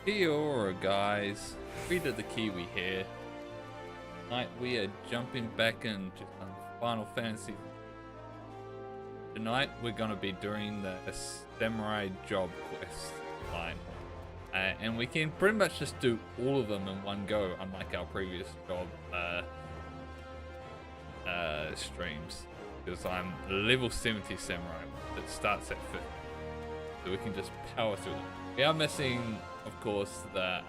Kia ora, guys. Rita the Kiwi here. Tonight we are jumping back into some Final Fantasy. Tonight we're going to be doing the Samurai job quest line. And we can pretty much just do all of them in one go, unlike our previous job streams. Because I'm level 70 Samurai that starts at 50. So we can just power through them. We are missing, of course, the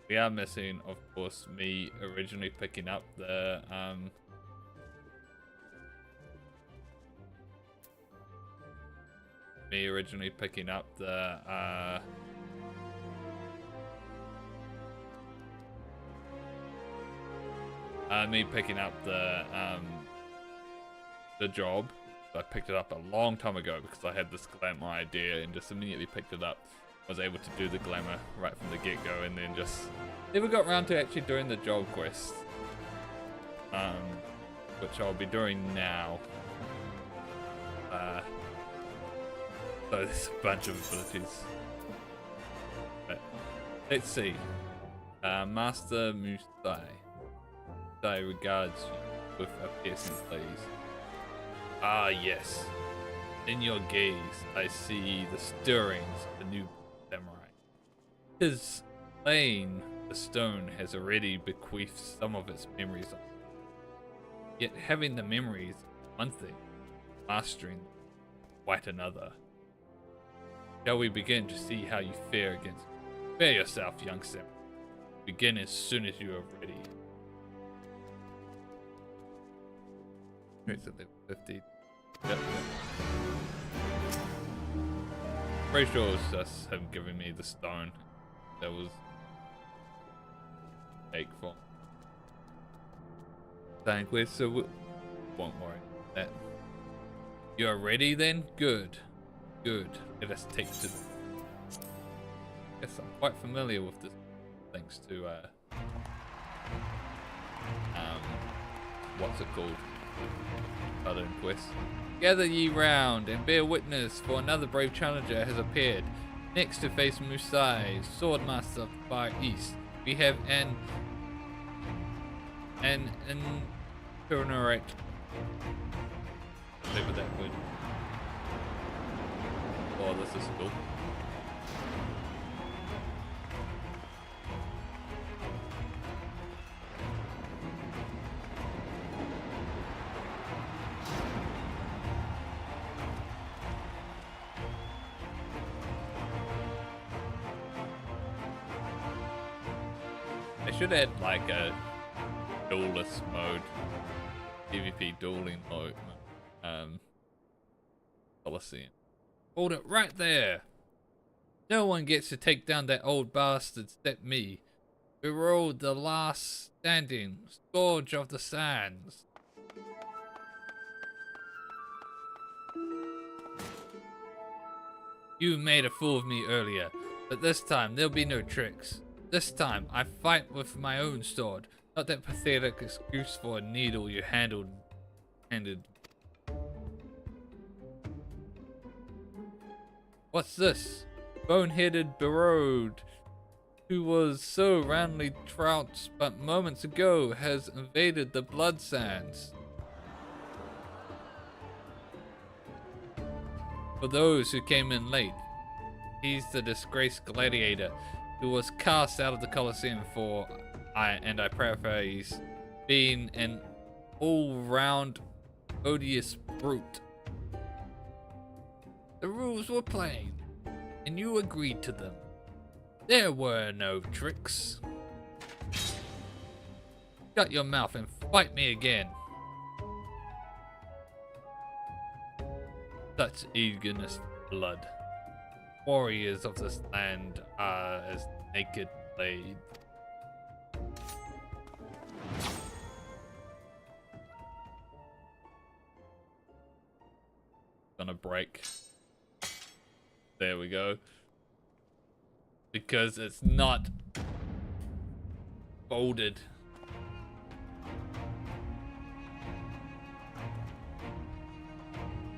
we are missing, of course, me originally picking up the the job. So I picked it up a long time ago because I had this glamour idea and just immediately picked it up. I was able to do the glamour right from the get-go and then just never got around to actually doing the job quest, which I'll be doing now. So there's a bunch of abilities. But let's see. Master Musai regards you with a piercing please. Ah, yes. In your gaze, I see the stirrings of a new samurai. His laying the stone has already bequeathed some of its memories. Yet having the memories is one thing, mastering them quite another. Shall we begin to see how you fare against? Prepare yourself, young samurai. Begin as soon as you are ready. It's at level 50. Yep. Pretty sure it was just him giving me the stone. That was fake for. Thank you, so we won't worry about that. You are ready then? Good. Good. Let us take to them. Guess I'm quite familiar with this thanks to what's it called? Other quest. Gather ye round and bear witness, for another brave challenger has appeared. Next to face Musai, Swordmaster of the Far East, we have an Turnerate. Whatever that word. Oh, this is cool. Should add like a duelist mode, PvP dueling mode, Coliseum. Hold it right there. No one gets to take down that old bastard except me. We rode the last standing scourge of the sands. You made a fool of me earlier, but this time there'll be no tricks. This time, I fight with my own sword, not that pathetic excuse for a needle you handed. What's this? Bone-headed Barode, who was so roundly trounced but moments ago, has invaded the blood sands. For those who came in late, he's the disgraced gladiator who was cast out of the Coliseum for, I paraphrase, being an all-round odious brute. The rules were plain, and you agreed to them. There were no tricks. Shut your mouth and fight me again. Such eagerness for blood. Warriors of this land are as naked blades. Gonna break. There we go. Because it's not folded.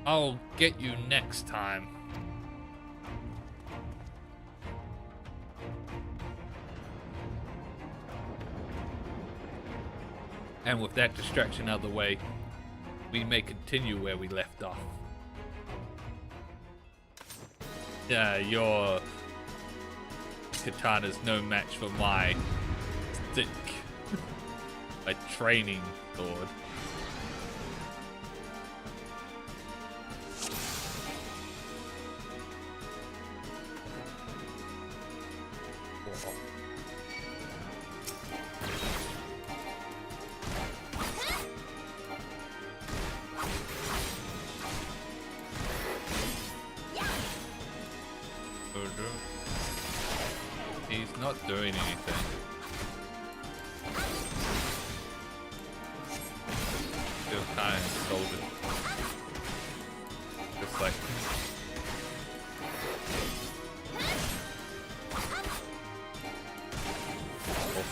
I'll get you next time. And with that distraction out of the way, we may continue where we left off. Yeah, your katana's no match for my stick. My training sword. He's not doing anything. Still kind of insulted. Just like...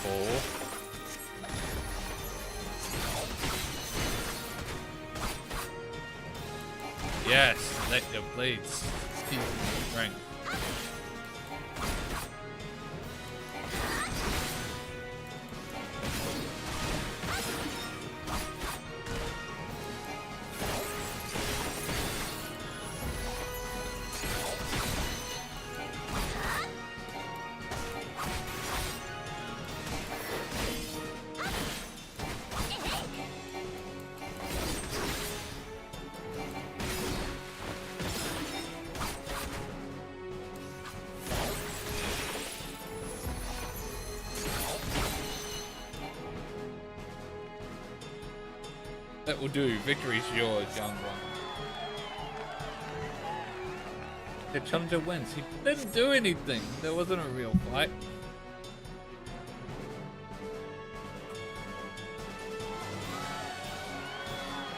Oh. Yes, let your blades keep strength. That will do. Victory's yours, young one. The challenger wins. He didn't do anything. There wasn't a real fight.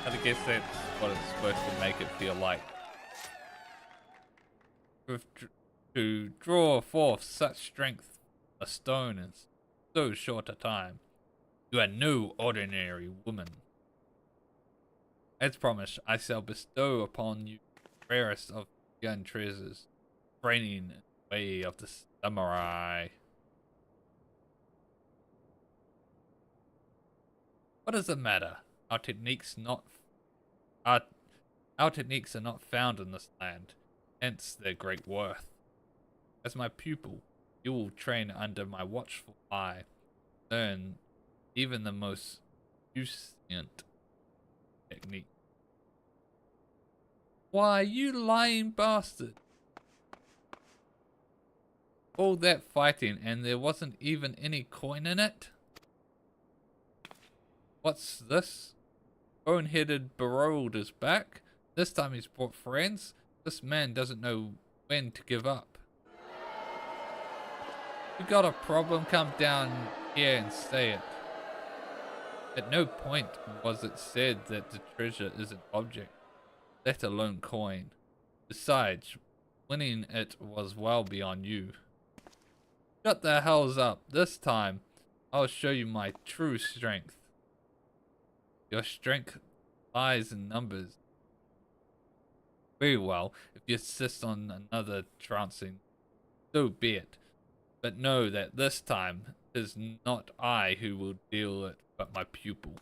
I guess that's what it's supposed to make it feel like. To draw forth such strength, a stone in so short a time, you are no ordinary woman. As promised, I shall bestow upon you the rarest of gun treasures, training in the way of the samurai. What does it matter? Our techniques are not found in this land, hence their great worth. As my pupil, you will train under my watchful eye, learn even the most puissant technique. Why, you lying bastard! All that fighting and there wasn't even any coin in it? What's this? Bone-headed Barold is back. This time he's brought friends. This man doesn't know when to give up. You got a problem? Come down here and say it. At no point was it said that the treasure is an object, let alone coin. Besides, winning it was well beyond you. Shut the hells up. This time, I'll show you my true strength. Your strength lies in numbers. Very well, if you insist on another trouncing, so be it. But know that this time, it is not I who will deal it, but my pupil.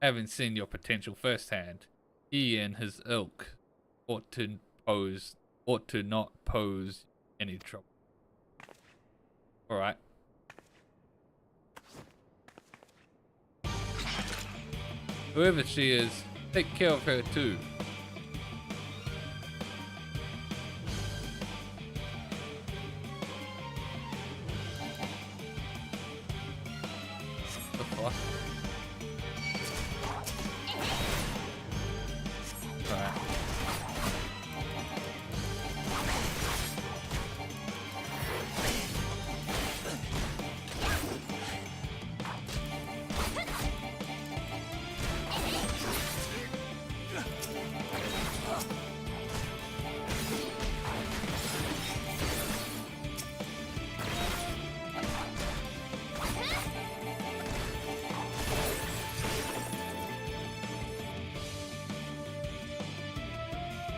Having seen your potential firsthand, he and his ilk ought to not pose any trouble. Alright. Whoever she is, take care of her too. The fuck? Alright.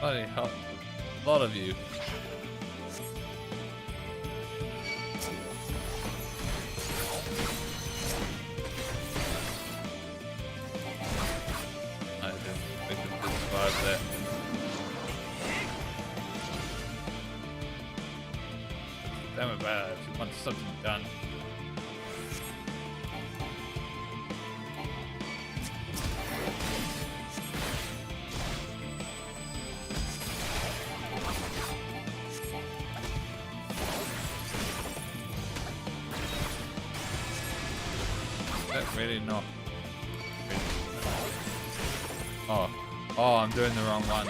Bloody hell. A lot of you. I didn't expect them to survive that. Damn it, bad. If you want something done. Really not. Oh, I'm doing the wrong one.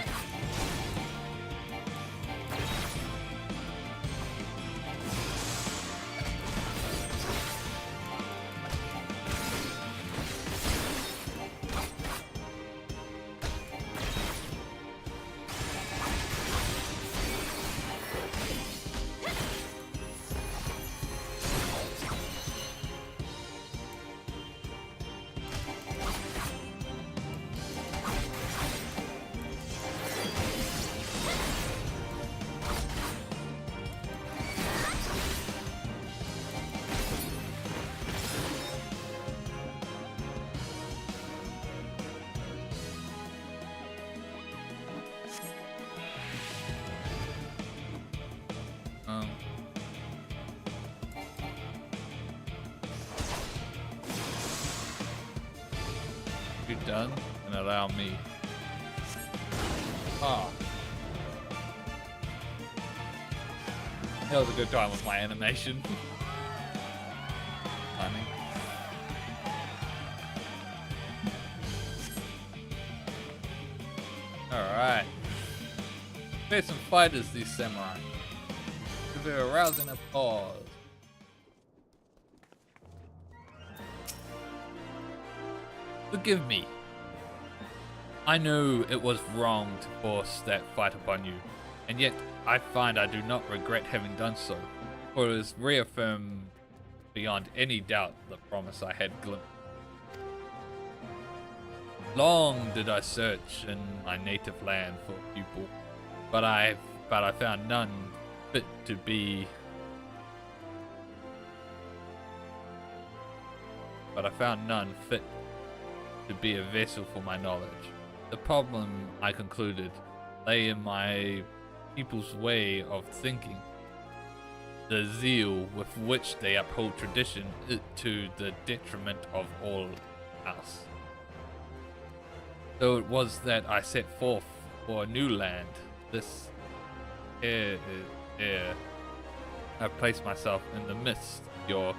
You done? And allow me. That was a good time with my animation. Funny. Alright. There's some fighters, these samurai. They're arousing applause. Forgive me. I know it was wrong to force that fight upon you, and yet I find I do not regret having done so, for it has reaffirmed beyond any doubt the promise I had glimpsed. Long did I search in my native land for a pupil, but I found none fit to be. But I found none fit to be a vessel for my knowledge. The problem, I concluded, lay in my people's way of thinking. The zeal with which they uphold tradition to the detriment of all else. So it was that I set forth for a new land. This here I placed myself in the midst of your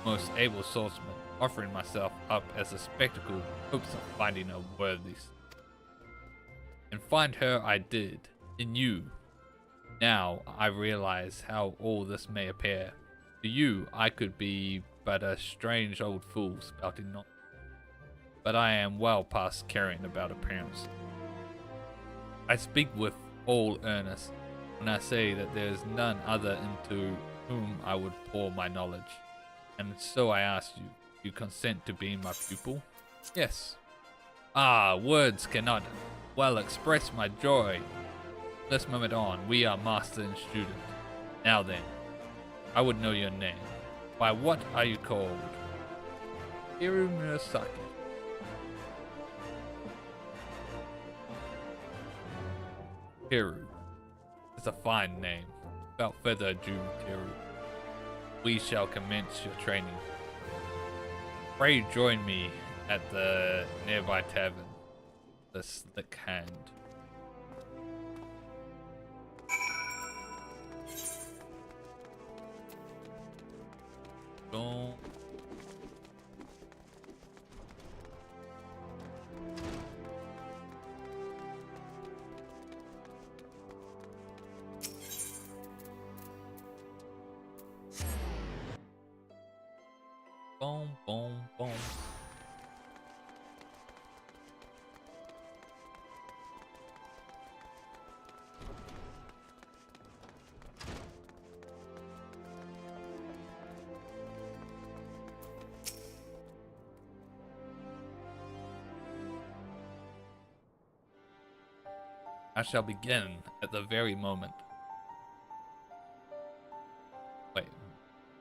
most able swordsman, offering myself up as a spectacle, hopes of finding a worthy. And find her I did, in you. Now I realize how all this may appear. To you I could be but a strange old fool spouting nonsense. But I am well past caring about appearance. I speak with all earnest when I say that there is none other into whom I would pour my knowledge. And so I ask you, you consent to being my pupil? Yes. Ah, words cannot well express my joy. This moment on, we are master and student. Now then, I would know your name. By what are you called? Hiru Murasaki. Hiru. It's a fine name. Without further ado, Hiru, we shall commence your training. Pray join me at the nearby tavern, the Slick Hand. Boom. Boom, boom, boom. I shall begin at the very moment. Wait,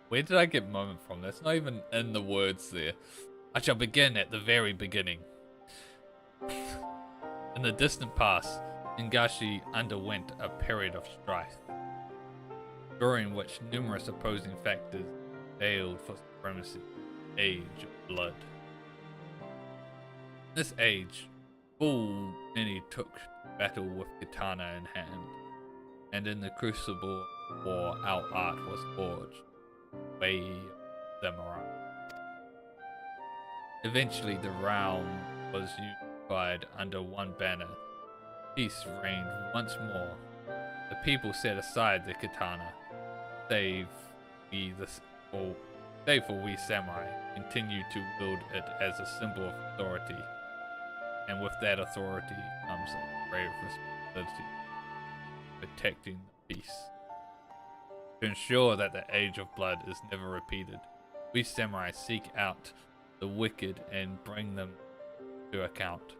where did I get moment from? That's not even in the words there. I shall begin at the very beginning. In the distant past, Ingashi underwent a period of strife, during which numerous opposing factors failed for supremacy. Age of blood. In this age, full many took battle with katana in hand, and in the crucible of war our art was forged, way of samurai. Eventually the realm was unified under one banner. Peace reigned once more. The people set aside the katana, save for we samurai continue to wield it as a symbol of authority. And with that authority comes a grave responsibility, protecting the peace. To ensure that the age of blood is never repeated, we samurai seek out the wicked and bring them to account.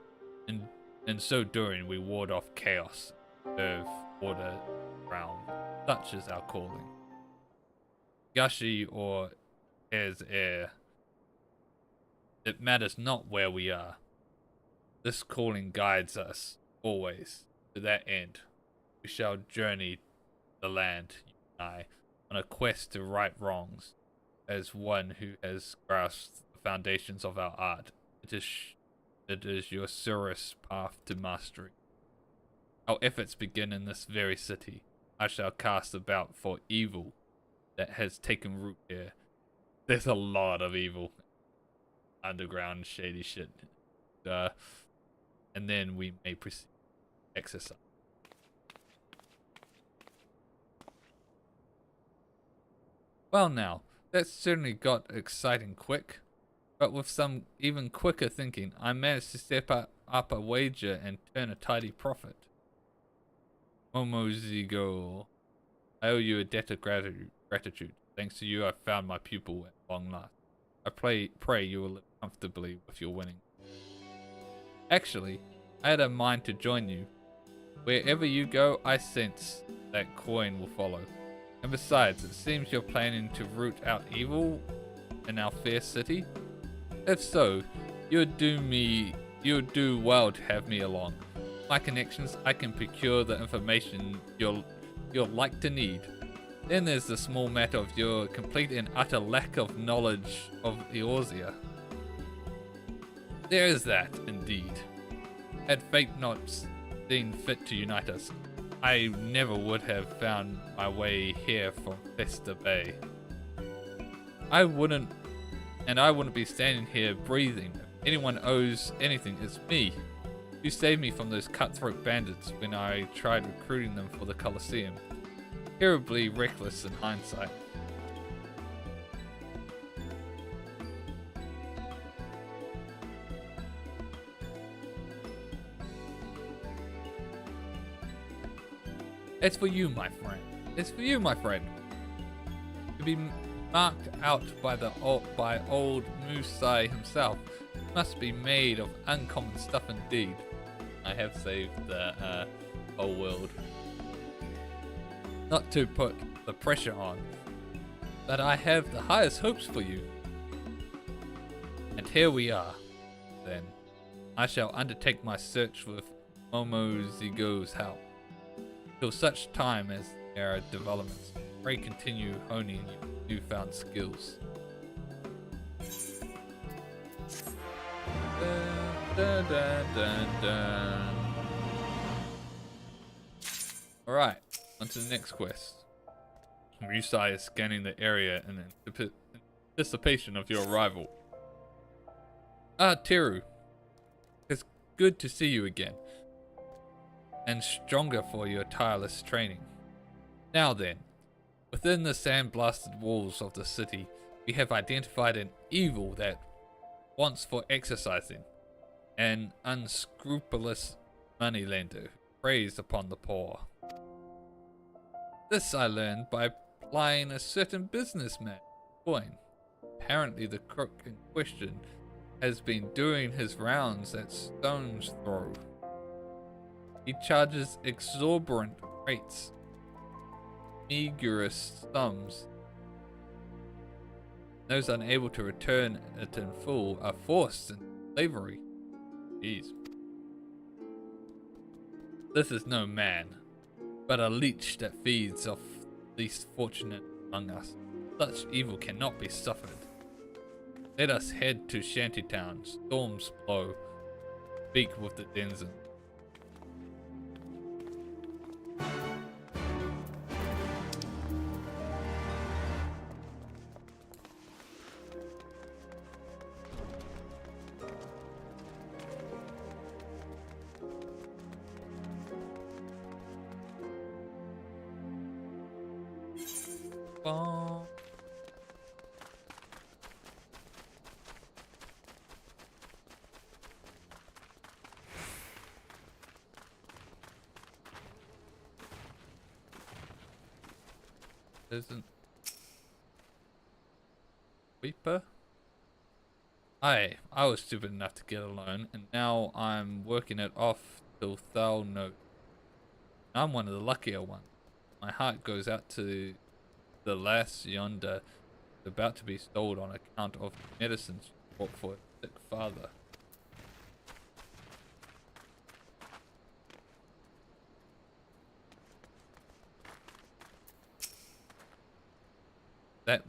In so doing, we ward off chaos, serve order around. Such is our calling. Gashi or as heir, it matters not where we are. This calling guides us always. To that end, we shall journey the land, you and I, on a quest to right wrongs. As one who has grasped the foundations of our art, it is your surest path to mastery. Our efforts begin in this very city. I shall cast about for evil that has taken root here. There's a lot of evil, underground shady shit, and then we may proceed to exercise. Well now, that certainly got exciting quick, but with some even quicker thinking, I managed to step up a wager and turn a tidy profit. Momozigo, I owe you a debt of gratitude. Thanks to you, I found my pupil at long last. I pray you will live comfortably with your winning. Actually, I had a mind to join you. Wherever you go, I sense that coin will follow. And besides, it seems you're planning to root out evil in our fair city. If so, you'd do well to have me along. My connections, I can procure the information you'll like to need. Then there's the small matter of your complete and utter lack of knowledge of Eorzea. There is that, indeed. Had fate not seen fit to unite us, I never would have found my way here from Festa Bay. I wouldn't be standing here breathing. If anyone owes anything, it's me. You saved me from those cutthroat bandits when I tried recruiting them for the Colosseum. Terribly reckless in hindsight. It's for you, my friend. It's for you, my friend. To be marked out by old Musai himself must be made of uncommon stuff indeed. I have saved the whole world. Not to put the pressure on, but I have the highest hopes for you. And here we are, then. I shall undertake my search with Momozigo's help. Till such time as there are developments, pray continue honing your newfound skills. Dun, dun, dun, dun. Alright, on to the next quest. Musai is scanning the area in anticipation of your arrival. Ah, Teru. It's good to see you again. And stronger for your tireless training. Now then, within the sand-blasted walls of the city, we have identified an evil that wants for exercising. An unscrupulous moneylender who preys upon the poor. This I learned by plying a certain businessman coin. Apparently the crook in question has been doing his rounds at Stone's Throw. He charges exorbitant rates, meagerous sums. Those unable to return it in full are forced into slavery. Jeez. This is no man, but a leech that feeds off the least fortunate among us. Such evil cannot be suffered. Let us head to Shantytown. Storms blow. Speak with the denizen. Isn't Weeper? I was stupid enough to get a loan, and now I'm working it off till thou know. I'm one of the luckier ones. My heart goes out to the lass yonder, about to be sold on account of medicine she bought for her sick father. That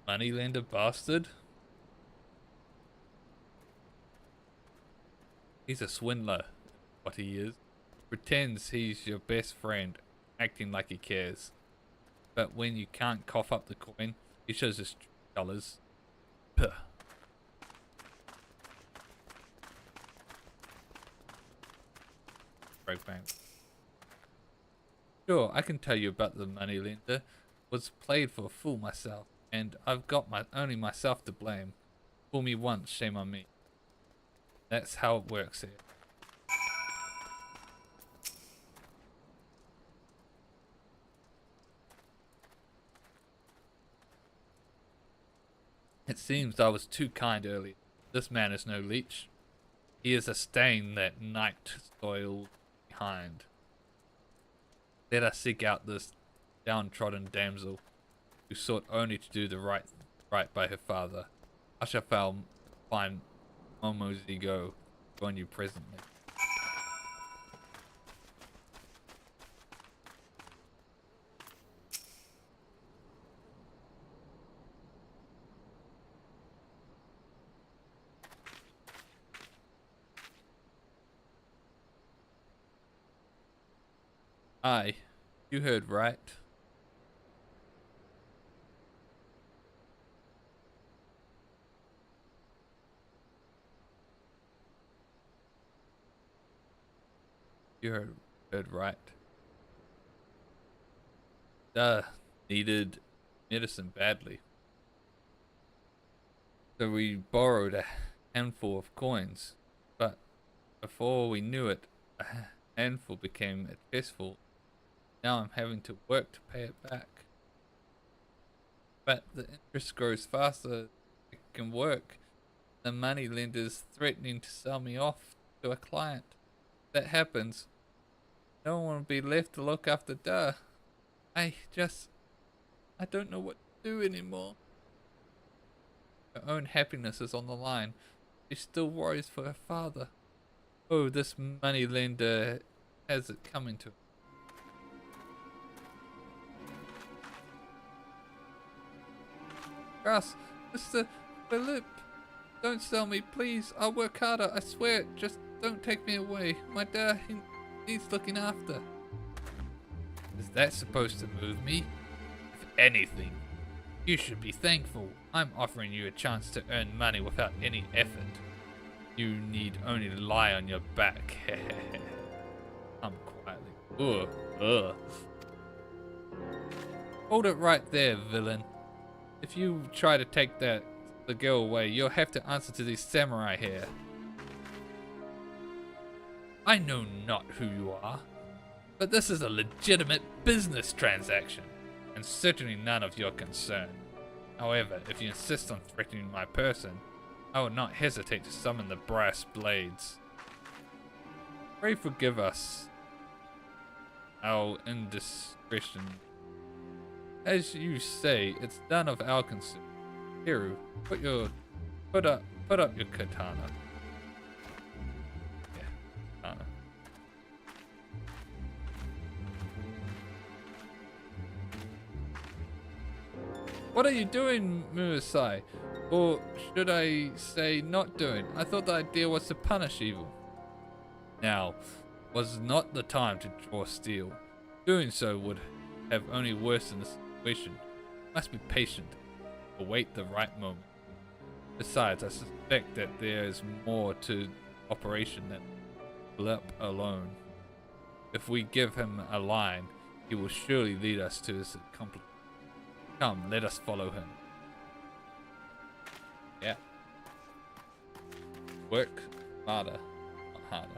moneylender bastard? He's a swindler, what he is. Pretends he's your best friend, acting like he cares. But when you can't cough up the coin, he shows his true colours. Puh. Break bank. Sure, I can tell you about the moneylender. Was played for a fool myself, and I've got only myself to blame. Fool me once, shame on me. That's how it works here. It seems I was too kind earlier. This man is no leech. He is a stain that night soiled behind. Let us seek out this downtrodden damsel, who sought only to do the right by her father. I shall find Momozigo, join you presently. Aye, you heard right. You heard right. Needed medicine badly. So we borrowed a handful of coins, but before we knew it, a handful became a chestful. Now I'm having to work to pay it back. But the interest grows faster than it can work. The money lender's threatening to sell me off to a client. That happens, no one will be left to look after Da. I don't know what to do anymore. Her own happiness is on the line. She still worries for her father. Oh, this money lender has it coming to her. Gus, Mr. Philip, don't sell me, please. I'll work harder, I swear. Just don't take me away. My dad, he needs looking after. Is that supposed to move me? If anything, you should be thankful. I'm offering you a chance to earn money without any effort. You need only lie on your back. I'm quietly. Ugh. Hold it right there, villain. If you try to take the girl away, you'll have to answer to these samurai here. I know not who you are, but this is a legitimate business transaction, and certainly none of your concern. However, if you insist on threatening my person, I will not hesitate to summon the brass blades. Pray forgive us. our indiscretion. As you say, it's none of our concern. Hiru, put up your katana. Yeah, katana. What are you doing, Murasai? Or should I say not doing? I thought the idea was to punish evil. Now, was not the time to draw steel. Doing so would have only worsened the situation. Must be patient. Await the right moment. Besides, I suspect that there is more to operation than Blip alone. If we give him a line, he will surely lead us to his accomplishment. Come, let us follow him. Yeah. Work smarter, not harder.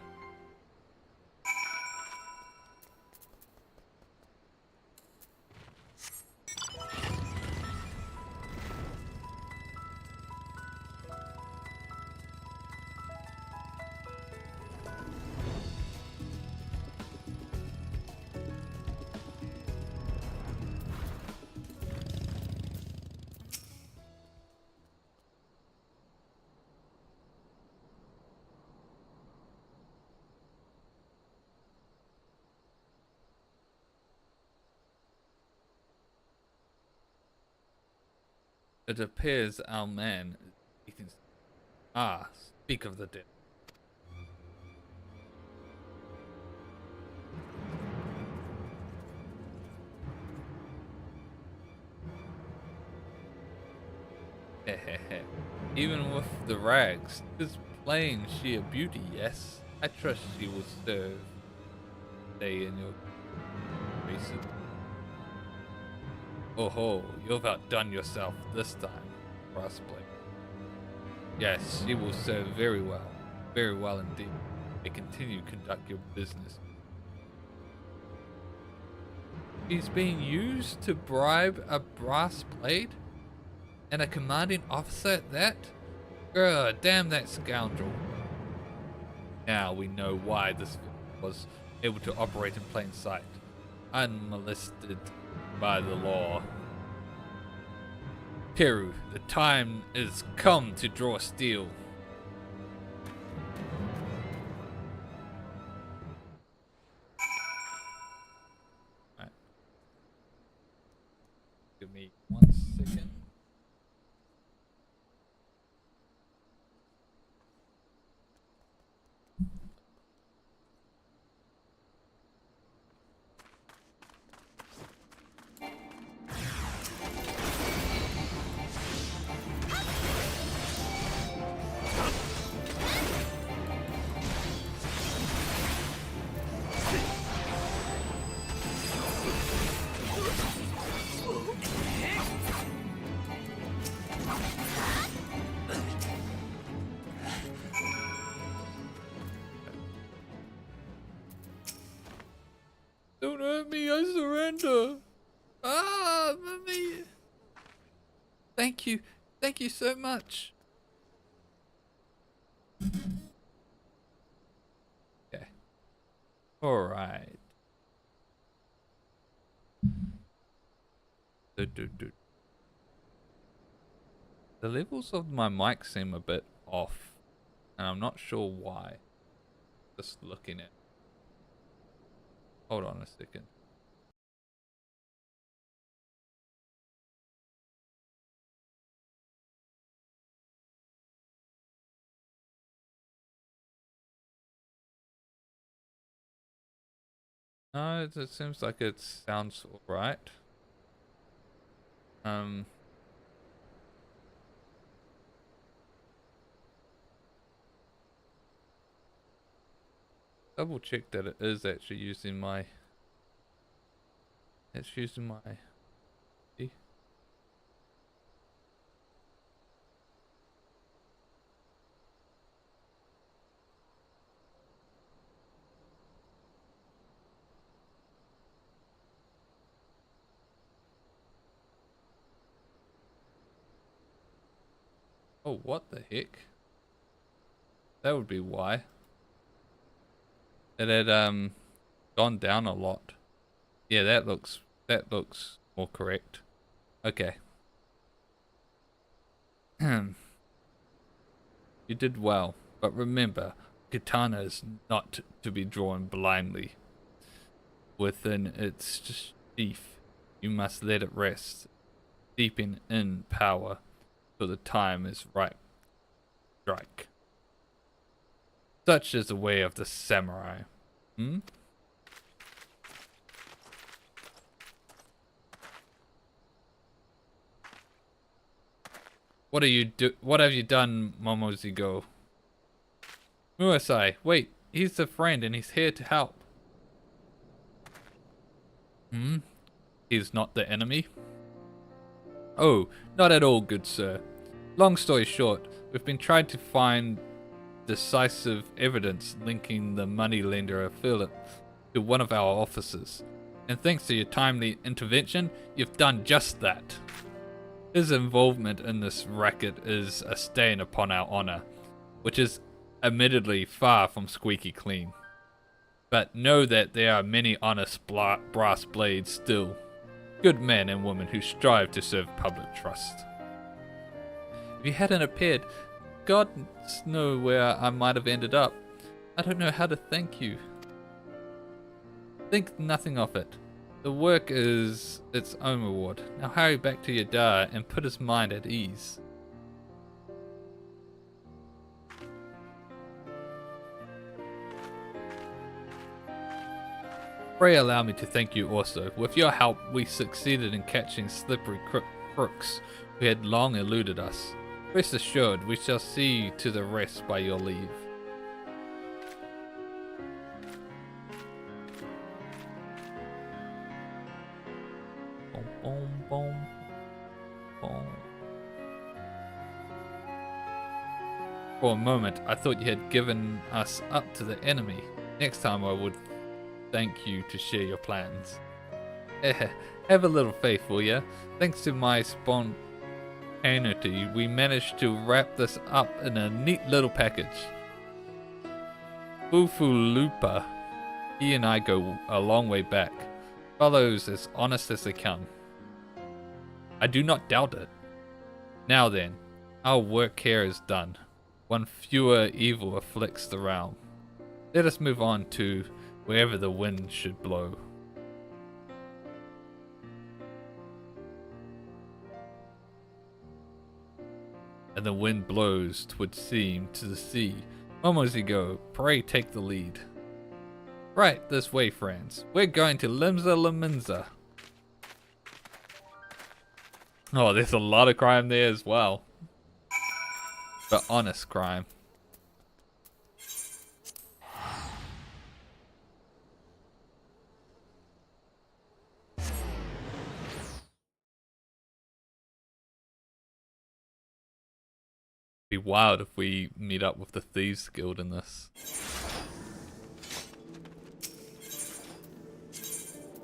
It appears our man is eating. Ah, speak of the dead. Hehehe. Even with the rags, it's plain sheer beauty, yes? I trust she will serve. Stay in your recent. Oh ho, you've outdone yourself this time, Crossblade. Yes, she will serve very well indeed. And continue to conduct your business. She's being used to bribe a brass blade? And a commanding officer at that? Grr, damn that scoundrel. Now we know why this was able to operate in plain sight, unmolested by the law. Hiru, the time is come to draw steel. Right. Give me 1 second. Don't hurt me, I surrender. Ah, mommy. Thank you so much. Okay. All right. The levels of my mic seem a bit off, and I'm not sure why. Just looking at. Hold on a second. No, it seems like it sounds alright. Double check that it is actually using my. It's using my. Oh, what the heck? That would be why. It had gone down a lot. Yeah, that looks more correct. Okay. You did well, but remember, katana is not to be drawn blindly. Within its sheath, you must let it rest, deepen in power till the time is right. Strike. Such is the way of the samurai. Hmm? What have you done, Momozigo? Muasai, wait, he's a friend and he's here to help. Hmm? He's not the enemy? Oh, not at all, good sir. Long story short, we've been trying to find decisive evidence linking the moneylender Philip to one of our officers. And thanks to your timely intervention, you've done just that. His involvement in this racket is a stain upon our honor, which is admittedly far from squeaky clean. But know that there are many honest brass blades still. Good men and women who strive to serve public trust. If you hadn't appeared, God knows where I might have ended up. I don't know how to thank you. Think nothing of it. The work is its own reward. Now hurry back to your da and put his mind at ease. Pray allow me to thank you also. With your help, we succeeded in catching slippery crooks who had long eluded us. Rest assured, we shall see to the rest by your leave. Boom, boom, boom. For a moment, I thought you had given us up to the enemy. Next time I would thank you to share your plans. Have a little faith, will ya? Thanks to my spontaneity, we managed to wrap this up in a neat little package. Lupa, he and I go a long way back. Fellows as honest as they come. I do not doubt it. Now then, our work here is done. One fewer evil afflicts the realm. Let us move on to wherever the wind should blow. And the wind blows, 'twould seem, to the sea. Momozigo, pray take the lead. Right, this way, friends. We're going to Limsa Laminza. Oh, there's a lot of crime there as well. But honest crime. Be wild if we meet up with the Thieves Guild in this.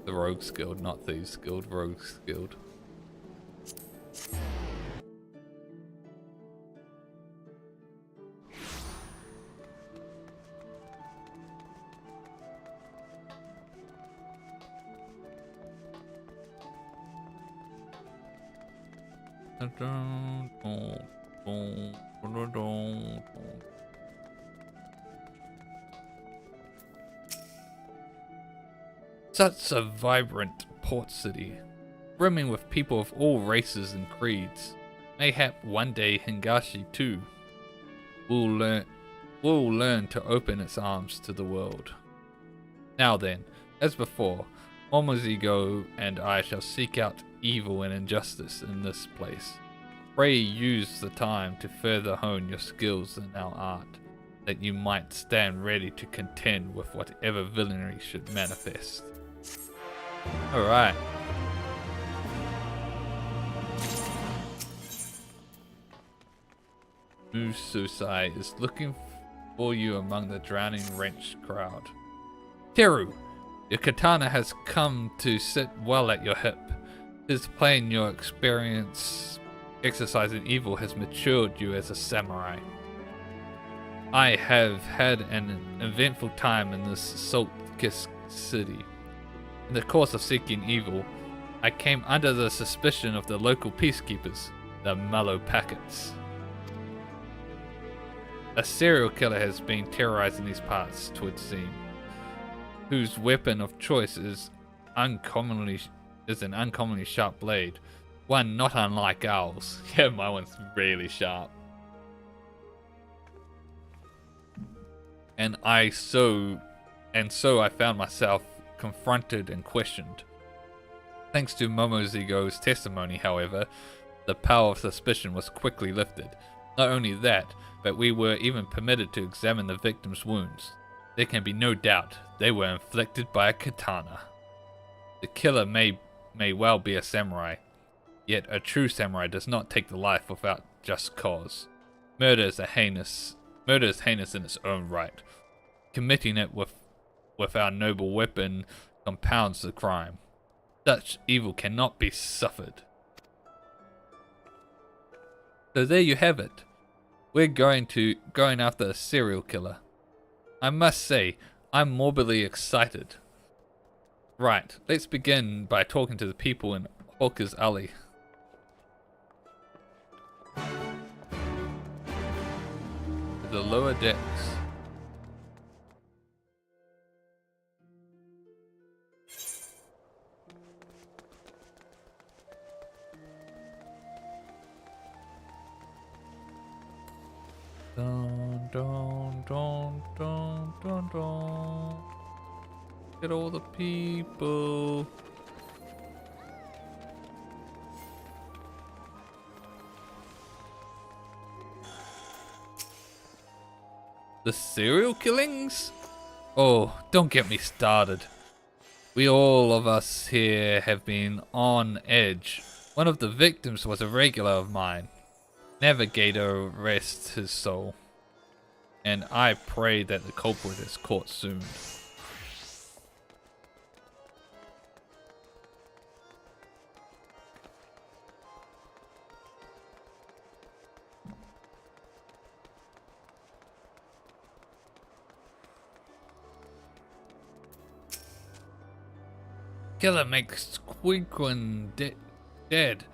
The Rogues Guild, not Thieves Guild, Rogues Guild. Such a vibrant port city, brimming with people of all races and creeds. Mayhap one day Hingashi too will learn to open its arms to the world. Now then, as before, Momozigo and I shall seek out evil and injustice in this place. Pray use the time to further hone your skills in our art, that you might stand ready to contend with whatever villainy should manifest. Alright. Mususai is looking for you among the drowning wrenched crowd. Teru, your katana has come to sit well at your hip. It is plain your experience exercising evil has matured you as a samurai. I have had an eventful time in this salt-kissed city. In the course of seeking evil, I came under the suspicion of the local peacekeepers, the Mallow Packets. A serial killer has been terrorizing these parts, 'twould seem, whose weapon of choice is an uncommonly sharp blade, one not unlike ours. Yeah, my one's really sharp. And so I found myself confronted and questioned. Thanks to Momozigo's testimony, however, the power of suspicion was quickly lifted. Not only that, but we were even permitted to examine the victim's wounds. There can be no doubt they were inflicted by a katana. The killer may well be a samurai, yet a true samurai does not take the life without just cause. Murder is heinous in its own right. Committing it with our noble weapon compounds the crime. Such evil cannot be suffered. So there you have it. We're going after a serial killer. I must say, I'm morbidly excited. Right, let's begin by talking to the people in Hawker's Alley. The lower decks. Dun, dun, dun, dun, dun, dun. Get all the people. The serial killings? Oh, don't get me started. We all of us here have been on edge. One of the victims was a regular of mine. Navigator rest his soul. And I pray that the culprit is caught soon. Killer makes Quinquin dead.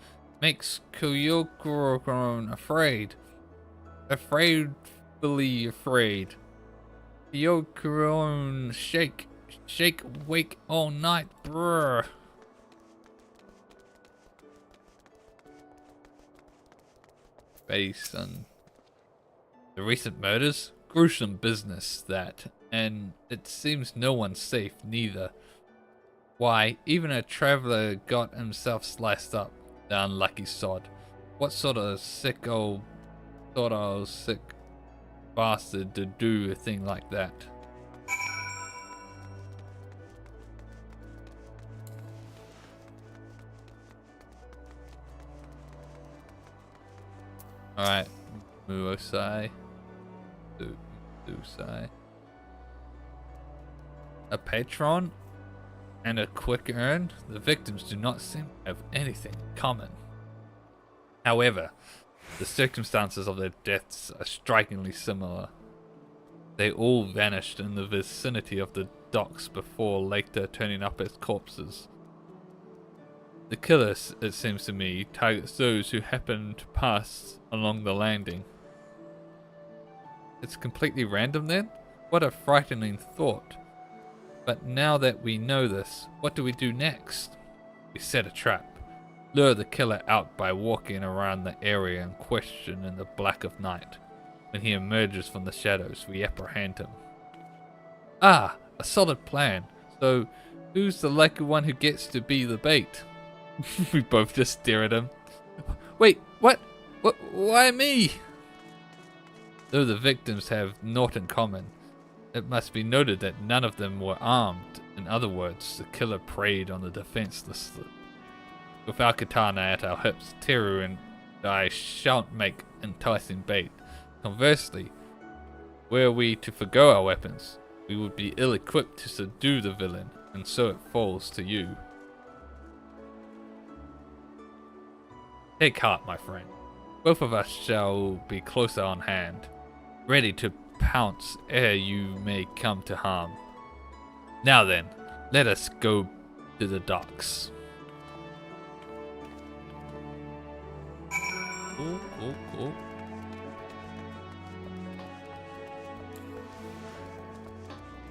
Makes Kyokuro afraid. Afraidly afraid. Kyokuro shake, wake all night, brr. Basin. The recent murders? Gruesome business, that. And it seems no one's safe, neither. Why, even a traveler got himself sliced up, the unlucky sod. What sort of sick bastard to do a thing like that? Alright, Muosai. Dusai. A patron? And a quick earn? The victims do not seem to have anything in common. However, the circumstances of their deaths are strikingly similar. They all vanished in the vicinity of the docks before later turning up as corpses. The killer, it seems to me, targets those who happen to pass along the landing. It's completely random then? What a frightening thought. But now that we know this, what do we do next? We set a trap. Lure the killer out by walking around the area in question in the black of night. When he emerges from the shadows, we apprehend him. Ah, a solid plan. So, who's the likely one who gets to be the bait? We both just stare at him. Wait, what? Why me? Though the victims have naught in common, it must be noted that none of them were armed. In other words, the killer preyed on the defenseless. With our katana at our hips, Teru and I shan't make enticing bait. Conversely, were we to forgo our weapons, we would be ill-equipped to subdue the villain, and so it falls to you. Take heart, my friend. Both of us shall be closer on hand, ready to pounce ere you may come to harm. Now then, let us go to the docks. Cool, cool, cool.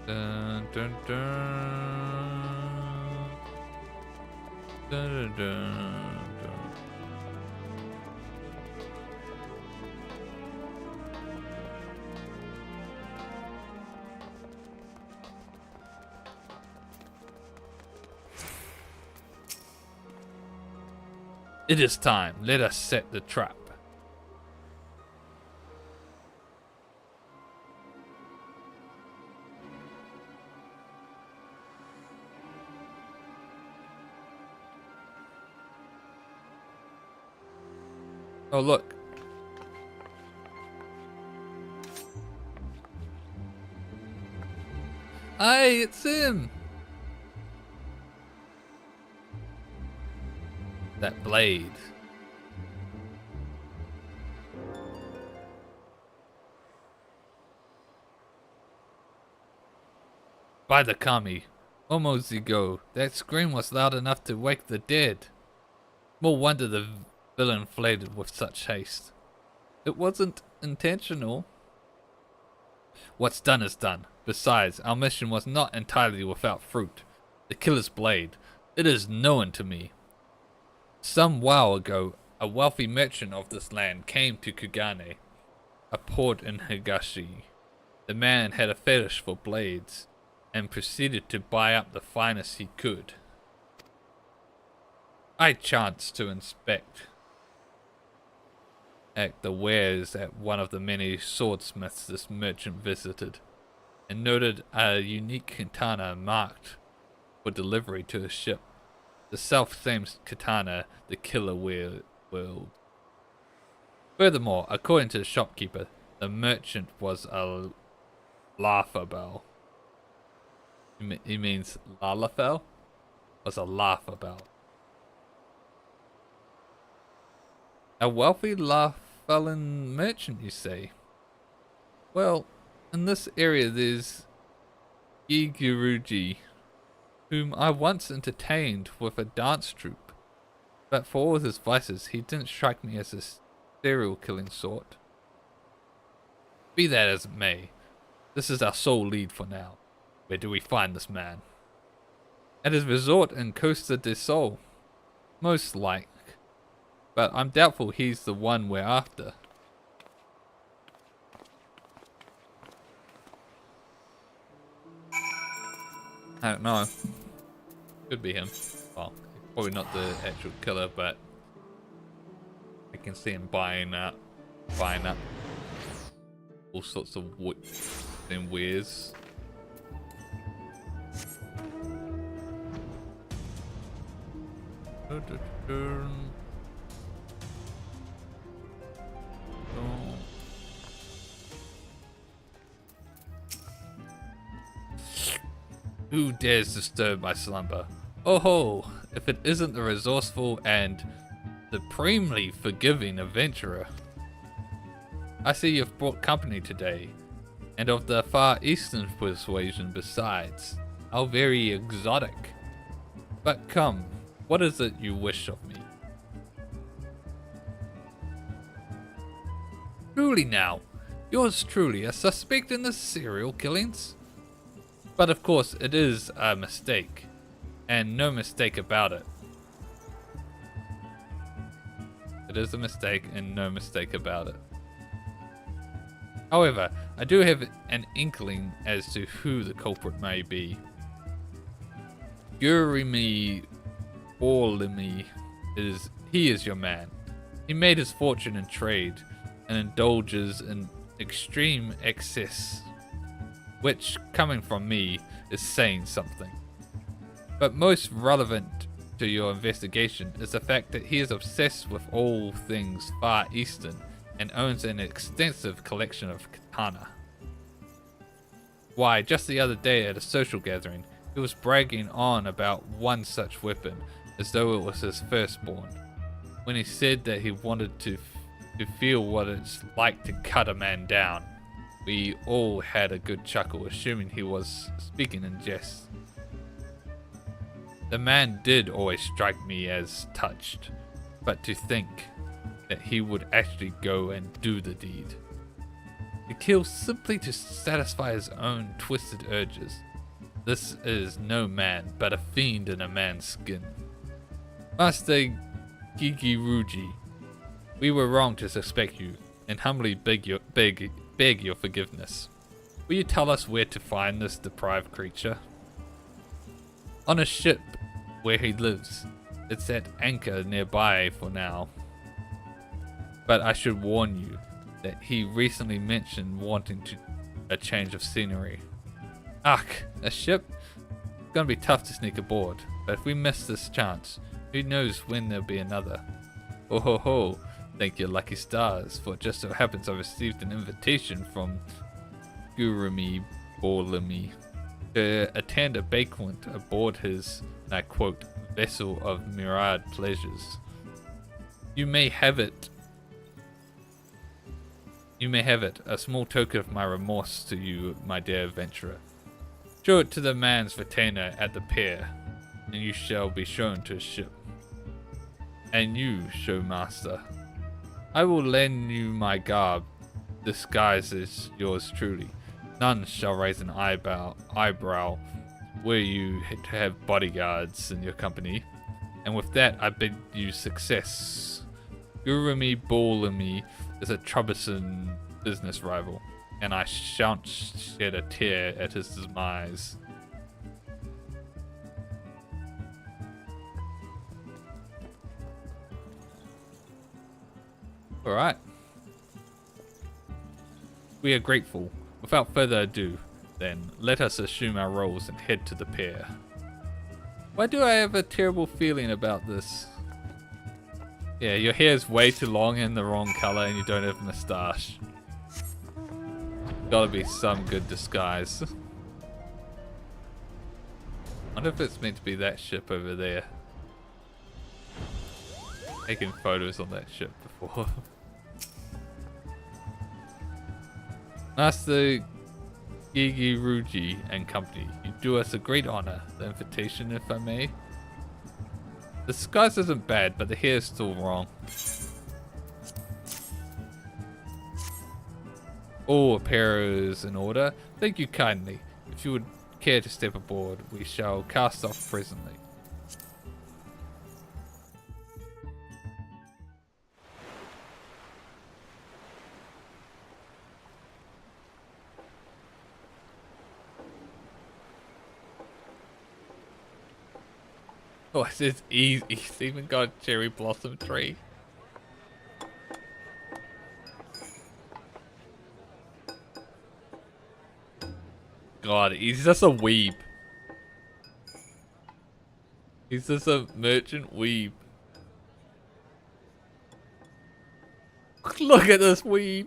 Dun, dun, dun. Dun, dun, dun, dun. It is time. Let us set the trap. Oh, look. Hey, it's him. That blade. By the kami, almost ago, that scream was loud enough to wake the dead. More wonder the villain fled with such haste. It wasn't intentional. What's done is done. Besides, our mission was not entirely without fruit. The killer's blade, it is known to me. Some while ago, a wealthy merchant of this land came to Kugane, a port in Higashi. The man had a fetish for blades, and proceeded to buy up the finest he could. I chanced to inspect the wares at one of the many swordsmiths this merchant visited, and noted a unique katana marked for delivery to a ship. The self-same katana the killer wielded. Furthermore, according to the shopkeeper, the merchant was a laughable. He means Lalafell? Was a laughable. A wealthy Lafellan merchant, you say? Well, in this area there's Iguruji, whom I once entertained with a dance troupe. But for all his vices, he didn't strike me as a serial killing sort. Be that as it may, this is our sole lead for now. Where do we find this man? At his resort in Costa del Sol. Most like. But I'm doubtful he's the one we're after. I don't know. Could be him. Well, probably not the actual killer, but I can see him buying up all sorts of wares. Who dares disturb my slumber? Oh ho! If it isn't the resourceful and supremely forgiving adventurer. I see you've brought company today, and of the far eastern persuasion besides. How very exotic. But come, what is it you wish of me? Truly now, yours truly a suspect in the serial killings? But of course it is a mistake, and no mistake about it. It is a mistake and no mistake about it. However, I do have an inkling as to who the culprit may be. Gurimi Orlimi he is your man. He made his fortune in trade and indulges in extreme excess, which, coming from me, is saying something. But most relevant to your investigation is the fact that he is obsessed with all things Far Eastern and owns an extensive collection of katana. Why, just the other day at a social gathering, he was bragging on about one such weapon as though it was his firstborn, when he said that he wanted to feel what it's like to cut a man down. We all had a good chuckle, assuming he was speaking in jest. The man did always strike me as touched, but to think that he would actually go and do the deed. To kill simply to satisfy his own twisted urges. This is no man, but a fiend in a man's skin. Master Gigiruji, we were wrong to suspect you, and humbly beg your forgiveness. Will you tell us where to find this deprived creature? On a ship where he lives. It's at anchor nearby for now. But I should warn you that he recently mentioned wanting a change of scenery. Ugh, a ship? It's gonna be tough to sneak aboard, but if we miss this chance, who knows when there'll be another. Oh ho ho, thank your lucky stars, for it just so happens I received an invitation from Gurumi Borlami to attend a banquet aboard his, and I quote, vessel of myriad pleasures. You may have it, a small token of my remorse to you, my dear adventurer. Show it to the man's retainer at the pier, and you shall be shown to his ship. And you, showmaster, I will lend you my garb, disguised as yours truly. None shall raise an eyebrow were you to have bodyguards in your company. And with that, I bid you success. Gurumi Borlami is a troublesome business rival, and I shan't shed a tear at his demise. Alright. We are grateful. Without further ado, then, let us assume our roles and head to the pier. Why do I have a terrible feeling about this? Yeah, your hair is way too long and the wrong color, and you don't have a moustache. Gotta be some good disguise. Wonder if it's meant to be that ship over there. Taking photos on that ship before. Master Gigiruji and company, you do us a great honor. The invitation, if I may. The disguise isn't bad, but the hair is still wrong. All appears in order. Thank you kindly. If you would care to step aboard, we shall cast off presently. Oh, it says easy. He's even got a cherry blossom tree. God, he's just a weeb. He's just a merchant weeb. Look at this weeb.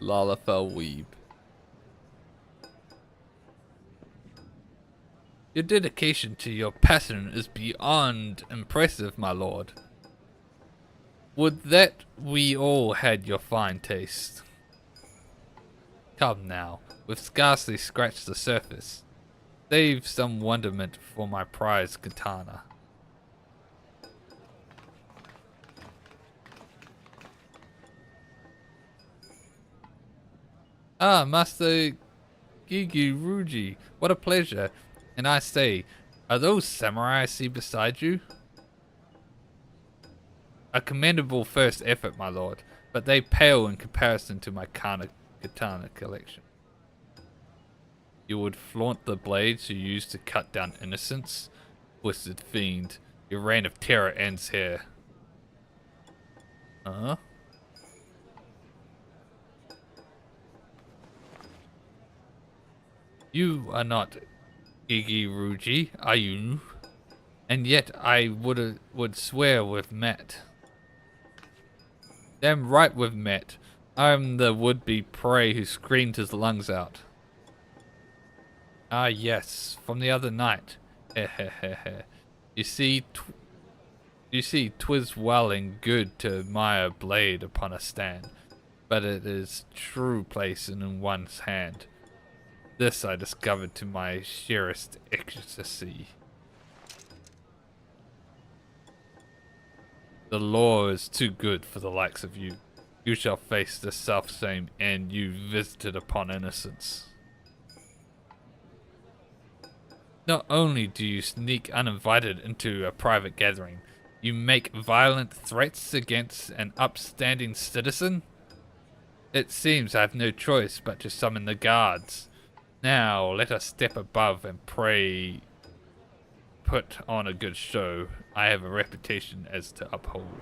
Lalafell weeb. Your dedication to your passion is beyond impressive, my lord. Would that we all had your fine taste. Come now, we've scarcely scratched the surface. Save some wonderment for my prized katana. Ah, Master Gigiruji, what a pleasure. And I say, are those samurai I see beside you? A commendable first effort, my lord, but they pale in comparison to my katana collection. You would flaunt the blades you used to cut down innocents? Twisted fiend, your reign of terror ends here. Huh? You are not Gigiruji, are you? And yet I would swear we've met. Damn right we've met. I'm the would-be prey who screamed his lungs out. Ah yes, from the other night. You see, You see, 'twas well and good to admire a blade upon a stand, but it is true place in one's hand. This I discovered to my sheerest ecstasy. The law is too good for the likes of you. You shall face the self-same end you visited upon innocence. Not only do you sneak uninvited into a private gathering, you make violent threats against an upstanding citizen? It seems I have no choice but to summon the guards. Now let us step above and pray put on a good show. I have a reputation as to uphold.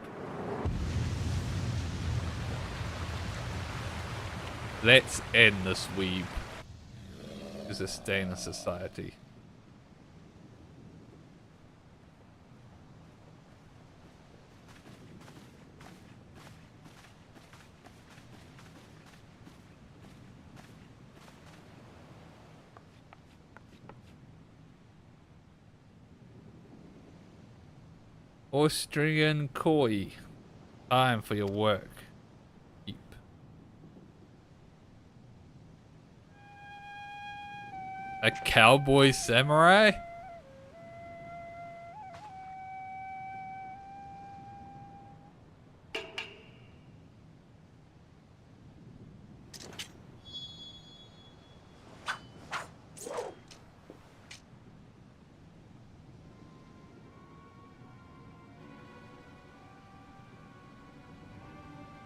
Let's end this weeb to sustain a society. Austrian koi, time for your work. Keep. A cowboy samurai?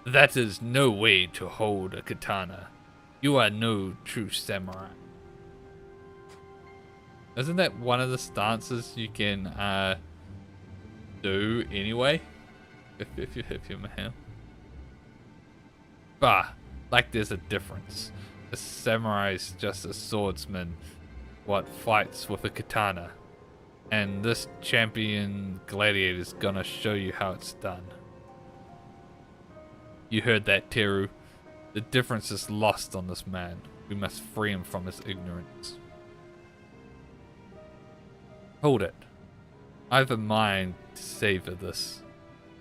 That is no way to hold a katana. You are no true samurai. Isn't that one of the stances you can do anyway? If you're male. Bah, like there's a difference. A samurai's just a swordsman what fights with a katana. And this champion gladiator's gonna show you how it's done. You heard that, Teru. The difference is lost on this man. We must free him from his ignorance. Hold it. I've a mind to savor this.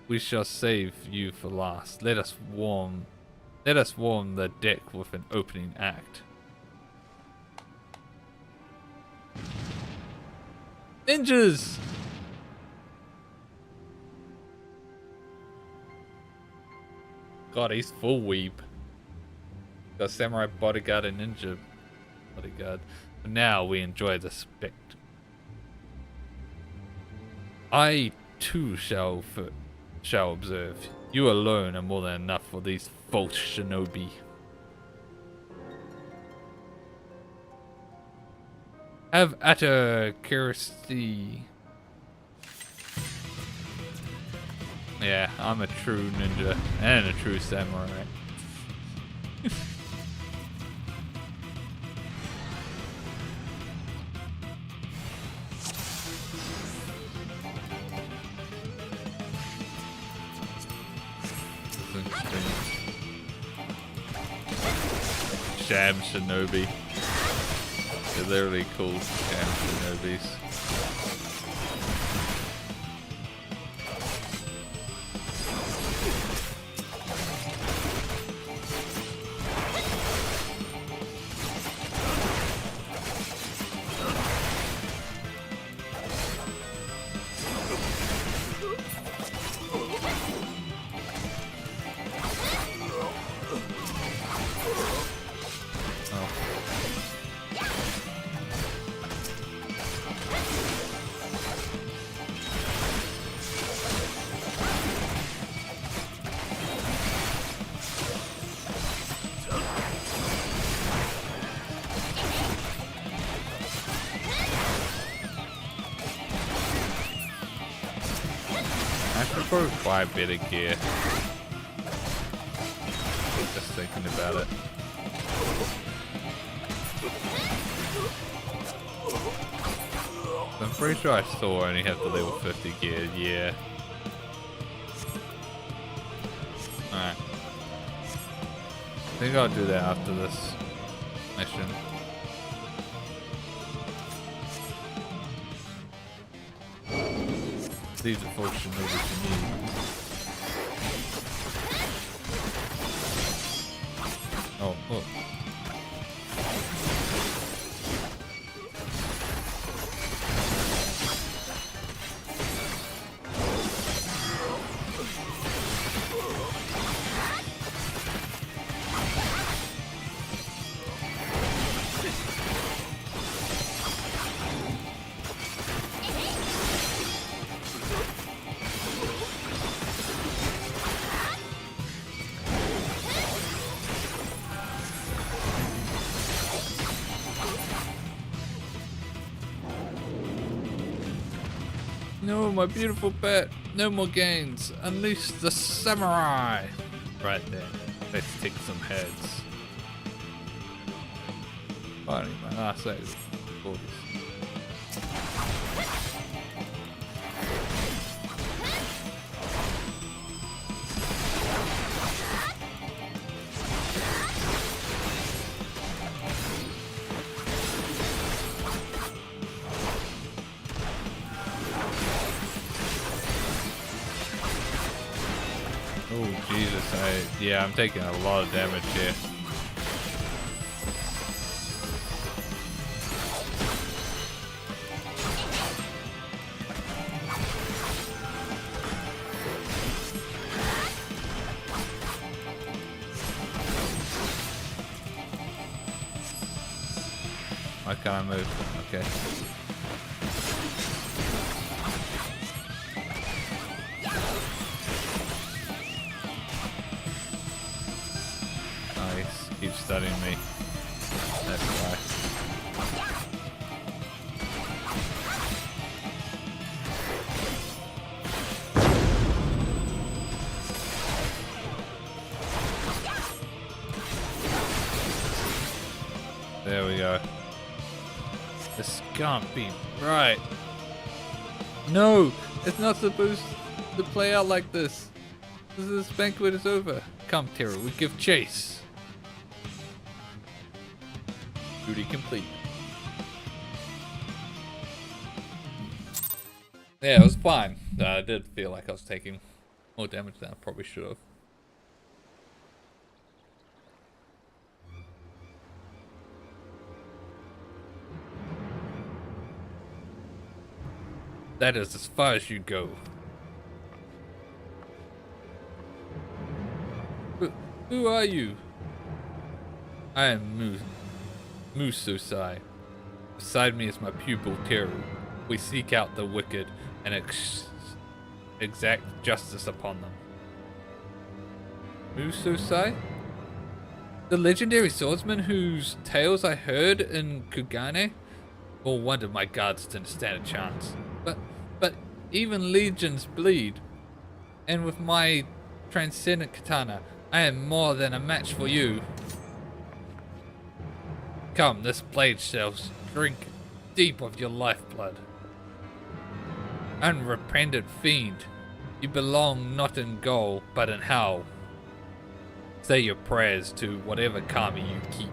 We shall save you for last. Let us warm the deck with an opening act. Ninjas! God, he's full weeb. Got samurai bodyguard and ninja bodyguard. But now we enjoy the spectacle. I too shall observe. You alone are more than enough for these false shinobi. Have at a curiosity. Yeah, I'm a true ninja and a true samurai. Sham shinobi. They're literally called sham shinobis. Probably buy better gear. Just thinking about it. I'm pretty sure I saw I only have the level 50 gear, yeah. Alright. I think I'll do that after this mission. Leave the fortune over to me. Oh, oh. No, my beautiful pet. No more gains. Unleash the samurai. Right then. Let's take some heads. Finally, my last save. Oh Jesus, yeah, I'm taking a lot of damage here. Why can't I move? Okay. Keep studying me. That's why. There we go. This can't be right. No, it's not supposed to play out like this. This banquet is over. Come, Terra, we give chase. Duty complete. Yeah, it was fine. I did feel like I was taking more damage than I probably should have. That is as far as you go. Who are you? I am Mususai. Beside me is my pupil Teru. We seek out the wicked and exact justice upon them. Mususai? The legendary swordsman whose tales I heard in Kugane? No wonder my guards didn't stand a chance. But even legions bleed. And with my transcendent katana, I am more than a match for you. Come, this blade shall drink deep of your lifeblood. Unrepentant fiend, you belong not in Gaul, but in hell. Say your prayers to whatever kami you keep.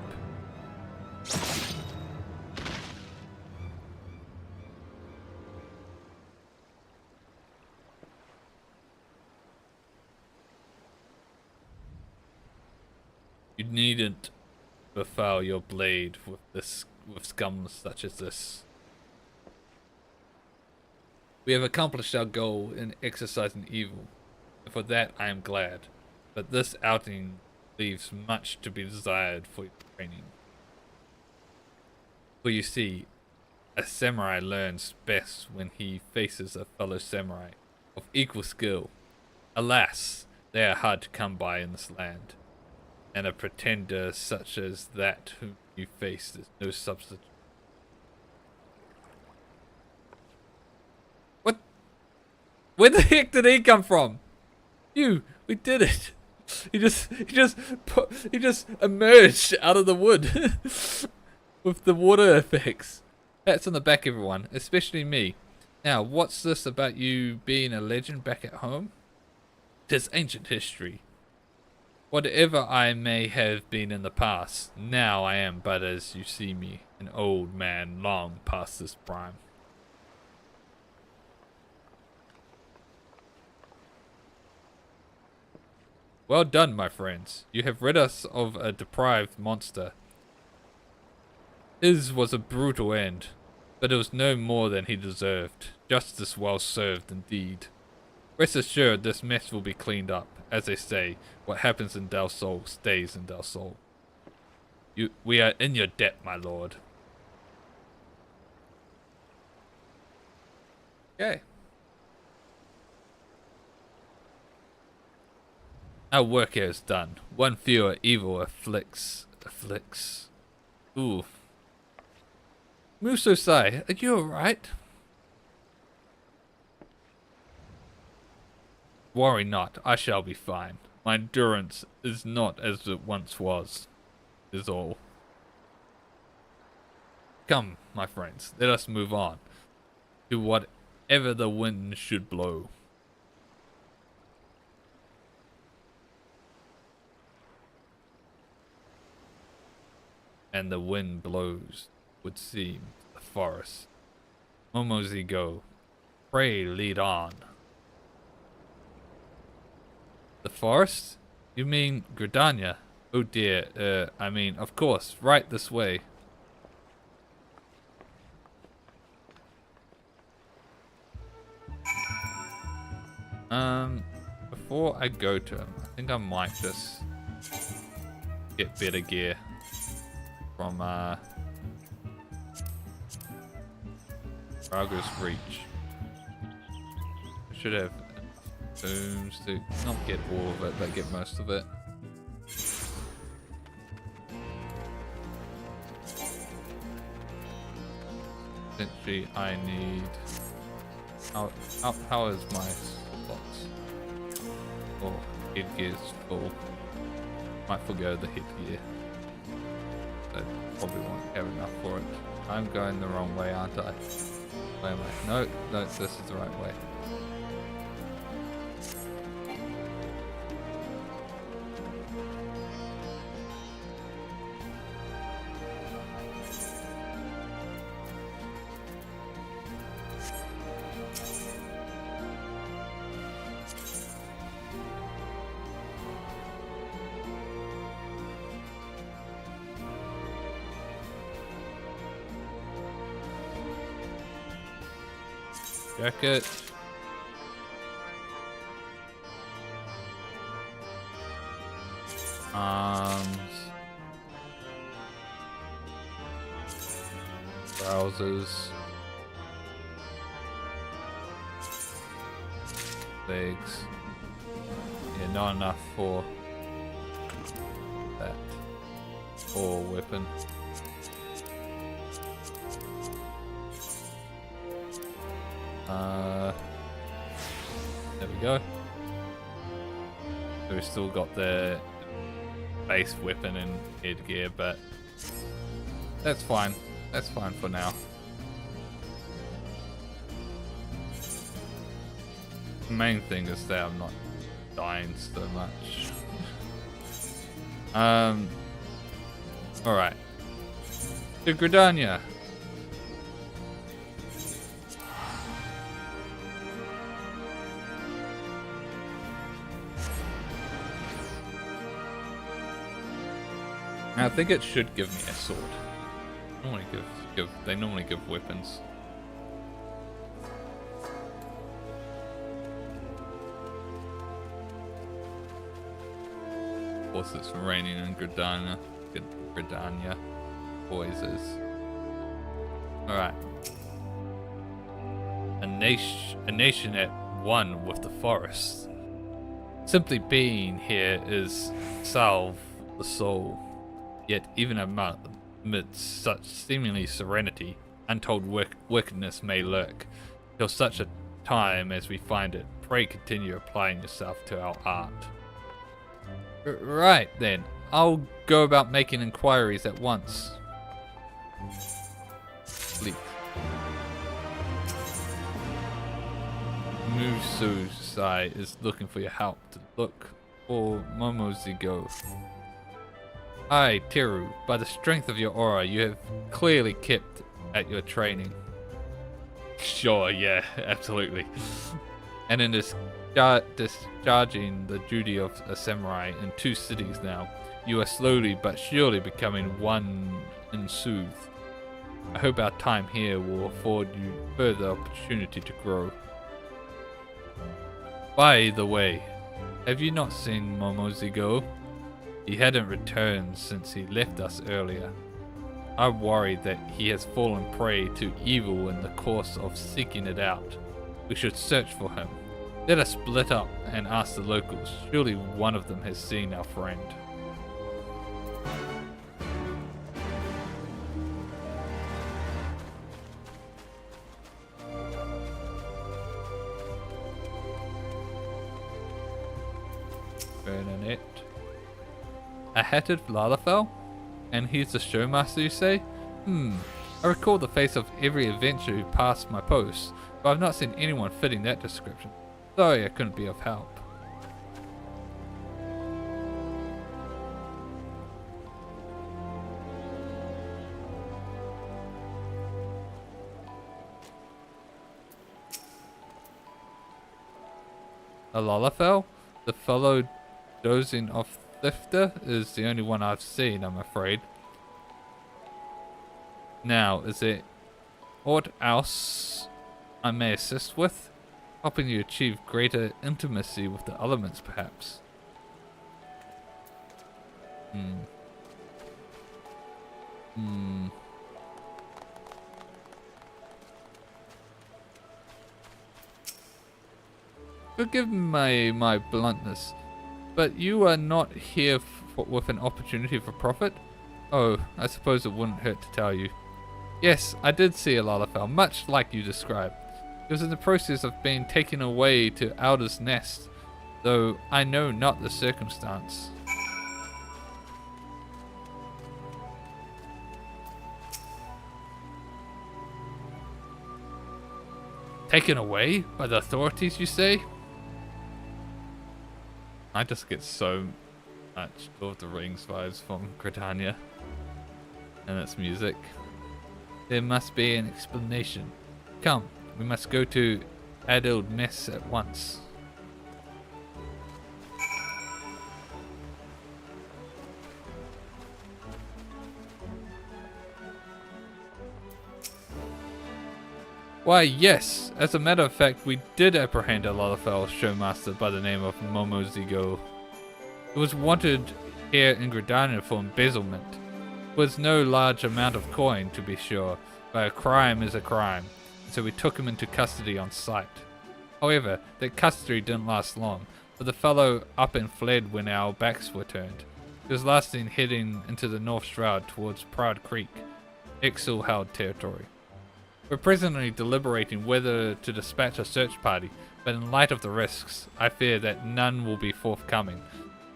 You needn't befoul your blade with scum such as this. We have accomplished our goal in exercising evil, and for that I am glad. But this outing leaves much to be desired for your training. For you see, a samurai learns best when he faces a fellow samurai of equal skill. Alas, they are hard to come by in this land. And a pretender such as that whom you face is no substitute. What? Where the heck did he come from? We did it. He just emerged out of the wood with the water effects. Pats on the back, everyone, especially me. Now, what's this about you being a legend back at home? 'Tis ancient history. Whatever I may have been in the past, now I am but as you see me, an old man long past this prime. Well done, my friends. You have rid us of a deprived monster. His was a brutal end, but it was no more than he deserved. Justice well served indeed. Rest assured this mess will be cleaned up. As they say, what happens in Del Sol stays in Del Sol. We are in your debt, my lord. Okay. Our work here is done. One fewer evil afflicts. Ooh. Muso-sai, are you alright? Worry not, I shall be fine. My endurance is not as it once was, is all. Come, my friends, let us move on to whatever the wind should blow. And the wind blows, would seem, the forest. Momozi go, pray lead on. The forest? You mean Gridania? Oh dear, I mean, of course, right this way. Before I go to him, I think I might just get better gear from, Rago's Reach. I should have booms to not get all of it, but get most of it. Essentially, I need... How is my slots? Oh, headgear's full. Might forgo the headgear. I probably won't have enough for it. I'm going the wrong way, aren't I? Wait a minute. No, this is the right way. Jacket. Arms. Trousers. Legs. Yeah, not enough for that. Or weapon. There we go. So we've still got the base weapon and headgear, but that's fine. That's fine for now. The main thing is that I'm not dying so much. Alright. To Gridania. I think it should give me a sword. They normally give weapons. Of course, it's raining in Gridania. Always is. Alright. A nation at one with the forest. Simply being here is salve the soul. Yet even amidst such seemingly serenity, untold wickedness may lurk. Till such a time as we find it, pray continue applying yourself to our art. Right then, I'll go about making inquiries at once. Sleep. Muso-sai is looking for your help to look for Momozigo. Aye, Teru, by the strength of your aura, you have clearly kept at your training. Sure, yeah, absolutely. And in this discharging the duty of a samurai in 2 cities now. You are slowly but surely becoming one in sooth. I hope our time here will afford you further opportunity to grow. By the way, have you not seen Momozi go? He hadn't returned since he left us earlier. I'm worried that he has fallen prey to evil in the course of seeking it out. We should search for him. Let us split up and ask the locals. Surely one of them has seen our friend. Bernadette. A hatted Lalafell? And he's the showmaster, you say? I recall the face of every adventurer who passed my post, but I've not seen anyone fitting that description. Sorry I couldn't be of help. A Lalafell? The fellow dozing off Thifter is the only one I've seen, I'm afraid. Now, is there aught else I may assist with? Helping you achieve greater intimacy with the elements, perhaps? Forgive my bluntness, but you are not here with an opportunity for profit? Oh, I suppose it wouldn't hurt to tell you. Yes, I did see a Lalafell, much like you described. It was in the process of being taken away to Alder's Nest, though I know not the circumstance. Taken away by the authorities, you say? I just get so much Lord of the Rings vibes from Gridania and its music. There must be an explanation. Come, we must go to Adil's Mess at once. Why, yes. As a matter of fact, we did apprehend a Lalafell showmaster by the name of Momozigo. It was wanted here in Gridania for embezzlement. It was no large amount of coin, to be sure, but a crime is a crime, so we took him into custody on sight. However, that custody didn't last long, for the fellow up and fled when our backs were turned. He was last seen heading into the North Shroud towards Proud Creek, Exil-held territory. We're presently deliberating whether to dispatch a search party, but in light of the risks, I fear that none will be forthcoming.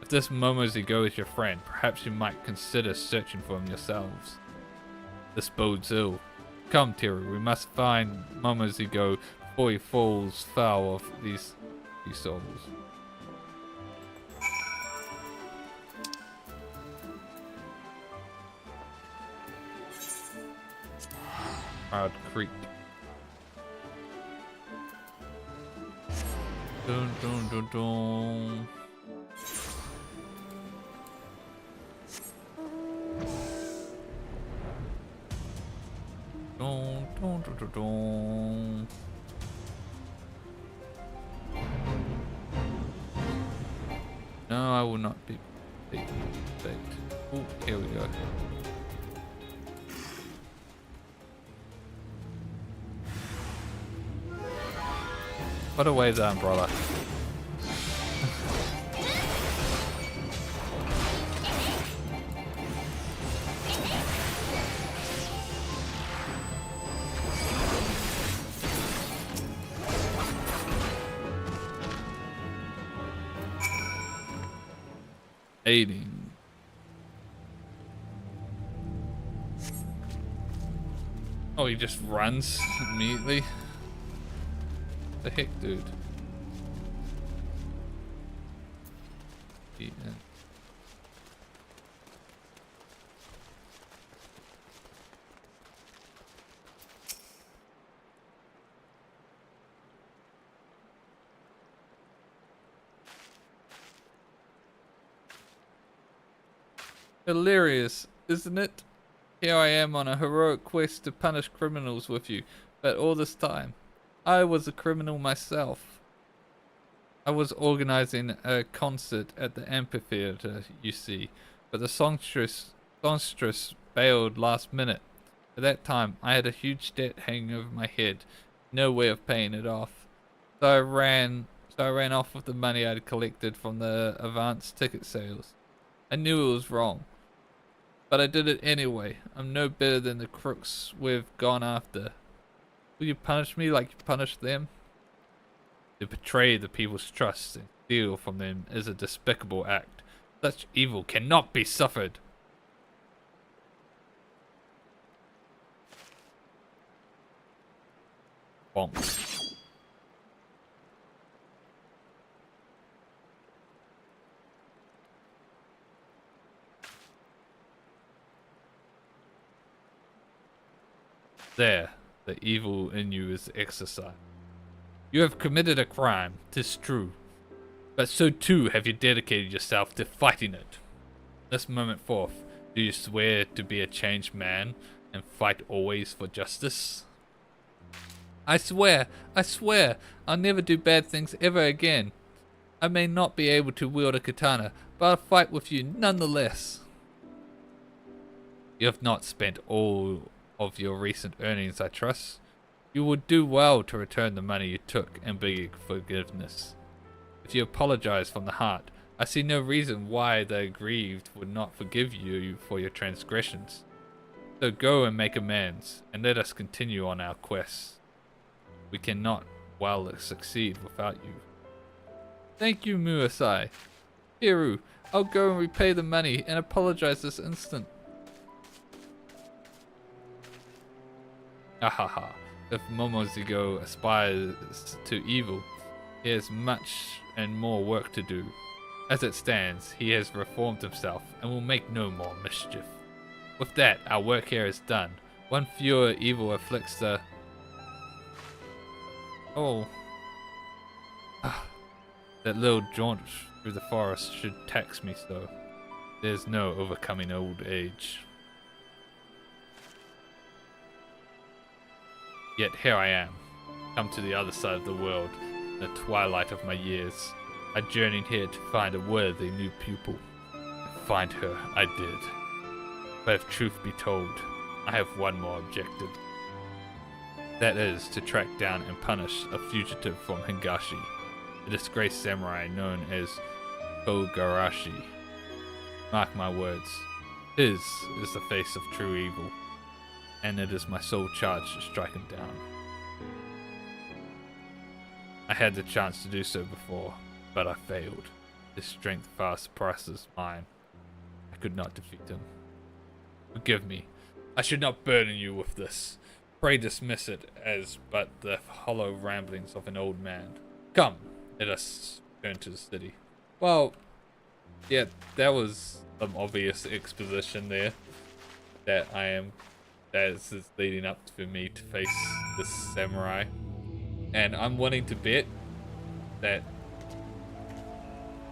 If this Momozigo is your friend, perhaps you might consider searching for him yourselves. This bodes ill. Come, Teru, we must find Momozigo before he falls foul of these souls. Proud Creek. Dun dun dun dun. Dun dun dun dun dun. No, I will not be baked. Oh, here we go. Put away the umbrella. Aiding. Oh, he just runs immediately. The heck, dude? Yeah. Hilarious, isn't it? Here I am on a heroic quest to punish criminals with you, but all this time, I was a criminal myself. I was organizing a concert at the amphitheater, you see, but the songstress bailed last minute. At that time, I had a huge debt hanging over my head, no way of paying it off. So I ran off with the money I'd collected from the advance ticket sales. I knew it was wrong, but I did it anyway. I'm no better than the crooks we've gone after. Will you punish me like you punished them? To betray the people's trust and steal from them is a despicable act. Such evil cannot be suffered. Bonk. There, the evil in you is exercised. You have committed a crime, 'tis true, but so too have you dedicated yourself to fighting it. This moment forth, do you swear to be a changed man and fight always for justice? I swear, I'll never do bad things ever again. I may not be able to wield a katana, but I'll fight with you nonetheless. You have not spent all of your recent earnings, I trust. You would do well to return the money you took and beg forgiveness. If you apologize from the heart, I see no reason why the aggrieved would not forgive you for your transgressions. So go and make amends, and let us continue on our quest. We cannot well succeed without you. Thank you, Muasai. Hiru, I'll go and repay the money and apologize this instant. Ahaha. If Momozigo aspires to evil, he has much and more work to do. As it stands, he has reformed himself and will make no more mischief. With that, our work here is done. One fewer evil afflicts the... Oh. That little jaunt through the forest should tax me so. There's no overcoming old age. Yet here I am, come to the other side of the world, in the twilight of my years. I journeyed here to find a worthy new pupil. And find her I did. But if truth be told, I have one more objective. That is to track down and punish a fugitive from Higashi, a disgraced samurai known as Kogarashi. Mark my words, his is the face of true evil, and it is my sole charge to strike him down. I had the chance to do so before, but I failed. His strength far surpasses mine. I could not defeat him. Forgive me. I should not burden you with this. Pray dismiss it as but the hollow ramblings of an old man. Come, let us return to the city. Well, yeah, that was some obvious exposition there. That is leading up for me to face this samurai. And I'm willing to bet that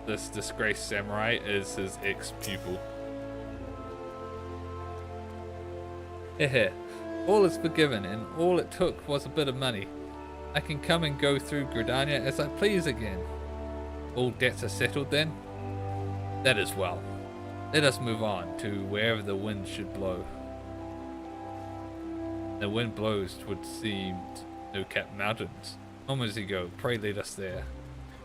this disgraced samurai is his ex-pupil. Hehe. All is forgiven, and all it took was a bit of money. I can come and go through Gridania as I please again. All debts are settled then? That is well. Let us move on to wherever the wind should blow. The wind blows toward seemed snow-capped mountains. Momozigo, pray lead us there.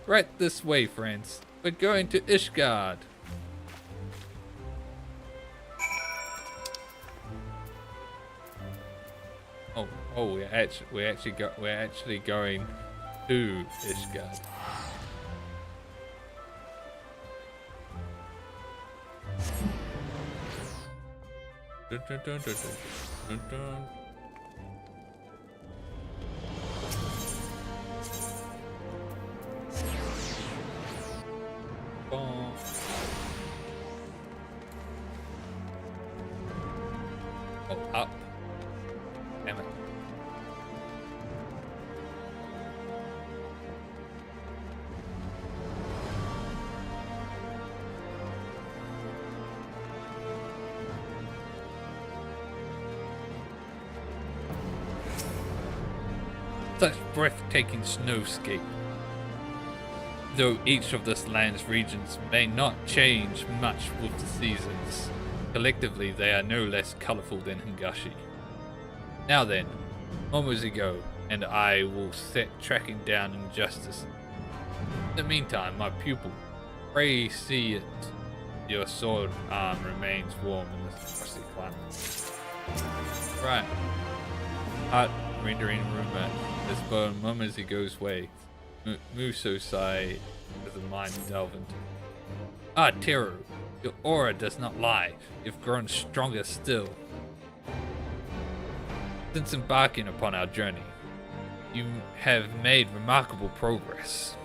Right this way, friends. We're going to Ishgard. Oh, we're actually going to Ishgard. Dun, dun, dun, dun, dun, dun. Bon. Oh, up. Damn it. such breathtaking snowscape. Though each of this land's regions may not change much with the seasons, collectively they are no less colorful than Hingashi. Now then, Momozigo and I will set tracking down injustice. In the meantime, my pupil, pray see it your sword arm remains warm in this frosty climate. Right. Heart rendering rumor has blown Momozigo's way. Musosai has a mind to delve into. Ah, Teru, your aura does not lie. You've grown stronger still. Since embarking upon our journey, you have made remarkable progress.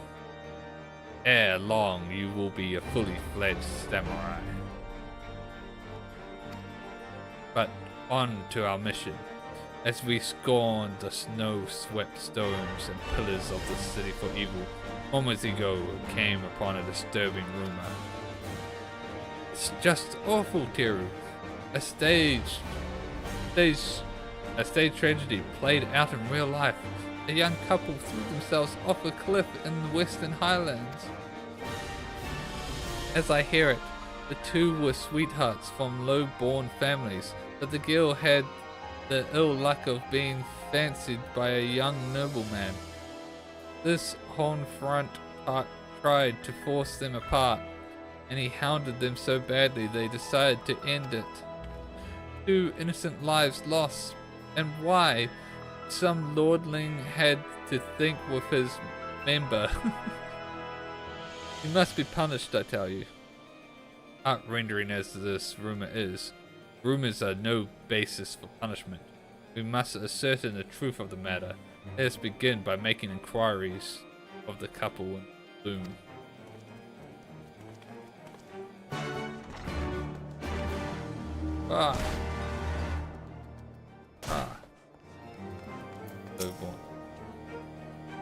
Ere long, you will be a fully fledged samurai. But on to our mission. As we scorned the snow-swept stones and pillars of the city for evil, moments ago came upon a disturbing rumor. It's just awful, Teru. A stage tragedy played out in real life. A young couple threw themselves off a cliff in the Western Highlands. As I hear it, the two were sweethearts from low-born families, but the girl had the ill luck of being fancied by a young nobleman. This Hornfront tried to force them apart, and he hounded them so badly they decided to end it. 2 innocent lives lost, and why? Some lordling had to think with his member. He must be punished, I tell you. Heart-rendering as this rumor is, rumors are no basis for punishment. We must ascertain the truth of the matter. Let us begin by making inquiries of the couple in bloom.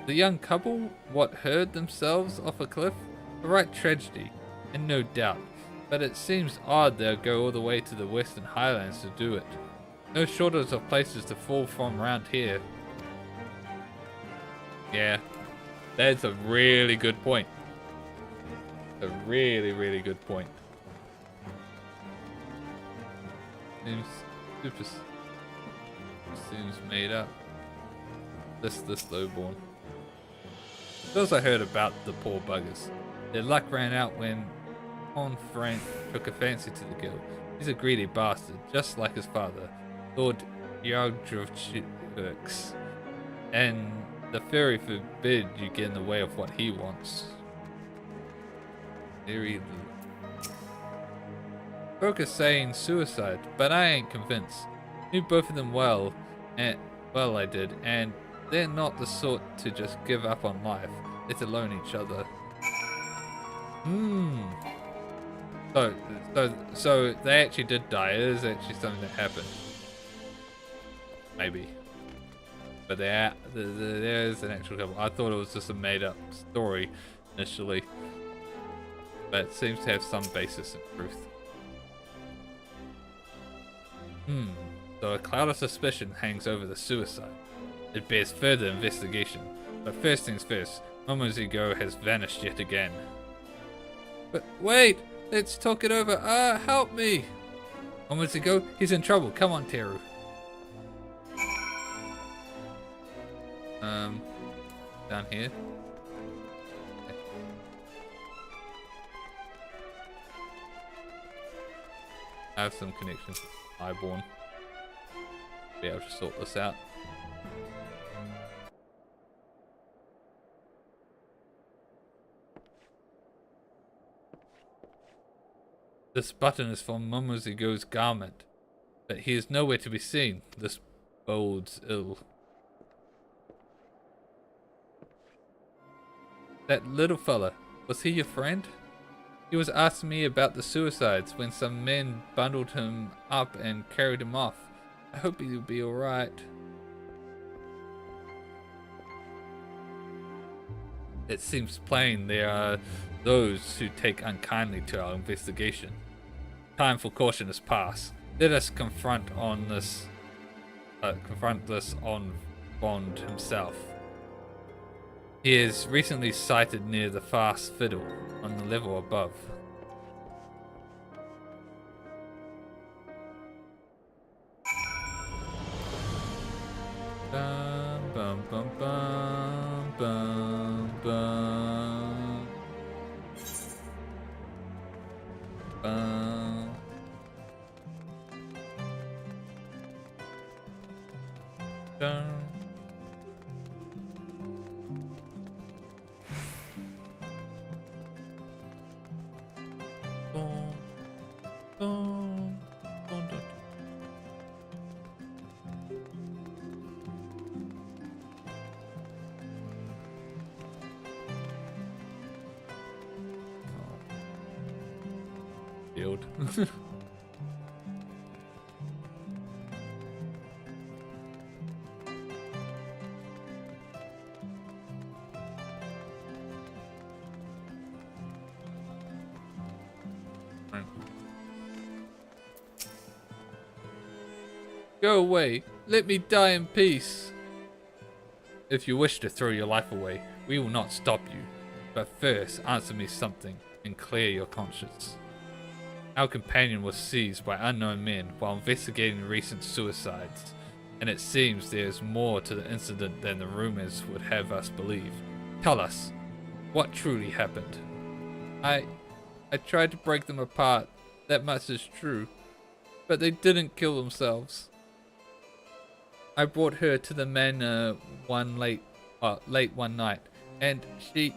The young couple, what, heard themselves off a cliff? A right tragedy, and no doubt. But it seems odd they'll go all the way to the Western Highlands to do it. No shortage of places to fall from around here. Yeah, that's a really good point. A really good point. Seems made up. This lowborn. Those I heard about the poor buggers. Their luck ran out when Frank took a fancy to the girl. He's a greedy bastard, just like his father, Lord Yagdrovchix. And the fairy forbid you get in the way of what he wants. Folk are saying suicide, but I ain't convinced. Knew both of them well, I did, and they're not the sort to just give up on life, let alone each other. So they actually did die. It is actually something that happened. Maybe. But there is an actual couple. I thought it was just a made-up story initially. But it seems to have some basis in truth. So a cloud of suspicion hangs over the suicide. It bears further investigation. But first things first, Momozigo has vanished yet again. But wait! Let's talk it over. Help me! Momozigo, he's in trouble. Come on, Teru. Down here. Okay. I have some connections with Highborn. Be able to sort this out. This button is from Momozigo's garment, but he is nowhere to be seen. This bodes ill. That little fella, was he your friend? He was asking me about the suicides when some men bundled him up and carried him off. I hope he'll be alright. It seems plain there are those who take unkindly to our investigation. Time for caution is past. Let us confront this on Bond himself. He is recently sighted near the fast fiddle on the level above. Bum, bum, bum, bum, bum, bum. Bum. Dun. Boom, boom, boom, dun. Field. Go away. Let me die in peace. If you wish to throw your life away, we will not stop you. But first, answer me something and clear your conscience. Our companion was seized by unknown men while investigating recent suicides, and it seems there is more to the incident than the rumors would have us believe. Tell us, what truly happened? I tried to break them apart, that much is true, but they didn't kill themselves. I brought her to the manor late one night, and she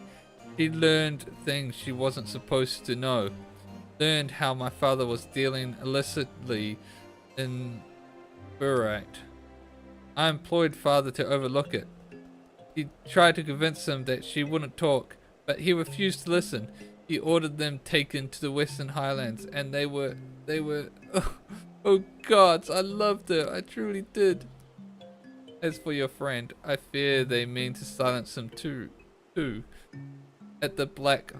learned things she wasn't supposed to know. Learned how my father was dealing illicitly in Burak. I employed father to overlook it. He tried to convince him that she wouldn't talk, but he refused to listen. He ordered them taken to the Western Highlands, and they were oh gods, I loved her, I truly did. As for your friend, I fear they mean to silence him too. At the Black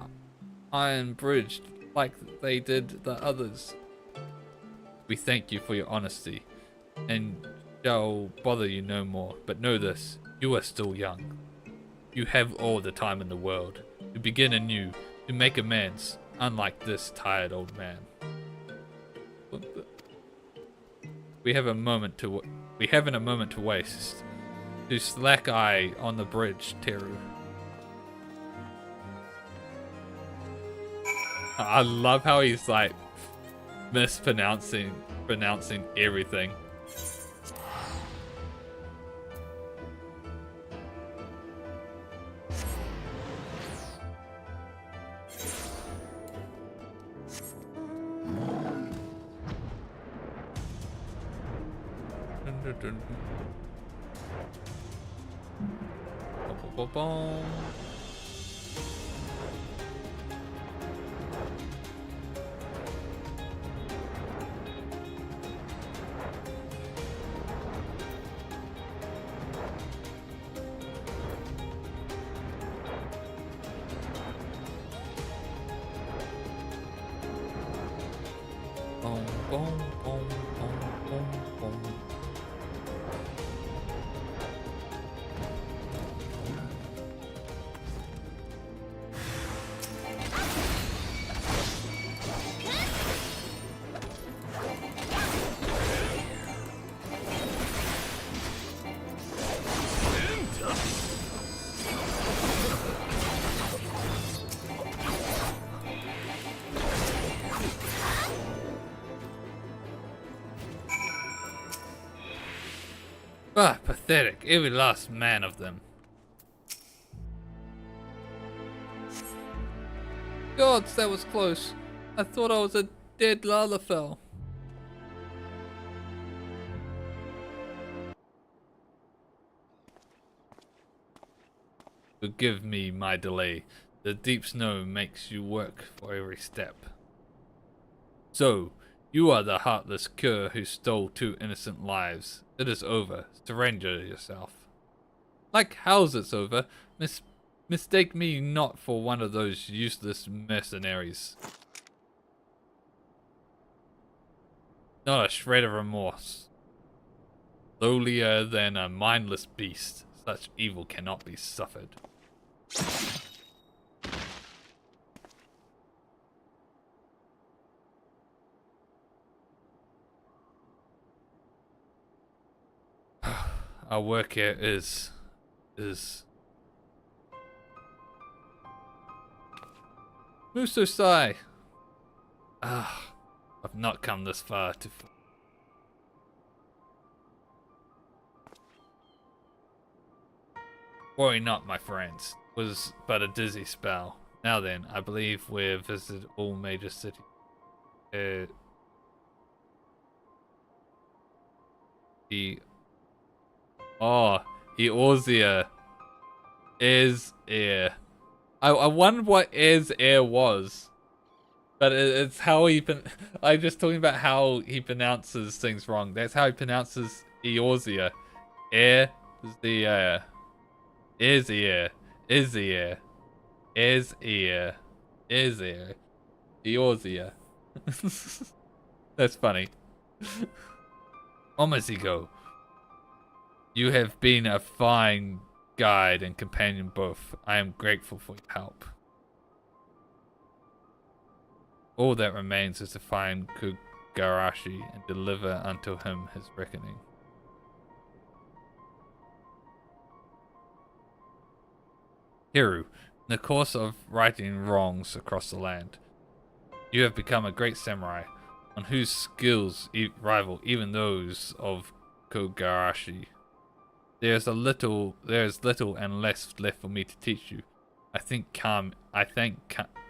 Iron Bridge, like they did the others. We thank you for your honesty, and shall bother you no more, but know this, you are still young. You have all the time in the world, to begin anew, to make amends, unlike this tired old man. We haven't a moment to waste. To slack eye on the bridge, Teru. I love how he's like pronouncing everything. Boom. Boom, boom, boom, boom, boom, boom. Ah, pathetic, every last man of them. Gods, that was close. I thought I was a dead Lalafell. Forgive me my delay. The deep snow makes you work for every step. So, you are the heartless cur who stole 2 innocent lives. It is over. Surrender yourself. Like how's it's over? Mistake me not for one of those useless mercenaries. Not a shred of remorse. Lowlier than a mindless beast, such evil cannot be suffered. Our work here is Musosai. Ah, I've not come this far to. Worry not, my friends. Was but a dizzy spell. Now then, I believe we've visited all major cities. Eorzea is air. I wonder what is air was, but it's how he. I'm just talking about how he pronounces things wrong. That's how he pronounces Eorzea. Air is the air. Is ear. Is ear. Is ear. Is ear. Eorzea. That's funny. Omasigo. You have been a fine guide and companion both. I am grateful for your help. All that remains is to find Kugarashi and deliver unto him his reckoning. Hiru, in the course of righting wrongs across the land, you have become a great samurai, on whose skills rival even those of Kogarashi. There is little and less left for me to teach you. I thank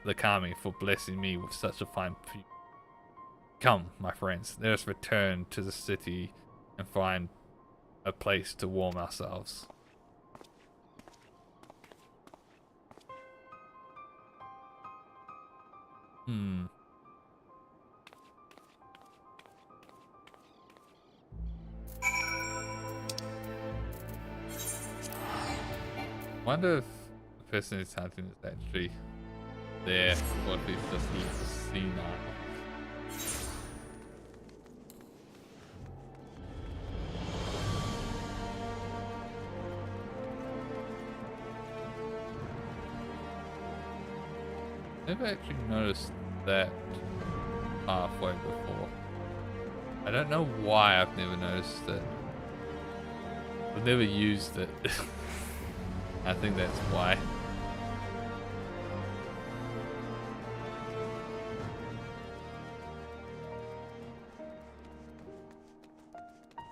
the Kami for blessing me with such a fine pupil. Come, my friends, let us return to the city and find a place to warm ourselves. Wonder if the person who's hunting is actually there, or if he's just a little senile. Never actually noticed that halfway before. I don't know why I've never noticed it. I've never used it. I think that's why.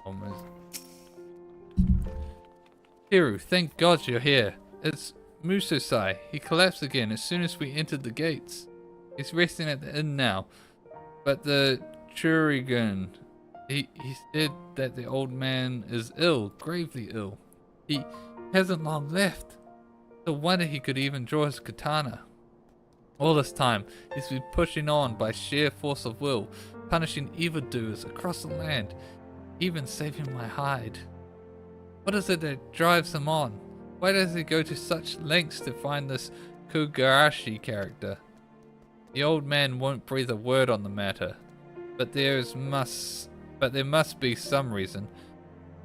Almost. Hiru, thank God you're here. It's Musosai. He collapsed again as soon as we entered the gates. He's resting at the inn now. But the Churigan, he said that the old man is ill, gravely ill. He hasn't long left. No wonder he could even draw his katana. All this time, he's been pushing on by sheer force of will, punishing evildoers across the land, even saving my hide. What is it that drives him on? Why does he go to such lengths to find this Kugarashi character? The old man won't breathe a word on the matter, but there must be some reason.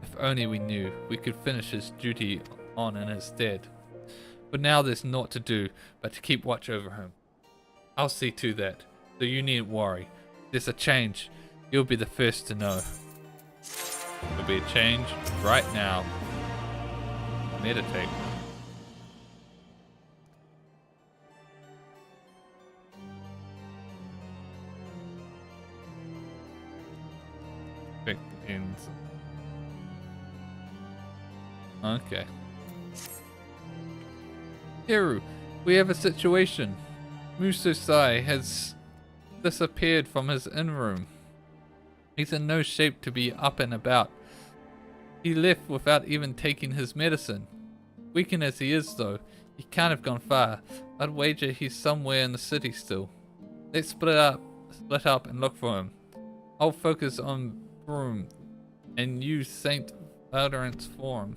If only we knew, we could finish his duty on in his stead. But now there's naught to do but to keep watch over him. I'll see to that, so you needn't worry. There's a change. You'll be the first to know. There'll be a change right now. Meditate. Ends. Okay. Hiru, we have a situation. Musosai has disappeared from his inn room. He's in no shape to be up and about. He left without even taking his medicine. Weakened as he is though, he can't have gone far. I'd wager he's somewhere in the city still. Let's split up and look for him. I'll focus on Broom and use Saint Valorant's form.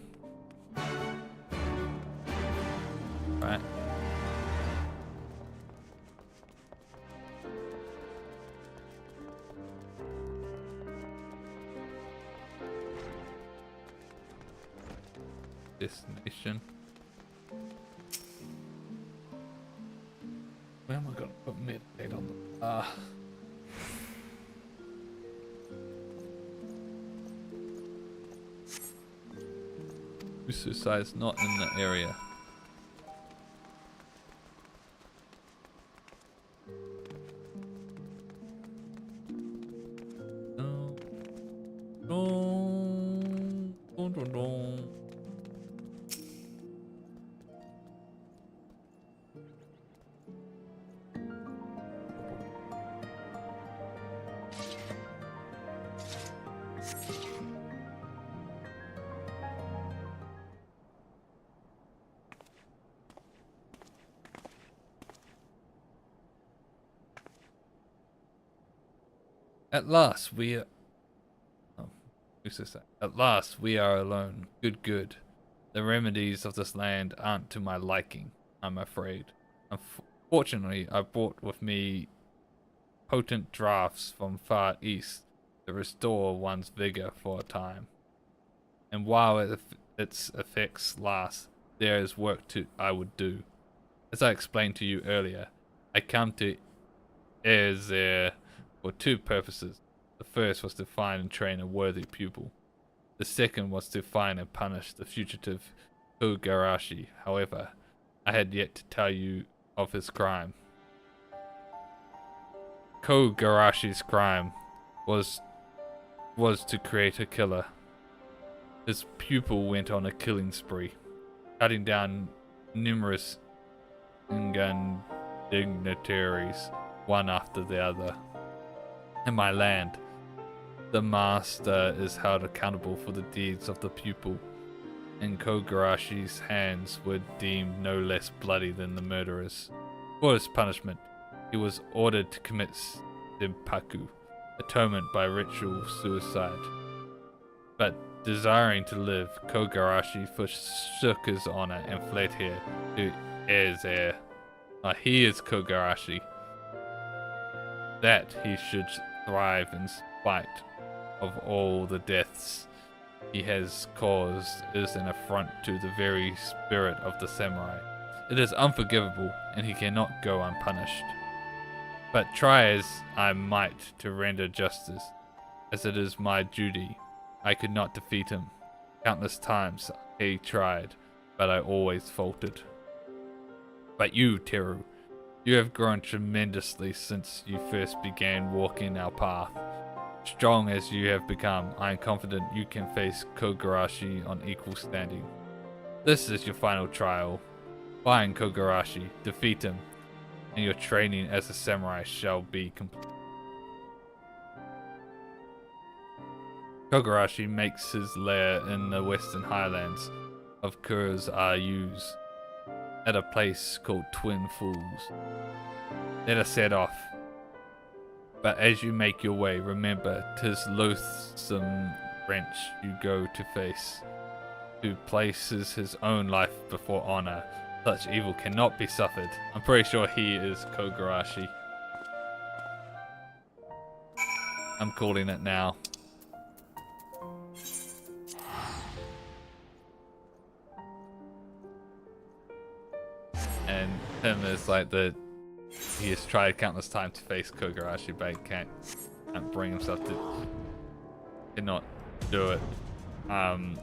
Right. Destination. meditate on them. Suicide is not in the area. At last we are... Oh, who's this? At last we are alone. Good, good. The remedies of this land aren't to my liking, I'm afraid. Unfortunately, I brought with me potent drafts from far east to restore one's vigor for a time. And while its effects last, there is work I would do. As I explained to you earlier, I come to Erzer for two purposes. The first was to find and train a worthy pupil. The second was to find and punish the fugitive Kogarashi. However, I had yet to tell you of his crime. Kogarashi's crime was to create a killer. His pupil went on a killing spree, cutting down numerous Ingan dignitaries, one after the other. In my land, the master is held accountable for the deeds of the pupil, and Kogarashi's hands were deemed no less bloody than the murderer's. For his punishment, he was ordered to commit Senpaku, atonement by ritual suicide. But desiring to live, Kogarashi forsook his honor and fled here to Erzer. He is Kogarashi. That he should thrive in spite of all the deaths he has caused is an affront to the very spirit of the samurai. It is unforgivable, and he cannot go unpunished. But try as I might to render justice, as it is my duty, I could not defeat him. Countless times he tried, but I always faltered. But you, Teru, you have grown tremendously since you first began walking our path. Strong as you have become, I am confident you can face Kogarashi on equal standing. This is your final trial. Find Kogarashi, defeat him, and your training as a samurai shall be complete. Kogarashi makes his lair in the western highlands of Kuros-Ayus, at a place called Twin Falls. Let us set off. But as you make your way, remember 'tis loathsome wrench you go to face, who places his own life before honor. Such evil cannot be suffered. I'm pretty sure he is Kogarashi. I'm calling it now. And him is like he has tried countless times to face Kogarashi, but he can't bring himself to, cannot do it. And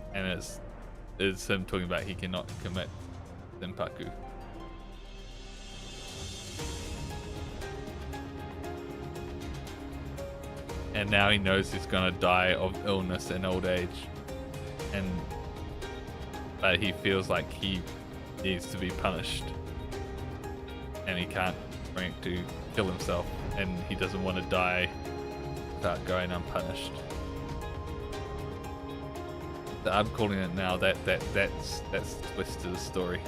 it's him talking about he cannot commit Senpaku. And now he knows he's gonna die of illness and old age, but he feels like he needs to be punished, and he can't bring it to kill himself, and he doesn't want to die without going unpunished. So I'm calling it now. That's the twist to the story.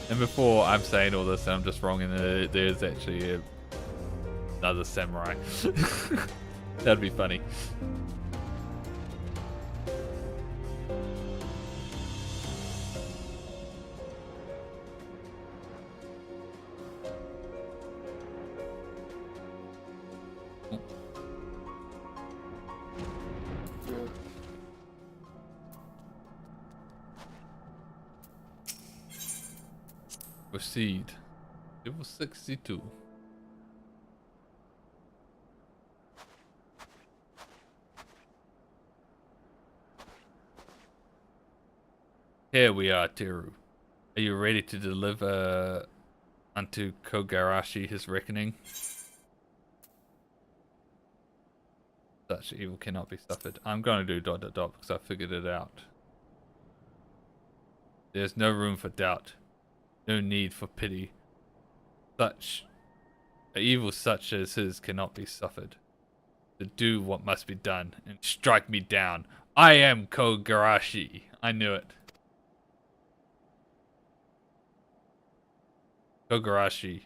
And before I'm saying all this, and I'm just wrong, and there's actually another samurai. That'd be funny. Proceed. Level 62. Here we are, Teru. Are you ready to deliver unto Kogarashi his reckoning? Such evil cannot be suffered. I'm going to do ... because I figured it out. There's no room for doubt. No need for pity. Such evil such as his cannot be suffered. To do what must be done and strike me down. I am Kogarashi. I knew it. Kogarashi.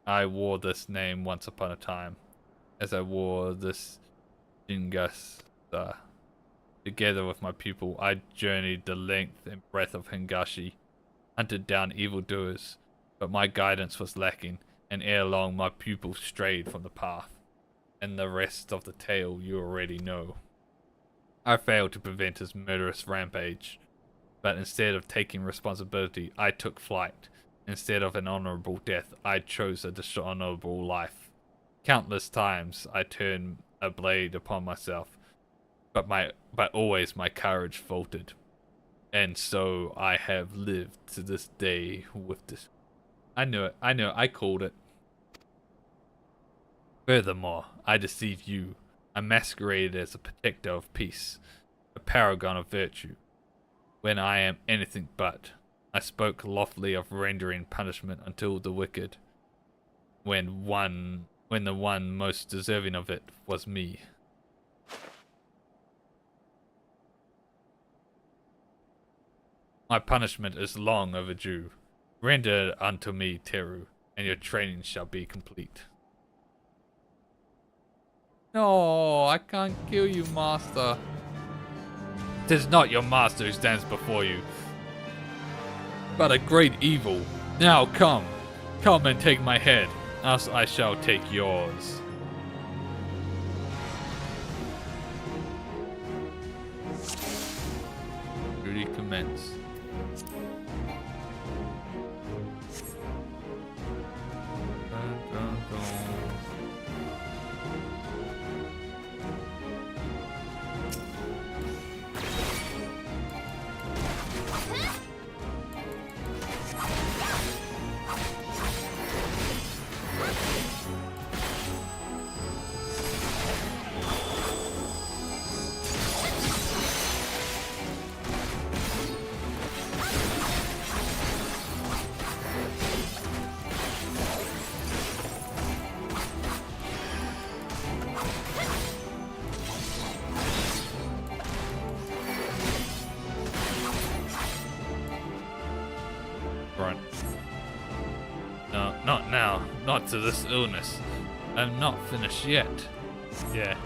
I wore this name once upon a time, as I wore this Hingasa. Together with my pupil, I journeyed the length and breadth of Hingashi, hunted down evildoers, but my guidance was lacking, and ere long my pupil strayed from the path. And the rest of the tale you already know. I failed to prevent his murderous rampage, but instead of taking responsibility, I took flight. Instead of an honorable death, I chose a dishonorable life. Countless times I turned a blade upon myself, but always my courage faltered. And so I have lived to this day with this. I knew it. I called it. Furthermore, I deceived you. I masqueraded as a protector of peace, a paragon of virtue, when I am anything but. I spoke loftily of rendering punishment unto the wicked, when the one most deserving of it was me. My punishment is long overdue. Render unto me, Teru, and your training shall be complete. No, I can't kill you, master. 'Tis not your master who stands before you, but a great evil. Now come and take my head, else I shall take yours. Duty commence. No, not now. Not to this illness. I'm not finished yet. Yeah.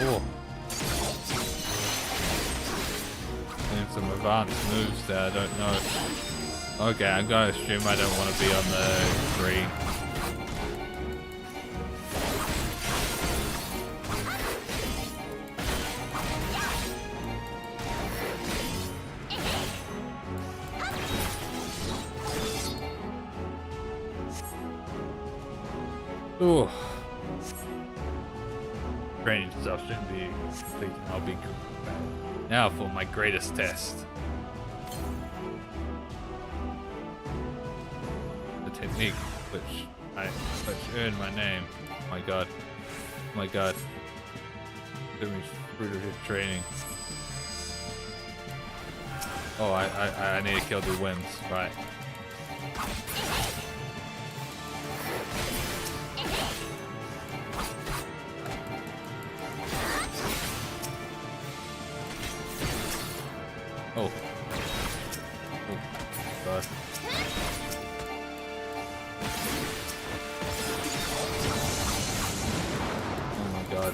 Oh. And some advanced moves that I don't know. Okay, I'm gonna assume I don't want to be on the green. Ooh. Training stuff shouldn't be complete. I'll be good. Now for my greatest test. The technique which earned my name. Oh my god. Oh my god. Give me fruit of his training. Oh, I need to kill the winds. Right. Oh. God. Oh my God.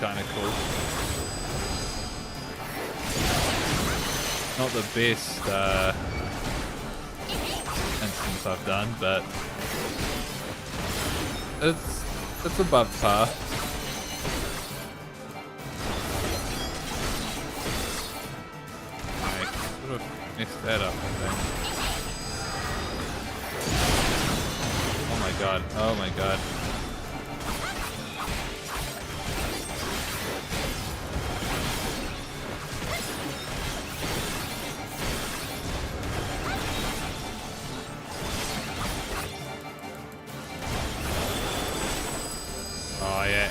Kind of cool. Not the best instance I've done, but it's above par. I sort of messed that up, I think. Oh my God! Oh my God!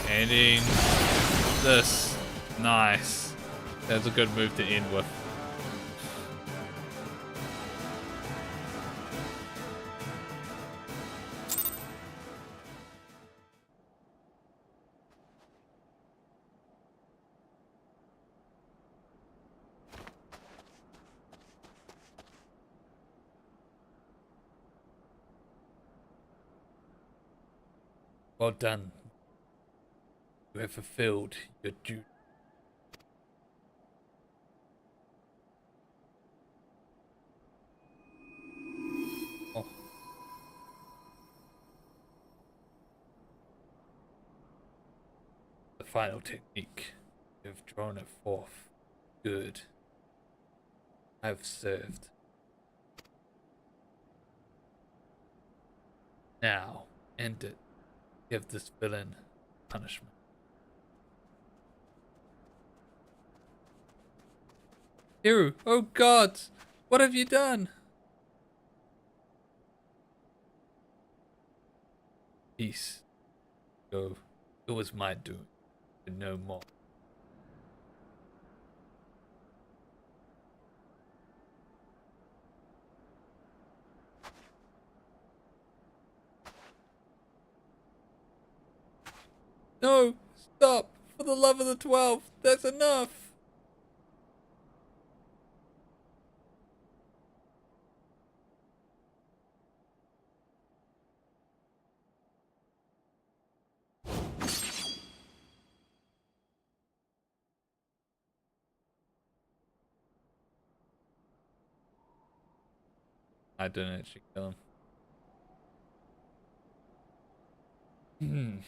Ending this. Nice. That's a good move to end with. Well done. You have fulfilled your duty. Oh. The final technique. You have drawn it forth. Good. I have served. Now, end it. Give this villain punishment. Hero, oh God, what have you done? Peace. Go. It was my doing, and no more. No, stop! For the love of the 12, that's enough! I didn't actually kill him.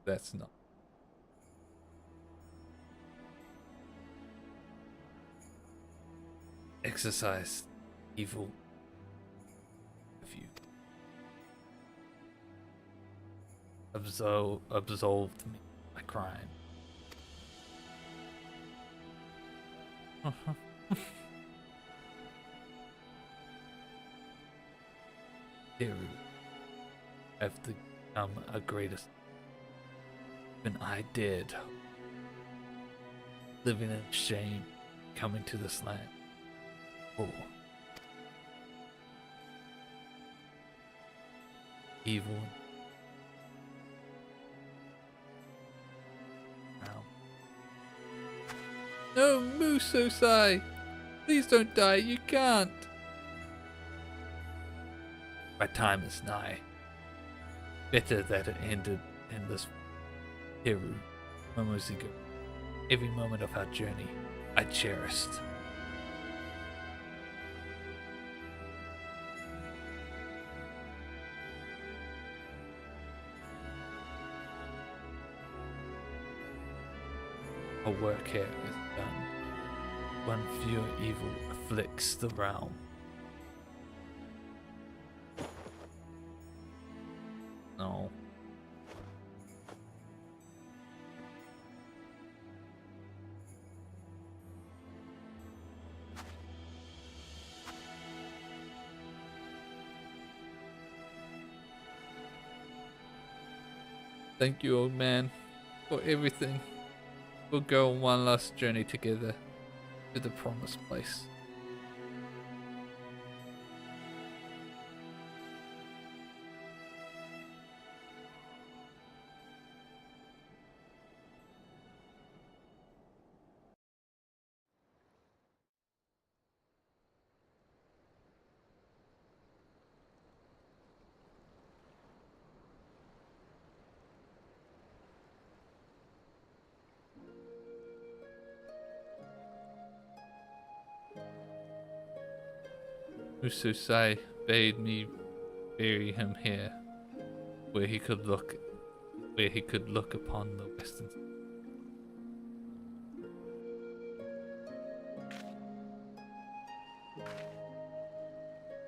That's not. Exercise evil of you. Absolved me of my crime. Hero, have become a greatest than I did. Living in shame, coming to this land. Oh. Evil. Now. No, Musosai! Please don't die, you can't! My time is nigh. Better that it ended in this Hiru moments ago. Every moment of our journey I cherished. Our work here is done. One fewer evil afflicts the realm. No. Thank you, old man, for everything. We'll go on one last journey together to the promised place. Mususai bade me bury him here, where he could look upon the western.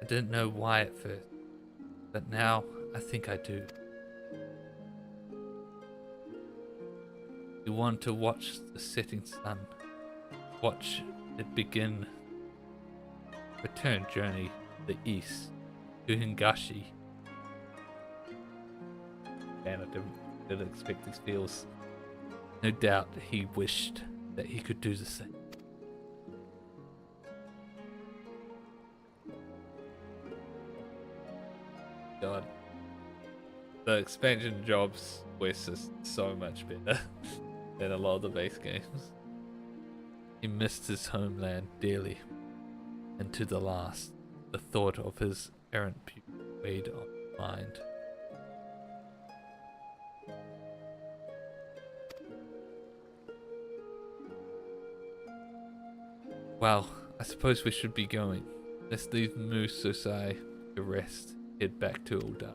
I didn't know why at first, but now I think I do. You want to watch the setting sun, watch it begin. Return journey to the east to Hingashi. Man, I didn't expect these feels. No doubt he wished that he could do the same. God, the expansion jobs west is so much better than a lot of the base games. He missed his homeland dearly. And to the last, the thought of his errant pupil weighed on his mind. Well, I suppose we should be going. Let's leave Moose Sosai to rest, head back to Ulda.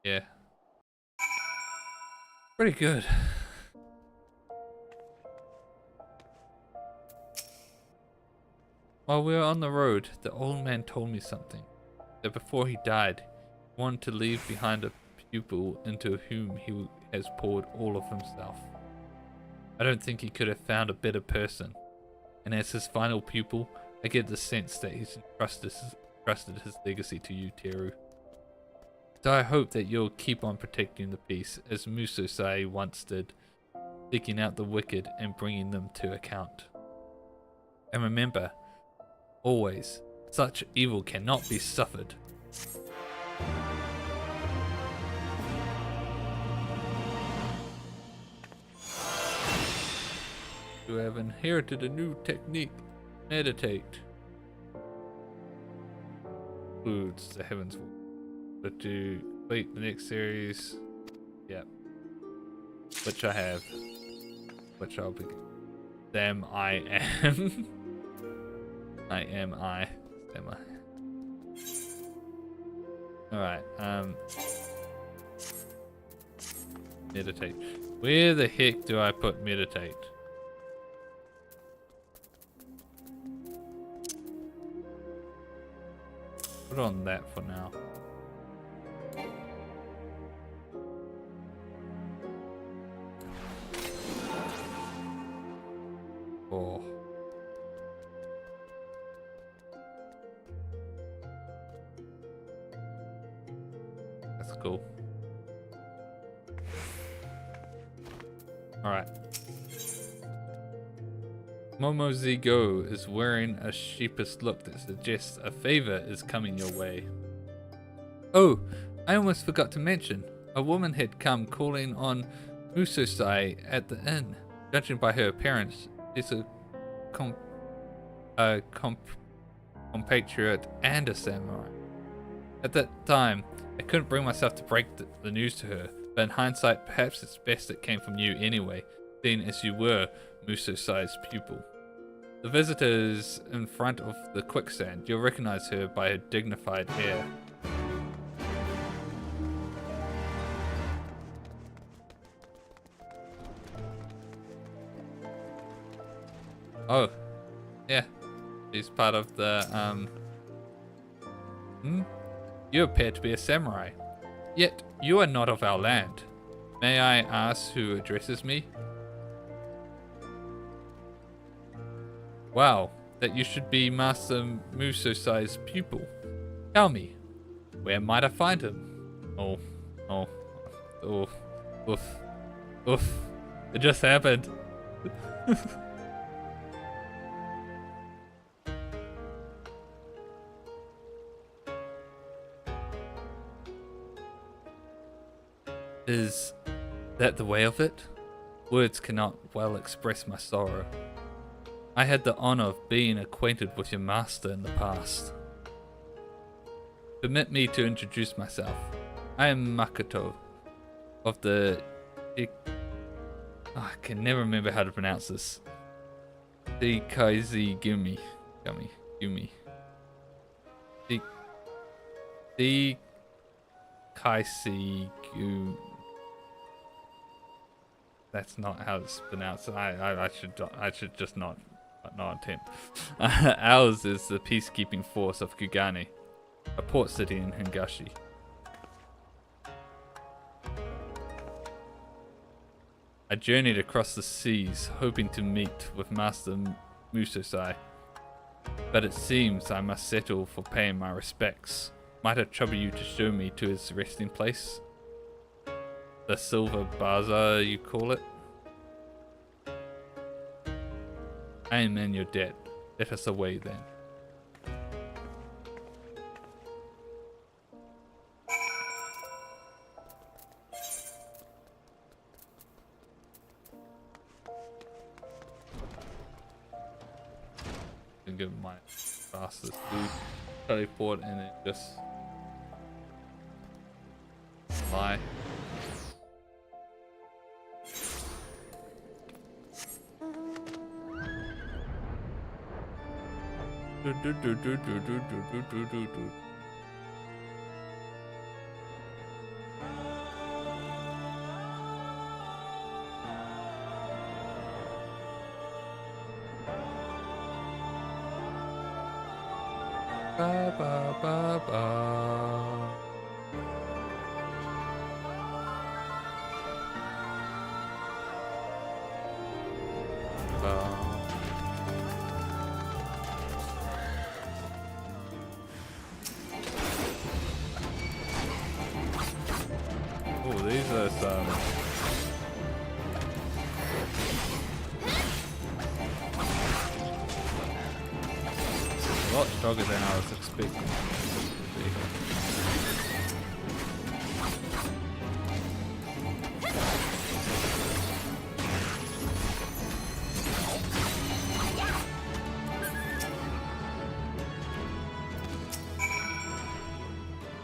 Yeah. Pretty good. While we were on the road, the old man told me something. That before he died, he wanted to leave behind a pupil into whom he has poured all of himself. I don't think he could have found a better person. And as his final pupil, I get the sense that he's entrusted his legacy to you, Teru. So I hope that you'll keep on protecting the peace, as Musosai once did, seeking out the wicked and bringing them to account. And remember, always, such evil cannot be suffered. You have inherited a new technique. Meditate. Includes the heavens. But to complete the next series, yep. Which I have. Which I'll begin. Them I am. I am I. Am I? Alright, meditate. Where the heck do I put meditate? Put on that for now. Oh. That's cool. Alright. Momozigo is wearing a sheepish look that suggests a favor is coming your way. Oh, I almost forgot to mention. A woman had come calling on Musosai at the inn. Judging by her appearance, she's a compatriot and a samurai. At that time, I couldn't bring myself to break the news to her, but in hindsight, perhaps it's best it came from you anyway, seeing as you were Musosai's pupil. The visitor is in front of the quicksand. You'll recognize her by her dignified air. Oh, yeah. She's part of the, You appear to be a samurai. Yet, you are not of our land. May I ask who addresses me? Wow, that you should be Master Musosai's pupil. Tell me, where might I find him? Oh, oof. It just happened. Is that the way of it? Words cannot well express my sorrow. I had the honor of being acquainted with your master in the past. Permit me to introduce myself. I am Makoto of the... I can never remember how to pronounce this. Kaisi Gumi. Kaisi Gumi. That's not how it's pronounced. I should just not attempt. Ours is the peacekeeping force of Kugane, a port city in Hingashi. I journeyed across the seas, hoping to meet with Master Musosai, but it seems I must settle for paying my respects. Might I trouble you to show me to his resting place? The Silver Bazaar, you call it? I am in your debt. Let us away then. I'm gonna give my fastest to teleport and then just fly. Ba ba ba ba. Oh, these are some. A lot stronger than I was expecting.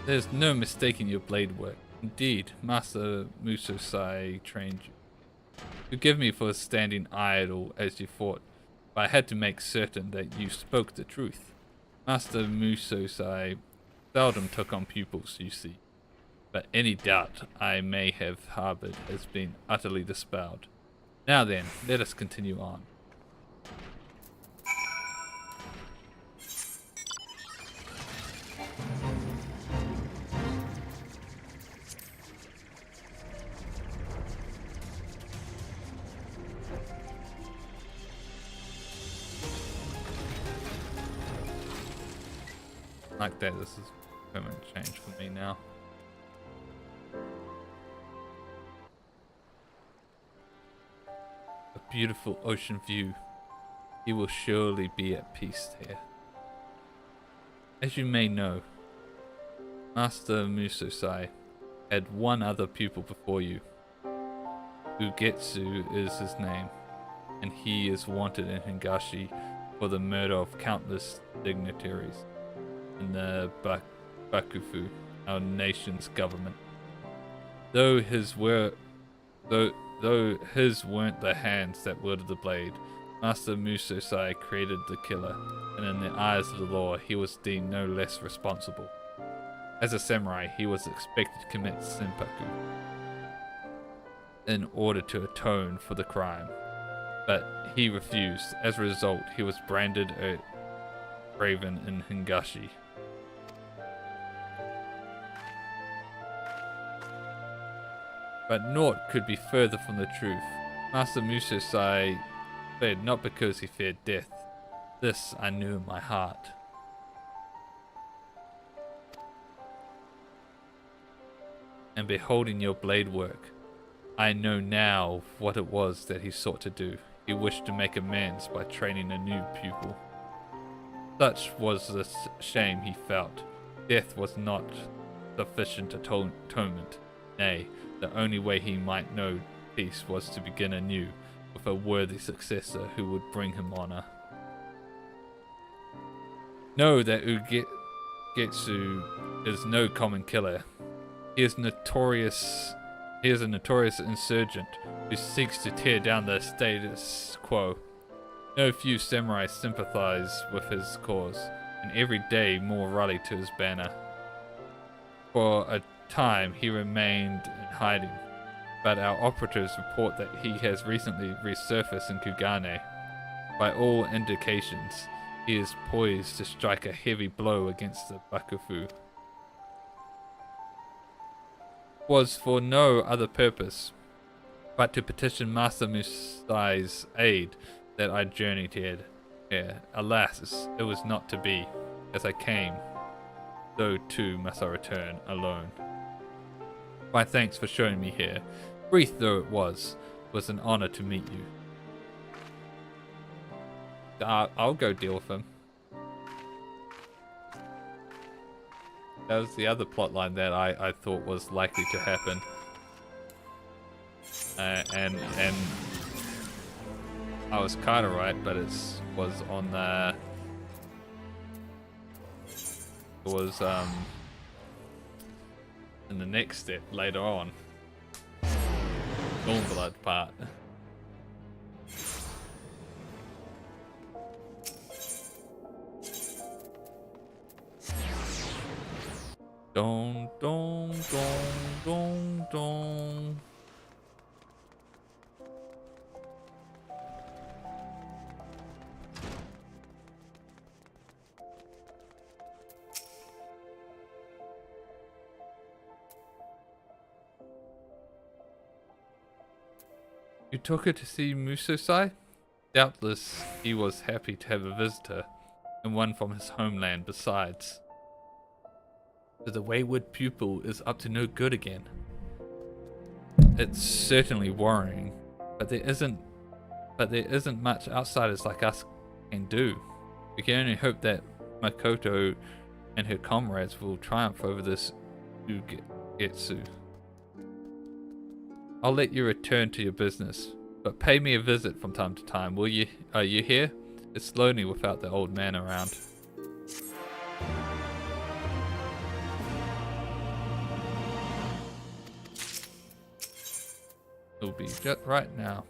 There's no mistaking your blade work. Indeed, Master Musosai trained you. Forgive me for standing idle as you fought, but I had to make certain that you spoke the truth. Master Musosai seldom took on pupils, you see, but any doubt I may have harbored has been utterly dispelled. Now then, let us continue on. Like that, this is permanent change for me now. A beautiful ocean view. You will surely be at peace here. As you may know, Master Musosai had one other pupil before you. Ugetsu is his name, and he is wanted in Hingashi for the murder of countless dignitaries in the Bakufu, our nation's government. Though his weren't the hands that wielded the blade, Master Musosai created the killer, and in the eyes of the law, he was deemed no less responsible. As a samurai, he was expected to commit senpaku in order to atone for the crime, but he refused. As a result, he was branded a raven in Hingashi. But naught could be further from the truth. Master Musosai fled not because he feared death. This I knew in my heart. And beholding your blade work, I know now what it was that he sought to do. He wished to make amends by training a new pupil. Such was the shame he felt. Death was not sufficient atonement. Nay, the only way he might know peace was to begin anew with a worthy successor who would bring him honor. Know that Ugetsu is no common killer. He is a notorious insurgent who seeks to tear down the status quo. No few samurai sympathize with his cause, and every day more rally to his banner. For a time he remained in hiding, but our operatives report that he has recently resurfaced in Kugane. By all indications, he is poised to strike a heavy blow against the Bakufu. Was for no other purpose but to petition Master Musai's aid that I journeyed here. Alas, it was not to be. As I came, so too must I return alone. My thanks for showing me here. Brief though it was an honor to meet you. I'll go deal with him. That was the other plotline that I thought was likely to happen. And I was kind of right, but it was on the... It was in the next step later on. Stormblood part. Dong dong dong dong dong. You took her to see Musosai? Doubtless he was happy to have a visitor, and one from his homeland besides. But the wayward pupil is up to no good again. It's certainly worrying, but there isn't much outsiders like us can do. We can only hope that Makoto and her comrades will triumph over this Ugetsu. I'll let you return to your business, but pay me a visit from time to time, will you? Are you here? It's lonely without the old man around. It'll be just right now.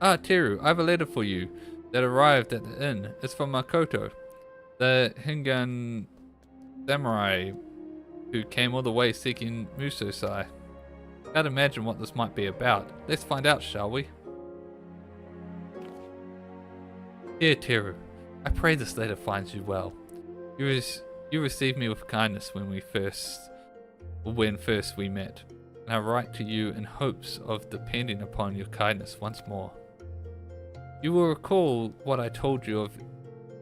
Ah, Teru, I have a letter for you that arrived at the inn. It's from Makoto, the Hingan samurai who came all the way seeking Musosai. Can't imagine what this might be about. Let's find out, shall we? Dear Teru, I pray this letter finds you well. You received me with kindness when first we met, and I write to you in hopes of depending upon your kindness once more. You will recall what I told you of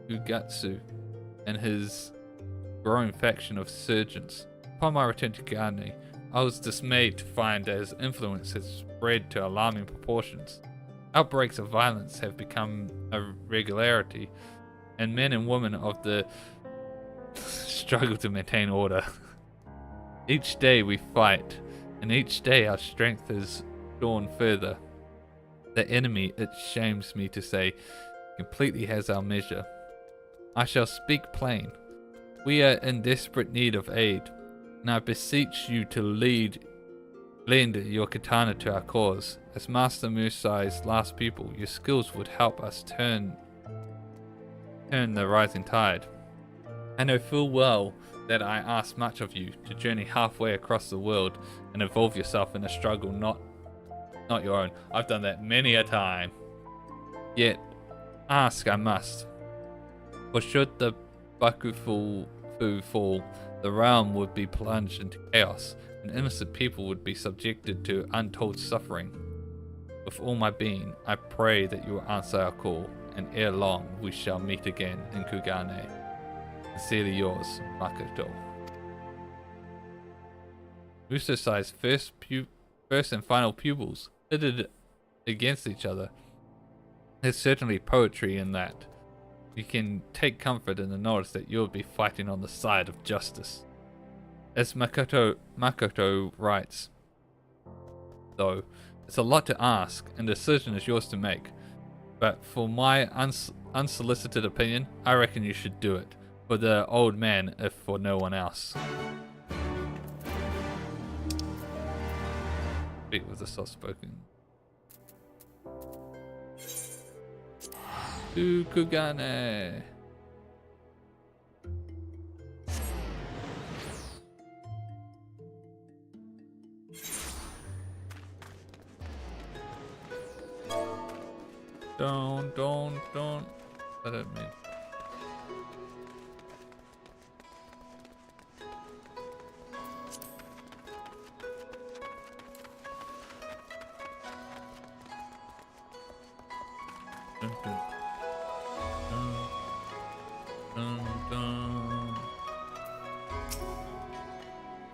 Ugetsu and his growing faction of insurgents. Upon my return to Kugane, I was dismayed to find that his influence has spread to alarming proportions. Outbreaks of violence have become a regularity, and men and women of the struggle to maintain order. Each day we fight, and each day our strength is drawn further. The enemy, it shames me to say, completely has our measure. I shall speak plain. We are in desperate need of aid, and I beseech you to lead Lend your katana to our cause. As Master Musai's last pupil, your skills would help us turn the rising tide. I know full well that I ask much of you to journey halfway across the world and involve yourself in a struggle not your own. I've done that many a time. Yet, ask I must. For should the Bakufu fall, the realm would be plunged into chaos, and innocent people would be subjected to untold suffering. With all my being, I pray that you will answer our call, and ere long we shall meet again in Kugane. Sincerely yours, Makoto. Musasai's first and final pupils pitted against each other. There's certainly poetry in that. You can take comfort in the knowledge that you'll be fighting on the side of justice. As Makoto writes, though, it's a lot to ask, and the decision is yours to make. But for my unsolicited opinion, I reckon you should do it. For the old man, if for no one else. Speak with the soft-spoken. To Kugane. Don't. What did it mean?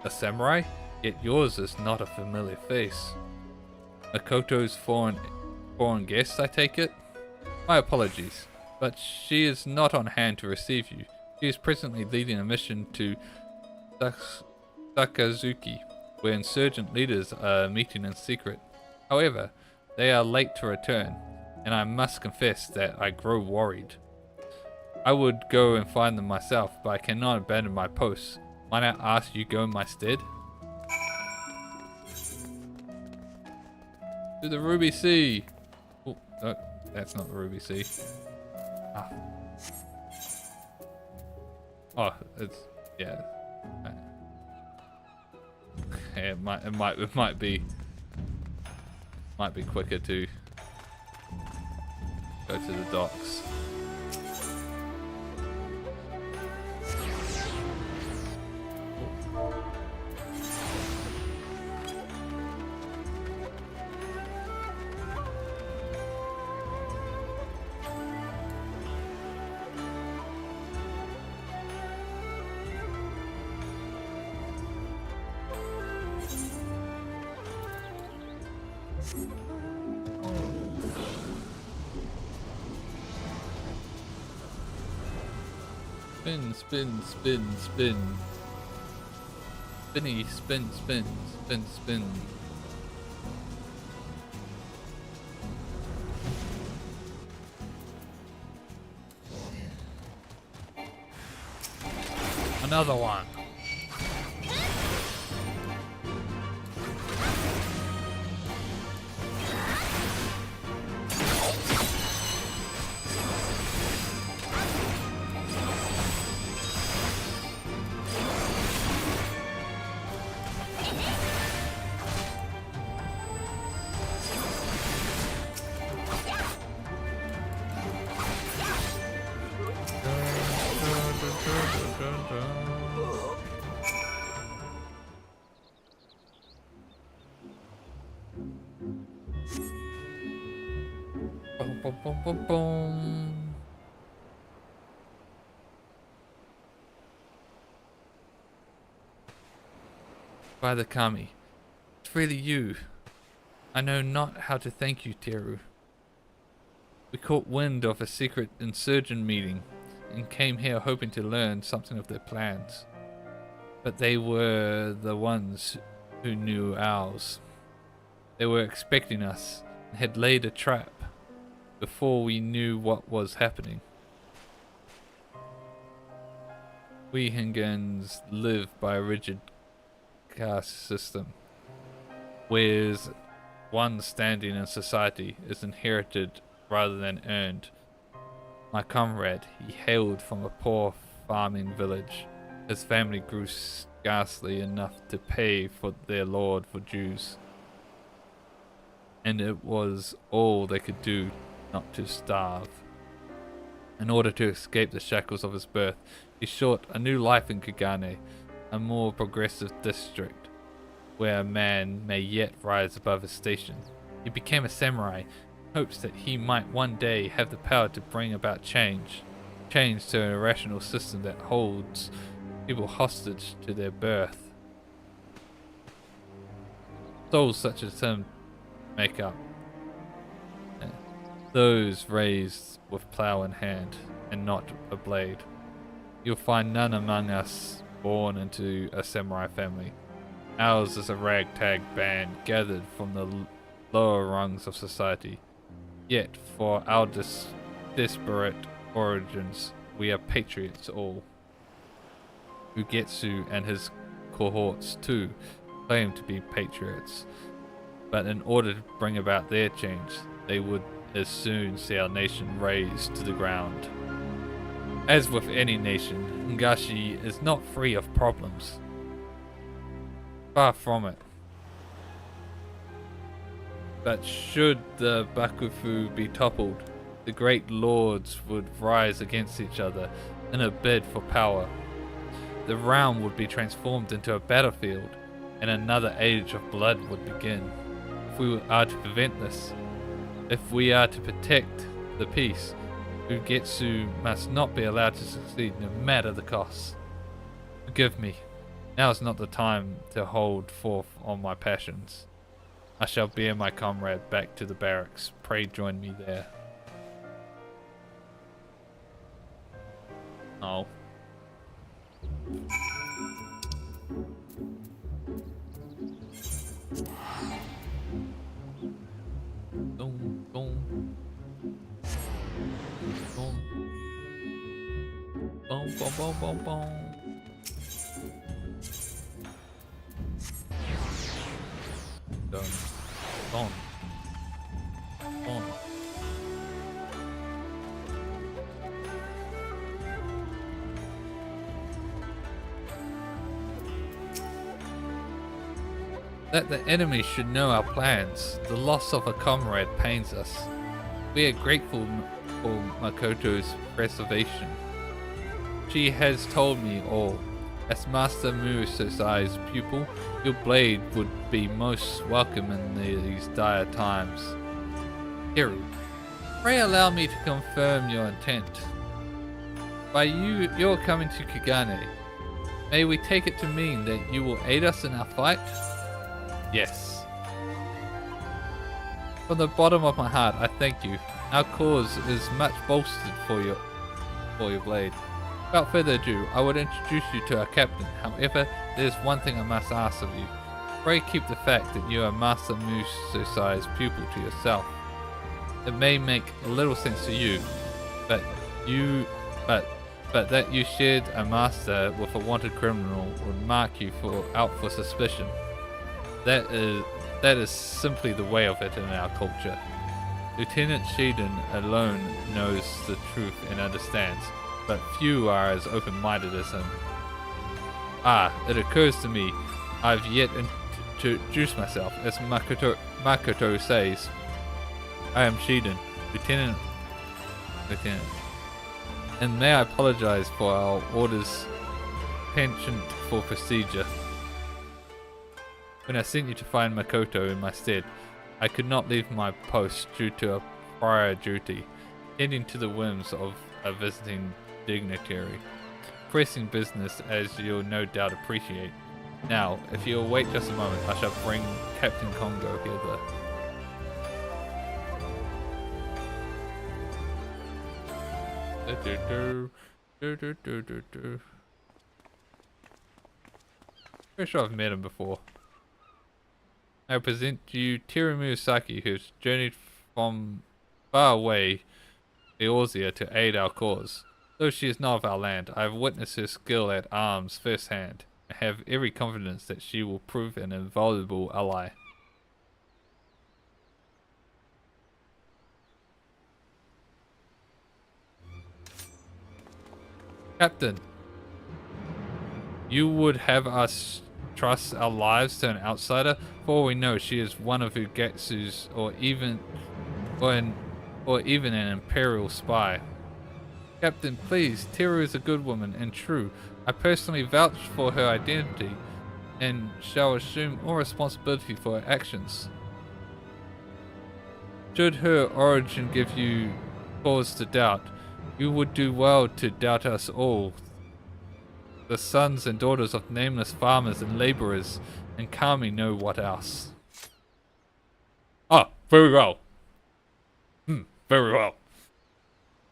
A samurai? Yet yours is not a familiar face. Makoto's foreign guest, I take it? My apologies, but she is not on hand to receive you. She is presently leading a mission to Sakazuki, where insurgent leaders are meeting in secret. However, they are late to return, and I must confess that I grow worried. I would go and find them myself, but I cannot abandon my post. Might I ask you go in my stead? To the Ruby Sea! Oh, no, that's not the Ruby Sea. Ah. Oh, it's, yeah. Yeah, it might be quicker to go to the docks. Spin. Spinny, spin. Another one. Boom. By the Kami, it's really you. I know not how to thank you, Teru. We caught wind of a secret insurgent meeting and came here hoping to learn something of their plans. But they were the ones who knew ours. They were expecting us and had laid a trap before we knew what was happening. We Hingans live by a rigid caste system. whereas one's standing in society is inherited rather than earned. My comrade, he hailed from a poor farming village. His family grew scarcely enough to pay for their lord for dues, and it was all they could do not to starve. In order to escape the shackles of his birth, he sought a new life in Kigane, a more progressive district, where a man may yet rise above his station. He became a samurai, in hopes that he might one day have the power to bring about change to an irrational system that holds people hostage to their birth. Souls such as him make up those raised with plough in hand and not a blade. You'll find none among us born into a samurai family. Ours is a ragtag band gathered from the lower rungs of society. Yet for our disparate origins, we are patriots all. Ugetsu and his cohorts too claim to be patriots, but in order to bring about their change, they would as soon see our nation razed to the ground. As with any nation, Ngashi is not free of problems. Far from it. But should the Bakufu be toppled, the great lords would rise against each other in a bid for power. The realm would be transformed into a battlefield, and another age of blood would begin. If we are to prevent this, if we are to protect the peace, Ugetsu must not be allowed to succeed no matter the cost. Forgive me. Now is not the time to hold forth on my passions. I shall bear my comrade back to the barracks. Pray join me there. Oh. Boom, boom. Boom. Boom, boom, boom, boom, boom. Done. Gone. On. That the enemy should know our plans. The loss of a comrade pains us. We are grateful for Makoto's preservation. She has told me all. As Master Musosai's pupil, your blade would be most welcome in these dire times. Hiru, pray allow me to confirm your intent. By your coming to Kigane, may we take it to mean that you will aid us in our fight? Yes. From the bottom of my heart, I thank you. Our cause is much bolstered for your blade. Without further ado, I would introduce you to our captain. However, there is one thing I must ask of you. Pray keep the fact that you are Master Musosai's pupil to yourself. It may make a little sense to you, but that you shared a master with a wanted criminal would mark you out for suspicion. That is simply the way of it in our culture. Lieutenant Shiden alone knows the truth and understands, but few are as open-minded as him. It occurs to me, I've yet to introduce myself. As Makoto says, I am Shiden, Lieutenant. And may I apologize for our orders penchant for procedure. When I sent you to find Makoto in my stead, I could not leave my post due to a prior duty, tending to the whims of a visiting dignitary. Pressing business, as you'll no doubt appreciate. Now, if you'll wait just a moment, I shall bring Captain Congo hither. Pretty sure I've met him before. I present to you Terumu Saki, who has journeyed from far away Eorzea to aid our cause. Though she is not of our land, I have witnessed her skill at arms firsthand, and have every confidence that she will prove an invaluable ally. Captain, you would have us trust our lives to an outsider? For all we know, she is one of Ugetsu's, or even an Imperial spy. Captain, please, Teru is a good woman and true. I personally vouch for her identity and shall assume all responsibility for her actions. Should her origin give you cause to doubt, you would do well to doubt us all, the sons and daughters of nameless farmers and laborers, and Kami know what else. Ah, very well. Very well.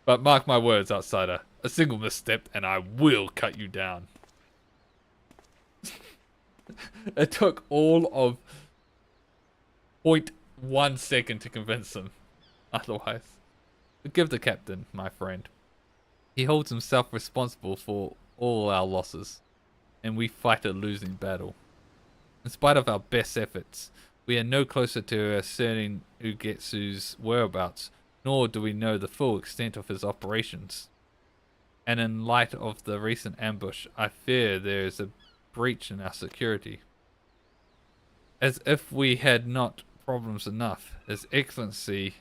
But mark my words, outsider. A single misstep and I will cut you down. It took all of 0.1 second to convince him. Otherwise, forgive the captain, my friend. He holds himself responsible for all our losses, and we fight a losing battle. In spite of our best efforts, we are no closer to ascertaining Ugetsu's whereabouts, nor do we know the full extent of his operations. And in light of the recent ambush, I fear there is a breach in our security. As if we had not problems enough, His Excellency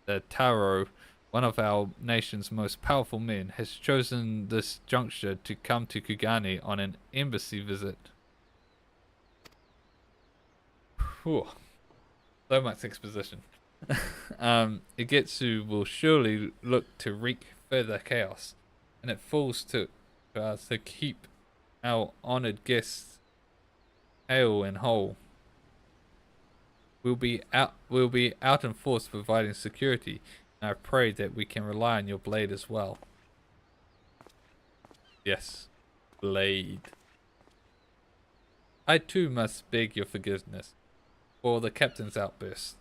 the Taro, one of our nation's most powerful men, has chosen this juncture to come to Kugane on an embassy visit. Whew. So much exposition. Ugetsu will surely look to wreak further chaos, and it falls to us to keep our honoured guests hale and whole. We'll be out in force providing security, and I pray that we can rely on your blade as well. Yes, blade. I too must beg your forgiveness for the captain's outburst.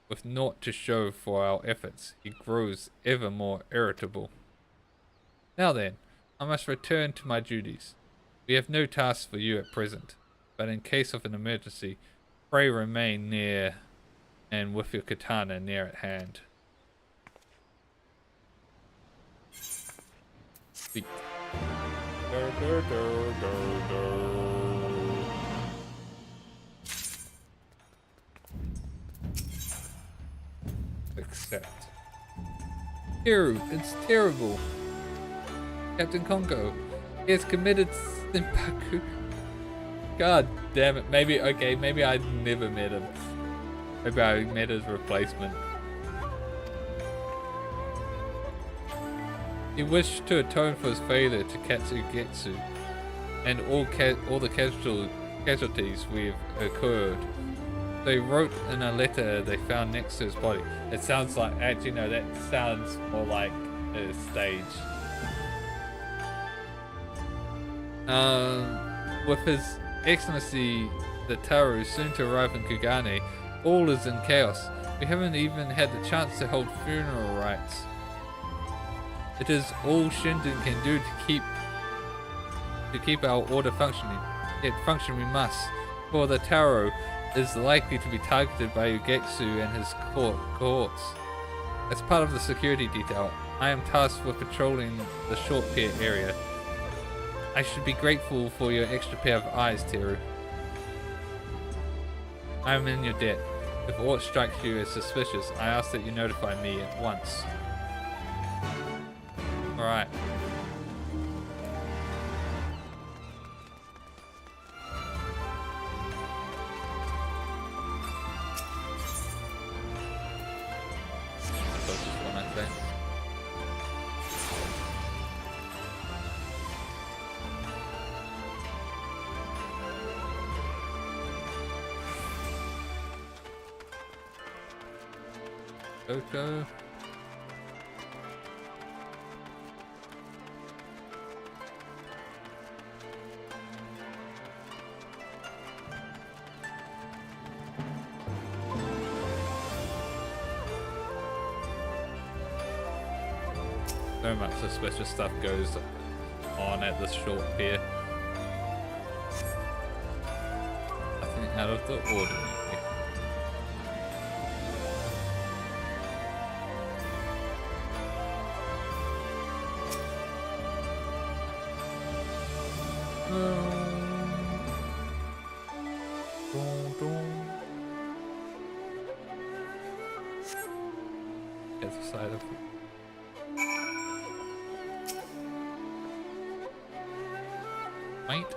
With naught to show for our efforts, he grows ever more irritable. Now then, I must return to my duties. We have no tasks for you at present, but in case of an emergency, pray remain near and with your katana near at hand. Speak. Accept. Teru, it's terrible. Captain Kongo, he has committed Senpaku. God damn it. Maybe I never met him. Maybe I met his replacement. He wished to atone for his failure to catch Ugetsu and all the casualties we've occurred. They wrote in a letter they found next to his body. It sounds like, actually no, that sounds more like a stage. With His Excellency the Taro soon to arrive in Kugane, all is in chaos. We haven't even had the chance to hold funeral rites. It is all Shinden can do to keep our order functioning. Yet function we must, for the Taro is likely to be targeted by Ugetsu and his cohorts. As part of the security detail, I am tasked with patrolling the short pier area. I should be grateful for your extra pair of eyes, Teru. I am in your debt. If aught strikes you as suspicious, I ask that you notify me at once. Alright. Closest one, I think. Coco. So much suspicious stuff goes on at this short pier. Nothing out of the ordinary. Here's a side of Might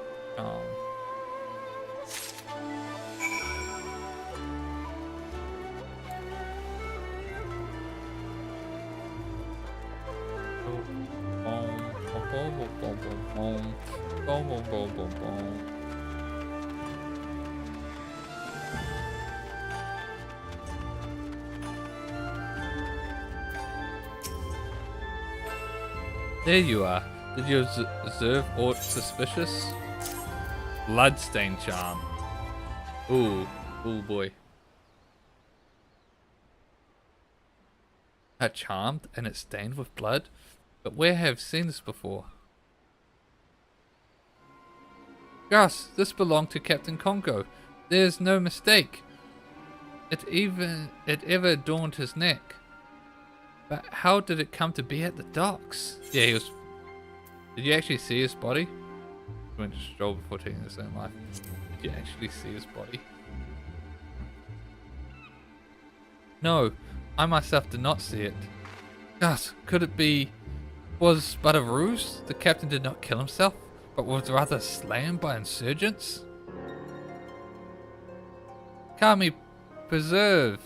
There you are. Did you observe aught suspicious? Bloodstain charm. Ooh, ooh boy. A charmed and it's stained with blood? But where have I seen this before? Gus, this belonged to Captain Congo. There's no mistake. It ever adorned his neck. But how did it come to be at the docks? Yeah, he was... Did you actually see his body? He went to stroll before taking his own life. Did you actually see his body? No, I myself did not see it. Gus, could it be... Was but a ruse? The captain did not kill himself, but was rather slain by insurgents? Kami, preserve!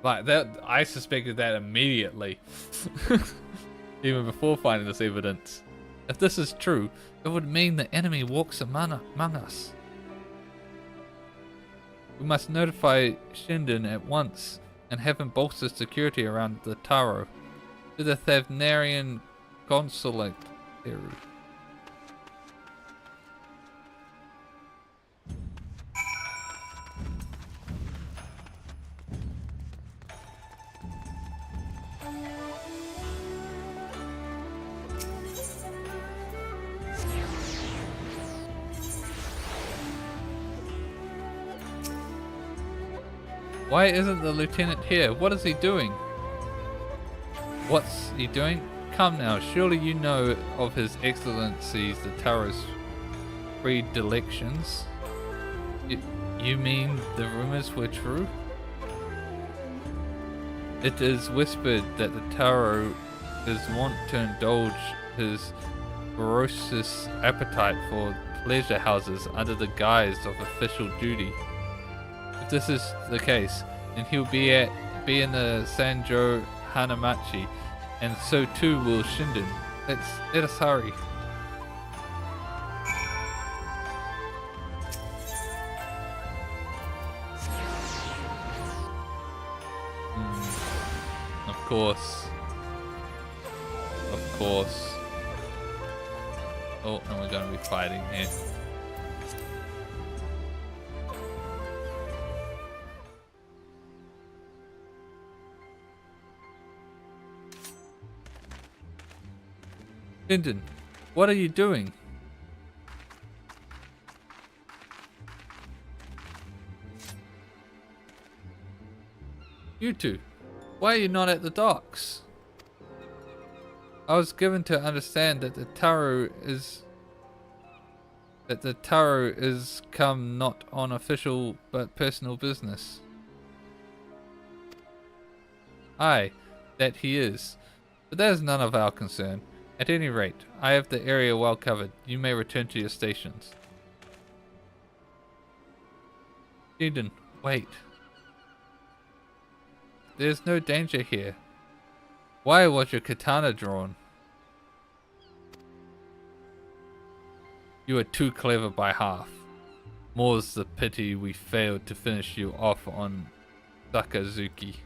Like that, I suspected that immediately. Even before finding this evidence. If this is true, it would mean the enemy walks among us. We must notify Shinden at once and have him bolster security around the Taro to the Thavnarian consulate there. Why isn't the lieutenant here? What is he doing? What's he doing? Come now, surely you know of His Excellency's the Taro's predilections. You mean the rumors were true? It is whispered that the Taro is wont to indulge his ferocious appetite for pleasure houses under the guise of official duty. If this is the case, then he'll be in the Sanjo Hanamachi, and so too will Shinden. Let us hurry. Of course. Of course. Oh, and we're going to be fighting here. Shinden, what are you doing? You two, why are you not at the docks? I was given to understand that the Taro is come not on official but personal business. Aye, that he is, but that is none of our concern. At any rate, I have the area well covered. You may return to your stations. Shinden, wait. There's no danger here. Why was your katana drawn? You are too clever by half. More's the pity we failed to finish you off on Sakazuki.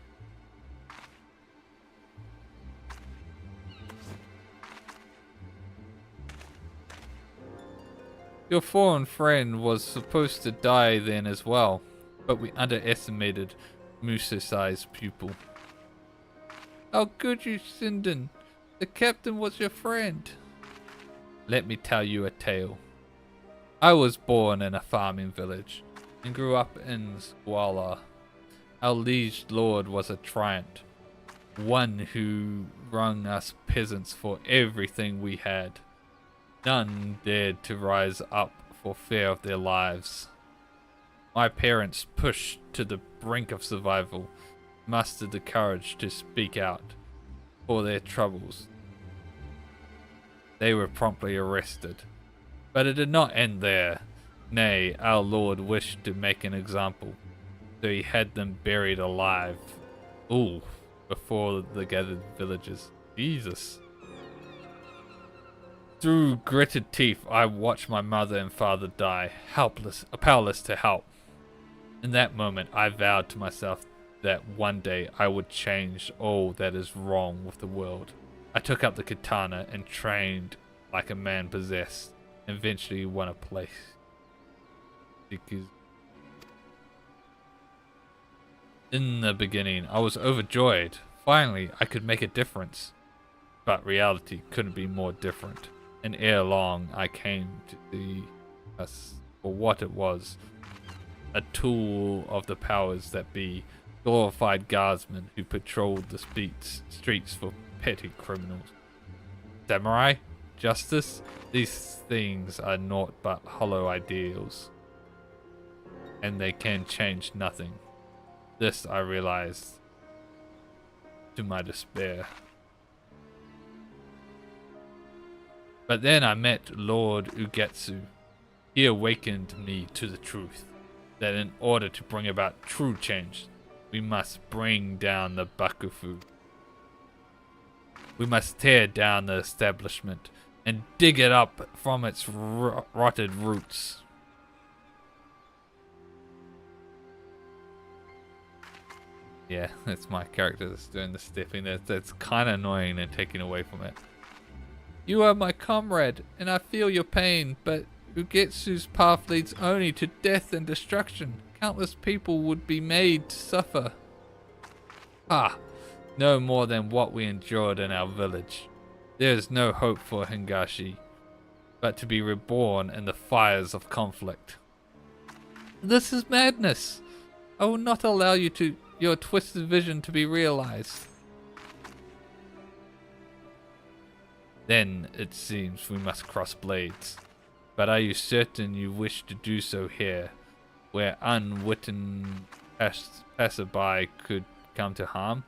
Your fallen friend was supposed to die then as well, but we underestimated Musasai's pupil. How could you, Shinden? The captain was your friend. Let me tell you a tale. I was born in a farming village and grew up in squalor. Our liege lord was a tyrant, one who wrung us peasants for everything we had. None dared to rise up for fear of their lives. My parents, pushed to the brink of survival, mustered the courage to speak out for their troubles. They were promptly arrested. But it did not end there. Nay, our Lord wished to make an example, so he had them buried alive. Ooh, before the gathered villagers. Jesus. Through gritted teeth, I watched my mother and father die, powerless to help. In that moment, I vowed to myself that one day I would change all that is wrong with the world. I took up the katana and trained like a man possessed, and eventually won a place. Because in the beginning, I was overjoyed. Finally, I could make a difference. But reality couldn't be more different. And ere long, I came to see us for what it was. A tool of the powers that be. Glorified guardsmen who patrolled the streets for petty criminals. Samurai? Justice? These things are naught but hollow ideals. And they can change nothing. This I realized to my despair. But then I met Lord Ugetsu. He awakened me to the truth that in order to bring about true change, we must bring down the Bakufu. We must tear down the establishment and dig it up from its rotted roots. Yeah, that's my character that's doing the stepping. That's kind of annoying and taking away from it. You are my comrade, and I feel your pain, but Ugetsu's path leads only to death and destruction. Countless people would be made to suffer. No more than what we endured in our village. There is no hope for Hingashi, but to be reborn in the fires of conflict. This is madness. I will not allow your twisted vision to be realized. Then it seems we must cross blades. But are you certain you wish to do so here, where unwitting passerby could come to harm?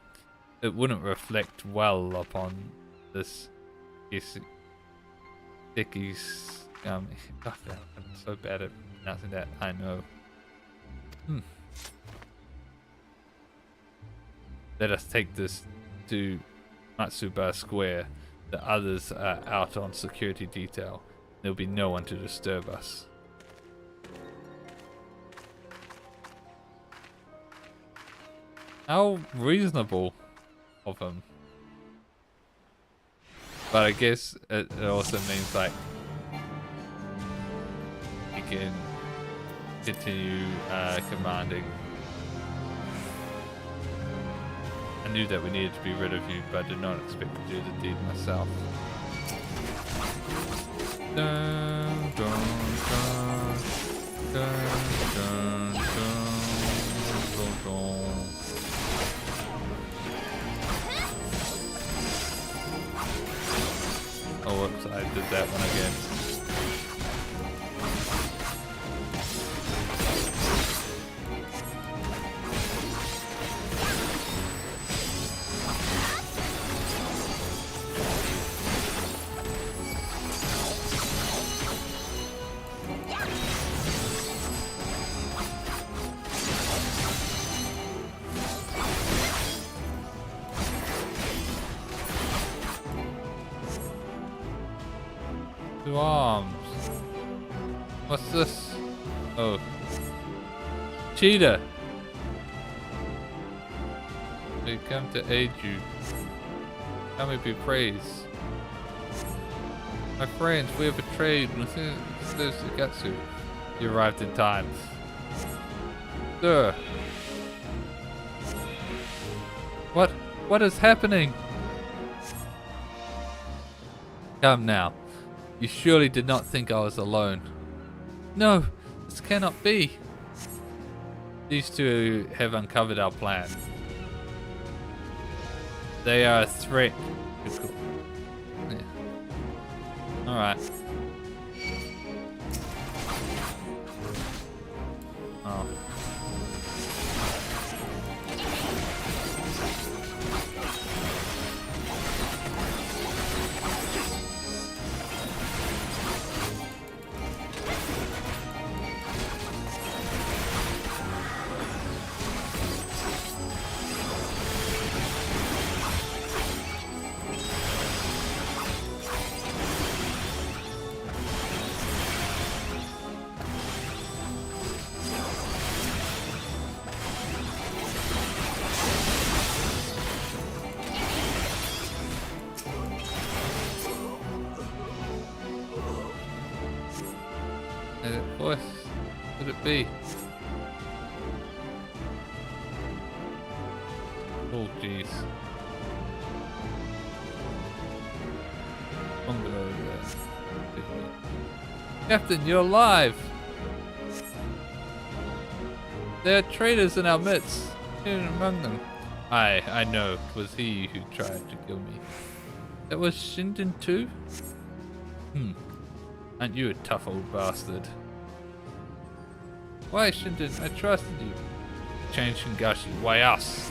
It wouldn't reflect well upon this Dickies. I'm so bad at pronouncing that, I know. Let us take this to Matsuba Square. The others are out on security detail. There'll be no one to disturb us. How reasonable of him. But I guess it also means like he can continue commanding. I knew that we needed to be rid of you, but I did not expect to do the deed myself. Dun, dun, dun, dun, dun, dun, dun, dun. Oh, whoops, I did that one again. Two arms. What's this? Oh. Cheetah! We come to aid you. Can we be praised? My friends, we have betrayed Sugatsu. You arrived in time. Sir. What is happening? Come now. You surely did not think I was alone. No, this cannot be. These two have uncovered our plan. They are a threat. Yeah. Alright. Oh. Could it be? Oh jeez. Bungalow there. Captain, you're alive! There are traitors in our midst. In among them. I know. It was he who tried to kill me. That was Shinden too? Aren't you a tough old bastard? Why, Shinden? I trusted you. Change Shingashi. Why us?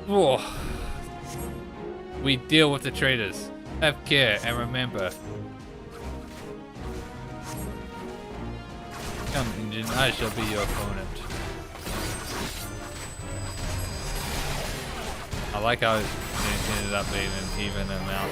Whoa. We deal with the traitors. Have care and remember. Come, Engine. I shall be your opponent. I like how it ended up being an even amount.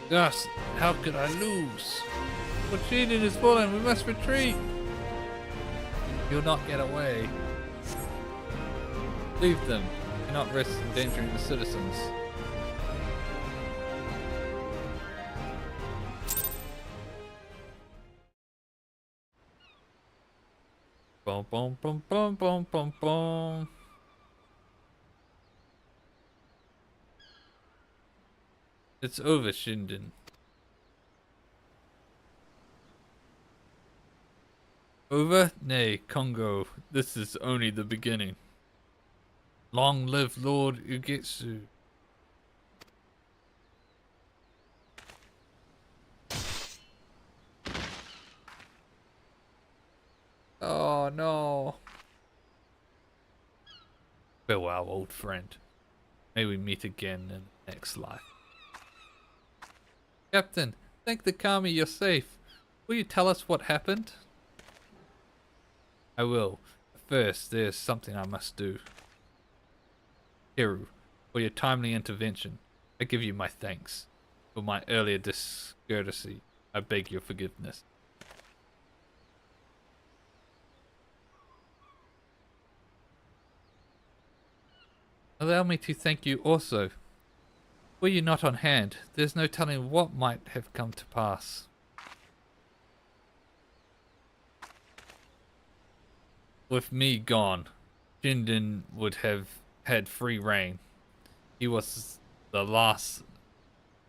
Gus, how could I lose? But Shinden is fallen, we must retreat. You'll not get away. Leave them. Do not risk endangering the citizens. Boom, boom, boom, boom, boom, boom, boom. It's over, Shinden. Over? Nay, Kongo. This is only the beginning. Long live Lord Ugetsu. Oh no. Farewell, old friend. May we meet again in the next life. Captain, thank the Kami you're safe. Will you tell us what happened? I will. First, there's something I must do. Hiru, for your timely intervention, I give you my thanks. For my earlier discourtesy, I beg your forgiveness. Allow me to thank you also. Were you not on hand, there's no telling what might have come to pass. With me gone, Shinden would have had free reign. He was the last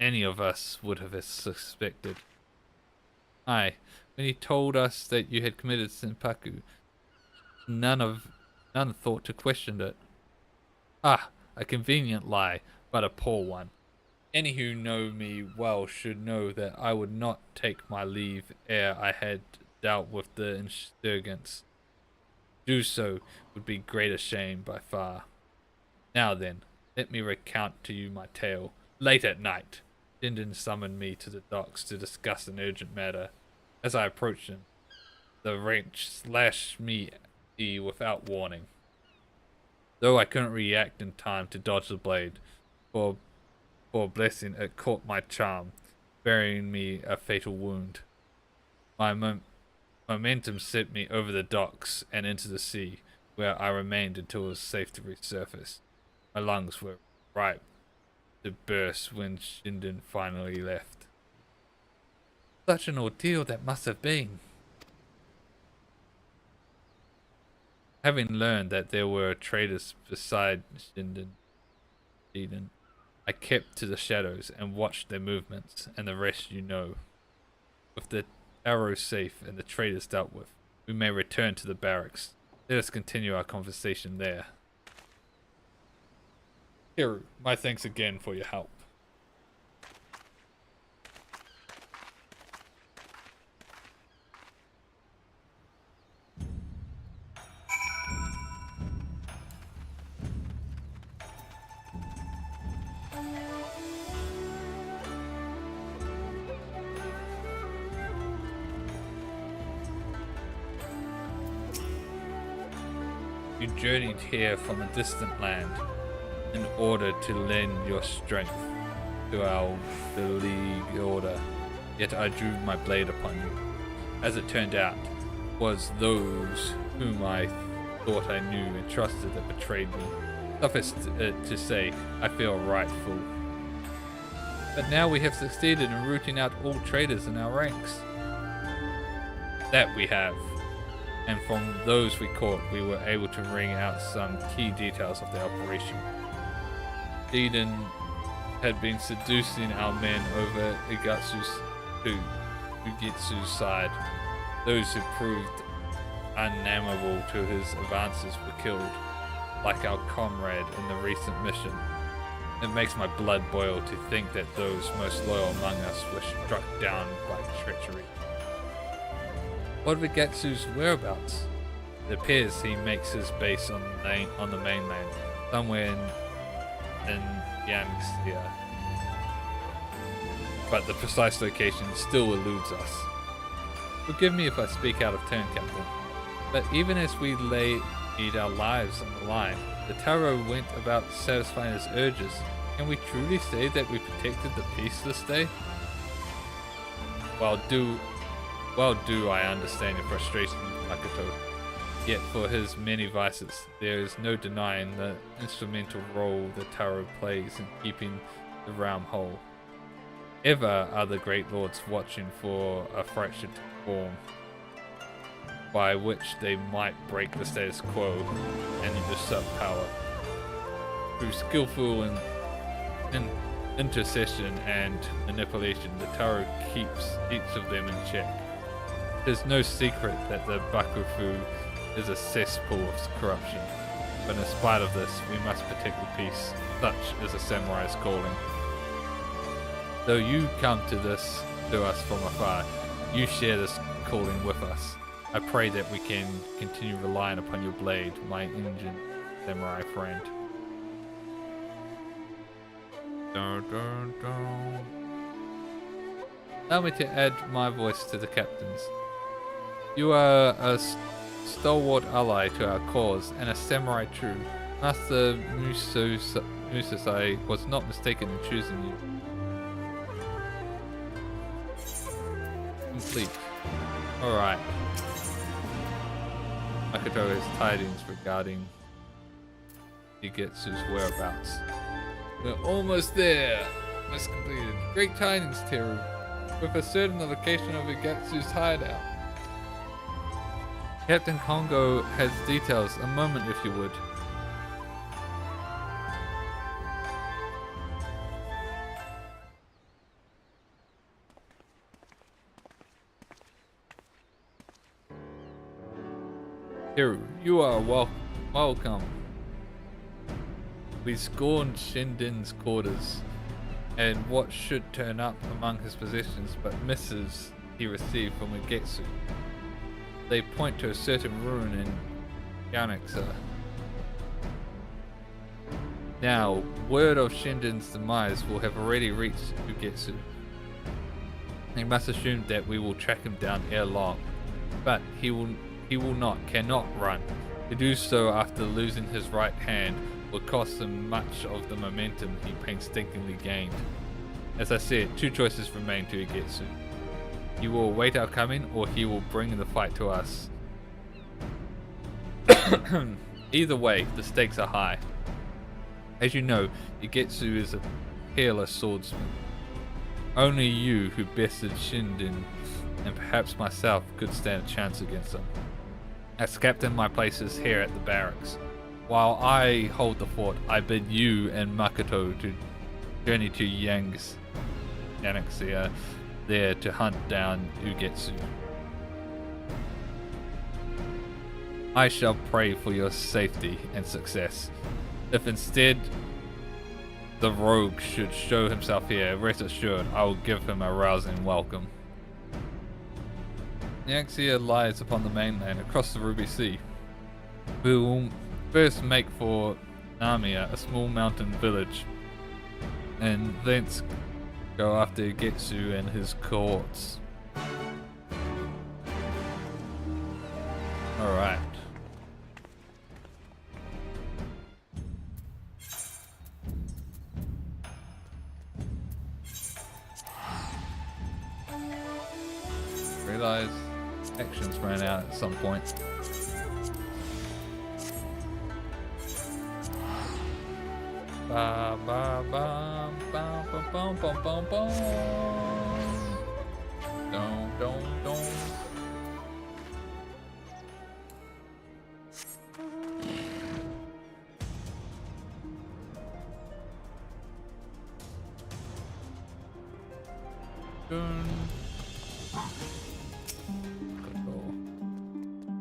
any of us would have suspected. Aye, when he told us that you had committed senpaku, none thought to question it. Ah, a convenient lie, but a poor one. Any who know me well should know that I would not take my leave ere I had dealt with the insurgents. Do so would be greater shame by far. Now then, let me recount to you my tale. Late at night, Shinden summoned me to the docks to discuss an urgent matter. As I approached him, the wrench slashed me without warning. Though I couldn't react in time to dodge the blade, for a blessing it caught my charm, bearing me a fatal wound. My momentum sent me over the docks and into the sea, where I remained until it was safe to resurface. My lungs were ripe to burst when Shinden finally left. Such an ordeal that must have been. Having learned that there were traitors beside Shinden, I kept to the shadows and watched their movements, and the rest you know. With the arrow safe and the traitors dealt with, we may return to the barracks. Let us continue our conversation there. Hiru, my thanks again for your help. You journeyed here from a distant land in order to lend your strength to our League Order, yet I drew my blade upon you. As it turned out, it was those whom I thought I knew and trusted that betrayed me. Suffice to say, I feel rightful. But now we have succeeded in rooting out all traitors in our ranks. That we have. And from those we caught, we were able to wring out some key details of the operation. Eden had been seducing our men over Ugetsu's side. Those who proved unamenable to his advances were killed, like our comrade in the recent mission. It makes my blood boil to think that those most loyal among us were struck down by treachery. What of Ugetsu's whereabouts? It appears he makes his base on the mainland, somewhere in Yamxia. But the precise location still eludes us. Forgive me if I speak out of turn, Captain, but even as we laid our lives on the line, the Taro went about satisfying his urges. Can we truly say that we protected the peace this day? Well, do I understand your frustration, Makoto. Yet for his many vices, there is no denying the instrumental role the Taro plays in keeping the realm whole. Ever are the great lords watching for a fracture to form, by which they might break the status quo and usurp power. Through skillful intercession and manipulation, the Taro keeps each of them in check. It is no secret that the Bakufu is a cesspool of corruption, but in spite of this, we must protect the peace. Such is a samurai's calling. Though you come to us from afar, you share this calling with us. I pray that we can continue relying upon your blade, my ancient samurai friend. Dun, dun, dun. Allow me to add my voice to the captain's. You are a stalwart ally to our cause and a samurai true. Master Musasai was not mistaken in choosing you. Complete. Alright. Makoto has tidings regarding Ugetsu's whereabouts. We're almost there. Mission completed. Great tidings, Teru. With a certain location of Ugetsu's hideout. Captain Kongo has details. A moment, if you would. Teru, you are welcome. We scorned Shinden's quarters and what should turn up among his possessions, but missives he received from Ugetsu. They point to a certain ruin in Yanaxa. Now, word of Shinden's demise will have already reached Ugetsu. He must assume that we will track him down ere long, but cannot run. To do so after losing his right hand will cost him much of the momentum he painstakingly gained. As I said, two choices remain to Ugetsu. He will await our coming, or he will bring the fight to us. Either way, the stakes are high. As you know, Ugetsu is peerless swordsman. Only you, who bested Shindin, and perhaps myself, could stand a chance against them. As captain, my place is here at the barracks. While I hold the fort, I bid you and Makoto to journey to Yangtze there to hunt down Ugetsu. I shall pray for your safety and success. If instead the rogue should show himself here, rest assured I will give him a rousing welcome. Yangtze lies upon the mainland across the Ruby Sea. We will first make for Namiya, a small mountain village, and thence go after Getsu and his cohorts. Alright. Realize actions ran out at some point. Ba ba ba ba ba bum bum bum bum. Don't.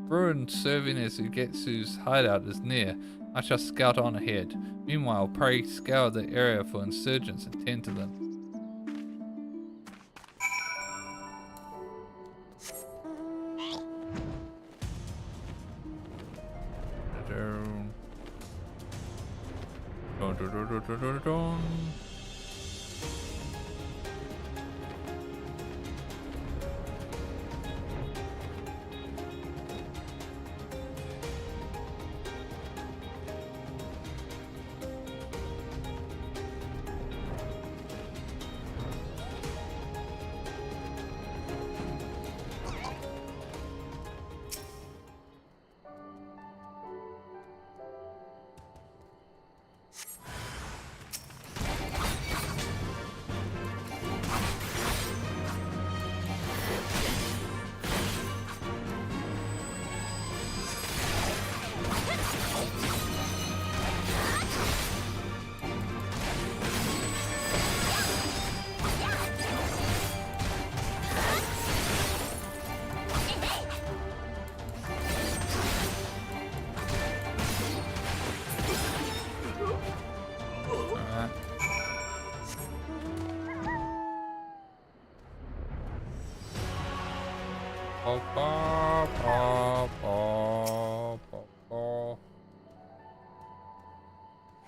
Ruin serving as Ugetsu's hideout is near. I shall scout on ahead. Meanwhile, pray scour the area for insurgents and tend to them. Dun.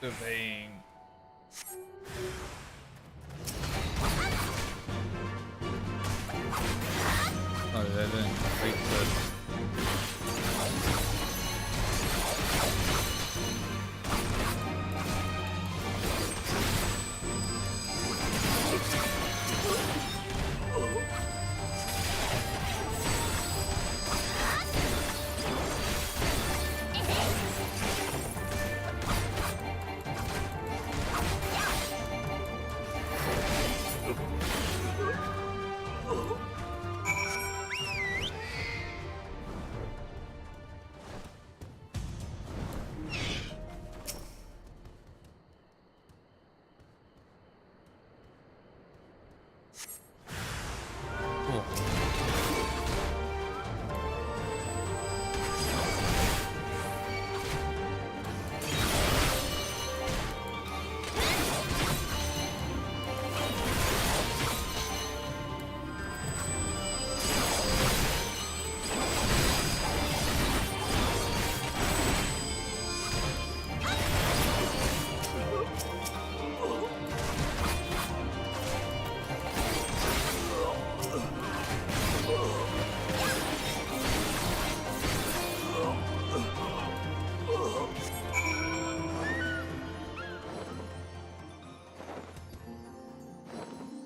Surveying. Oh, they didn't complete this.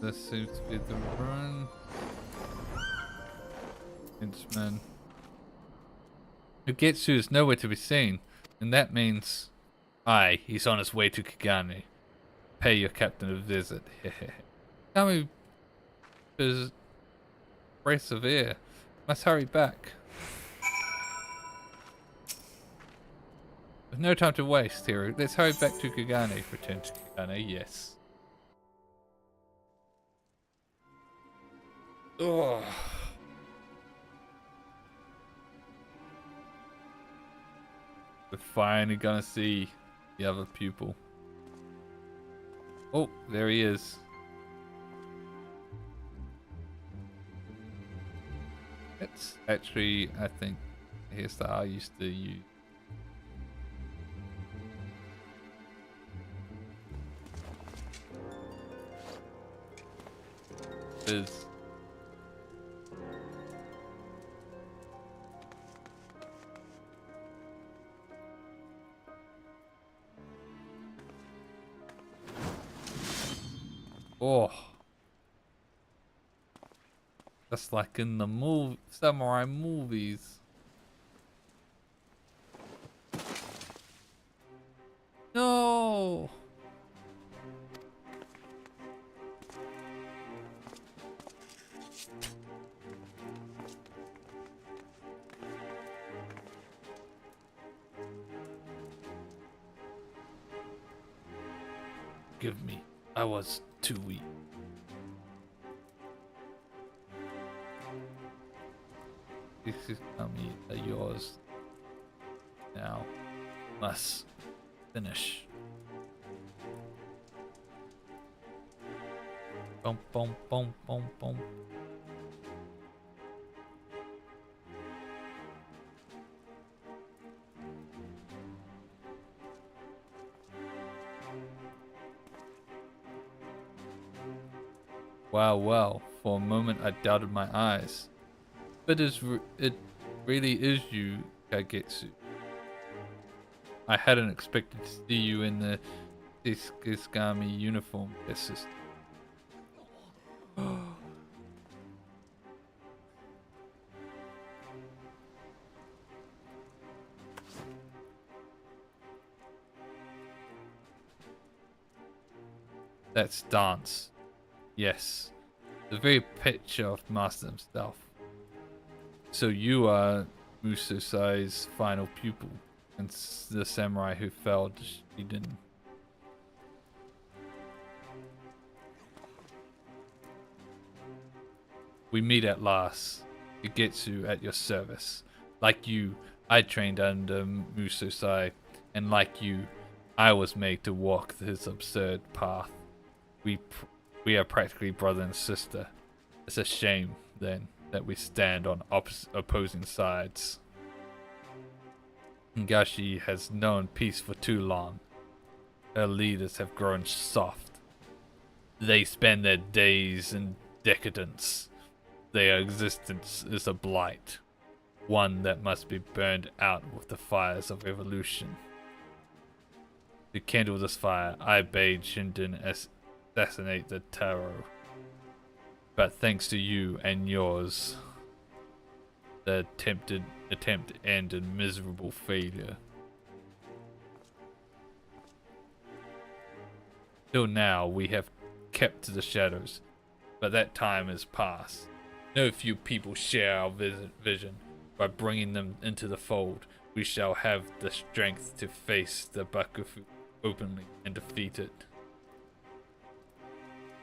This seems to be the run. Henchman. Ugetsu is nowhere to be seen, and that means... Aye, he's on his way to Kigane. pay your captain a visit. Tell me, persevere. Must hurry back. With no time to waste here, let's hurry back to Kagane. Return to Kagane, yes. Ugh. We're finally gonna see the other pupil. Oh, there he is. It's actually, I think, the hairstyle I used to use. Is oh, just like in the samurai movies. No. Give me. I was too weak. This is yours. Now must finish. Boom, boom, boom, boom, boom. Wow, well, for a moment I doubted my eyes. But it really is you, Kagetsu. I hadn't expected to see you in the Iskigami uniform, dear sister. That's dance. Yes, the very picture of Master himself. So you are Musosai's final pupil, and the samurai who failed Shiden. We meet at last. Kagetsu at your service. Like you, I trained under Musosai, and like you, I was made to walk his absurd path. We are practically brother and sister. It's a shame, then, that we stand on opposing sides. Higashi has known peace for too long. Her leaders have grown soft. They spend their days in decadence. Their existence is a blight, one that must be burned out with the fires of evolution. To kindle this fire, I bade Shinden assassinate the Taro. But thanks to you and yours, the attempt ended in miserable failure. Till now, we have kept to the shadows, but that time is past. No few people share our vision. By bringing them into the fold, we shall have the strength to face the Bakufu openly and defeat it.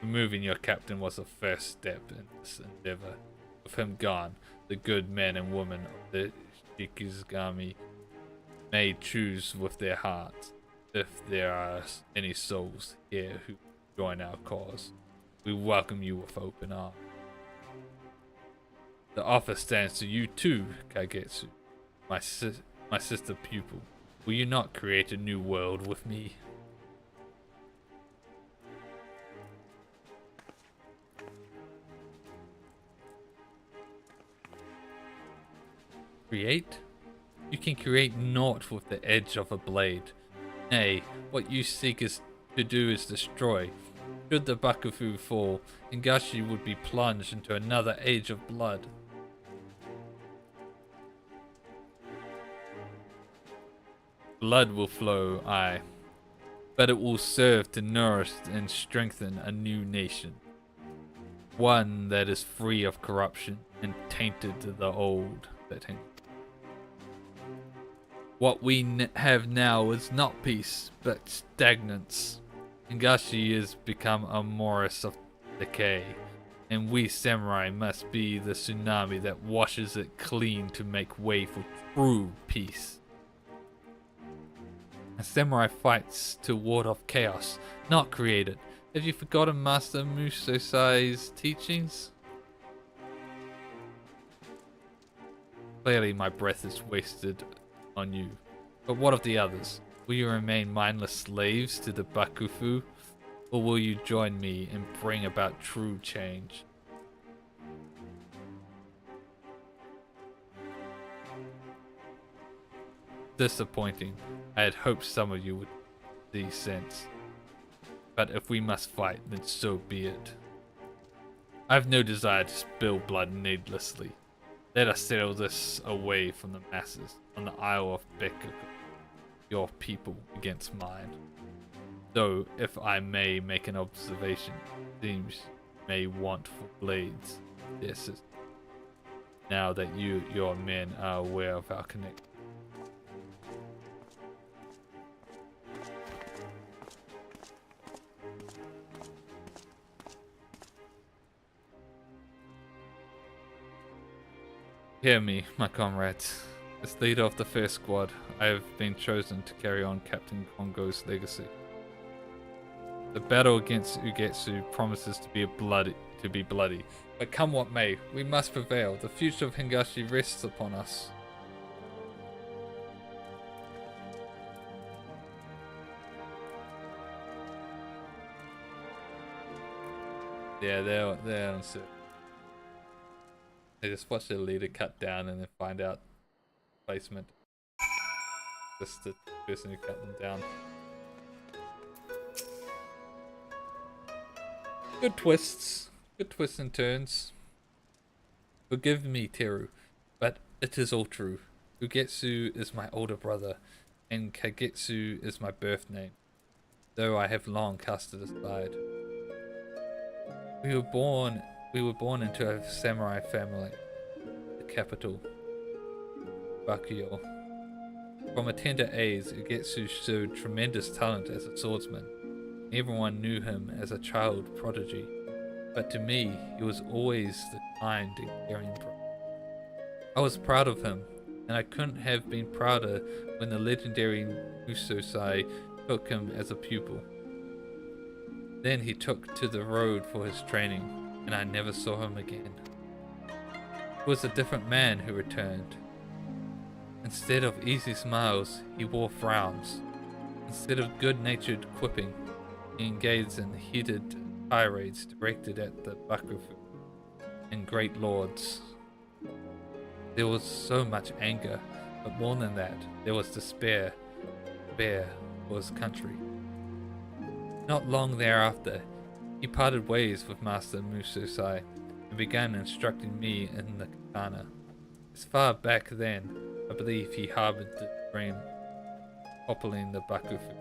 Removing your captain was the first step in this endeavor. With him gone, the good men and women of the Shikizugami may choose with their hearts. If there are any souls here who join our cause, we welcome you with open arms. The offer stands to you too, Kagetsu, my sister pupil. Will you not create a new world with me? Create? You can create naught with the edge of a blade. Nay, what you seek to do is destroy. Should the Bakufu fall, Higashi would be plunged into another age of blood. Blood will flow, aye, but it will serve to nourish and strengthen a new nation. One that is free of corruption and tainted to the old. What we have now is not peace, but stagnance. Hingashi has become a morass of decay, and we samurai must be the tsunami that washes it clean to make way for true peace. A samurai fights to ward off chaos, not create it. Have you forgotten Master Musosai's teachings? Clearly my breath is wasted on you. But what of the others? Will you remain mindless slaves to the Bakufu? Or will you join me and bring about true change? Disappointing. I had hoped some of you would see sense. But if we must fight, then so be it. I have no desire to spill blood needlessly. Let us settle this away from the masses on the Isle of Bekaku, your people against mine. Though, if I may make an observation, it seems you may want for blades, dear sister, now that your men are aware of our connection. Hear me, my comrades. As leader of the first squad, I have been chosen to carry on Captain Kongo's legacy. The battle against Ugetsu promises to be bloody, but come what may, we must prevail. The future of Hingashi rests upon us. Yeah, they're uncertain. They just watch their leader cut down and then find out placement. Just the person who cut them down. Good twists. Good twists and turns. Forgive me, Teru, but it is all true. Ugetsu is my older brother, and Kagetsu is my birth name, though I have long cast it aside. We were born into a samurai family, the capital, Bakuyo. From a tender age, Ugetsu showed tremendous talent as a swordsman. Everyone knew him as a child prodigy, but to me, he was always the kind and caring brother. I was proud of him, and I couldn't have been prouder when the legendary Musosai took him as a pupil. Then he took to the road for his training, and I never saw him again. It was a different man who returned. Instead of easy smiles, he wore frowns. Instead of good-natured quipping, he engaged in heated tirades directed at the Bakufu and great lords. There was so much anger, but more than that, there was despair for his country. Not long thereafter, he parted ways with Master Musosai and began instructing me in the katana. As far back then, I believe he harbored the dream of toppling the Bakufu,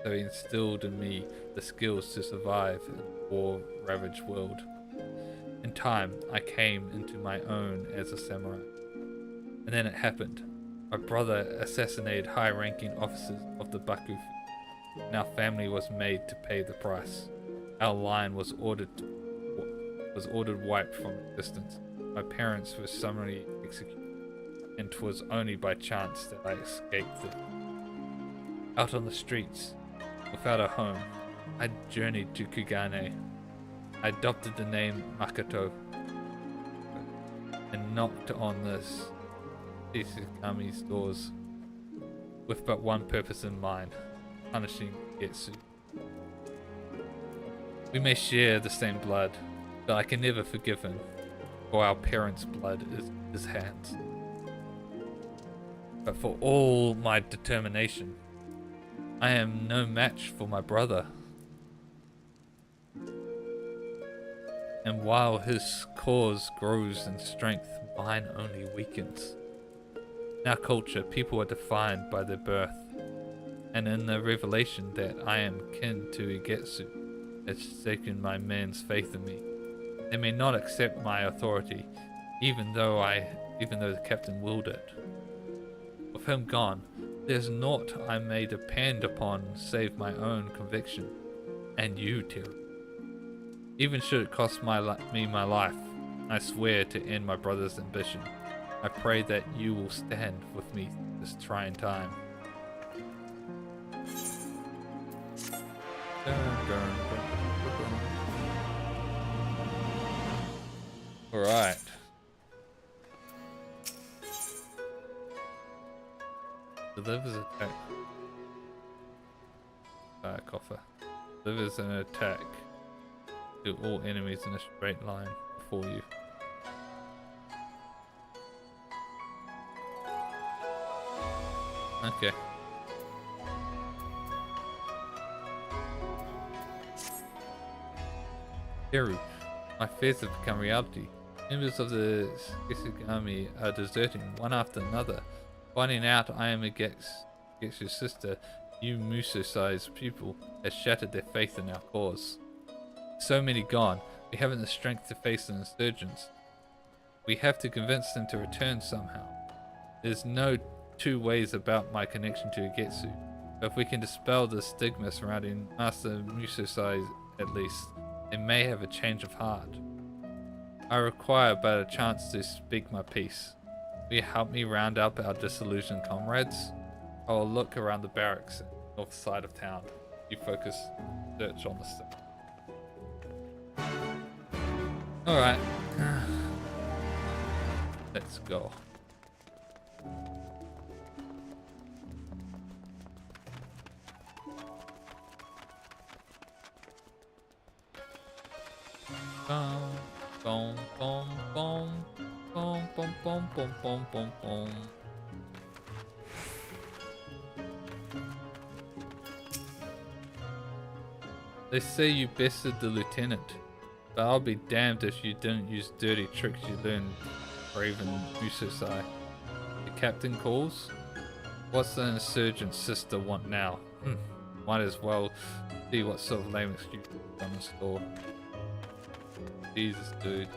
so he instilled in me the skills to survive in a war-ravaged world. In time, I came into my own as a samurai. And then it happened. My brother assassinated high-ranking officers of the Bakufu, and our family was made to pay the price. Our line was ordered wiped from existence. My parents were summarily executed, and 'twas only by chance that I escaped them. Out on the streets, without a home, I journeyed to Kugane. I adopted the name Makoto and knocked on this Shishikami's doors with but one purpose in mind: punishing Getsu. We may share the same blood, but I can never forgive him, for our parents' blood is in his hands. But for all my determination, I am no match for my brother. And while his cause grows in strength, mine only weakens. In our culture, people are defined by their birth. and in the revelation that I am kin to Igetsu has shaken my men's faith in me. They may not accept my authority, even though the captain willed it. With him gone, there's naught I may depend upon save my own conviction, and you, Teru. Even should it cost me my life, I swear to end my brother's ambition. I pray that you will stand with me this trying time. Alright. Delivers attack. Fire coffer. Delivers an attack to all enemies in a straight line before you. Okay. Teru, my fears have become reality. Members of the Kisugami are deserting one after another. Finding out I am Igetsu's sister, you Muso-sized people, has shattered their faith in our cause. So many gone, we haven't the strength to face the insurgents. We have to convince them to return somehow. There's no two ways about my connection to Igetsu. But if we can dispel the stigma surrounding Master Muso-sai at least, they may have a change of heart. I require but a chance to speak my piece. Will you help me round up our disillusioned comrades? I will look around the barracks north side of town. You focus search on the stick. Alright. Let's go. Boom, boom, boom, boom, boom, boom, boom, boom, boom, boom. They say you bested the lieutenant, but I'll be damned if you didn't use dirty tricks you learned from Raven Muso-sai. The captain calls? What's the insurgent sister want now? Might as well see what sort of lame excuse on the store. Jesus, dude.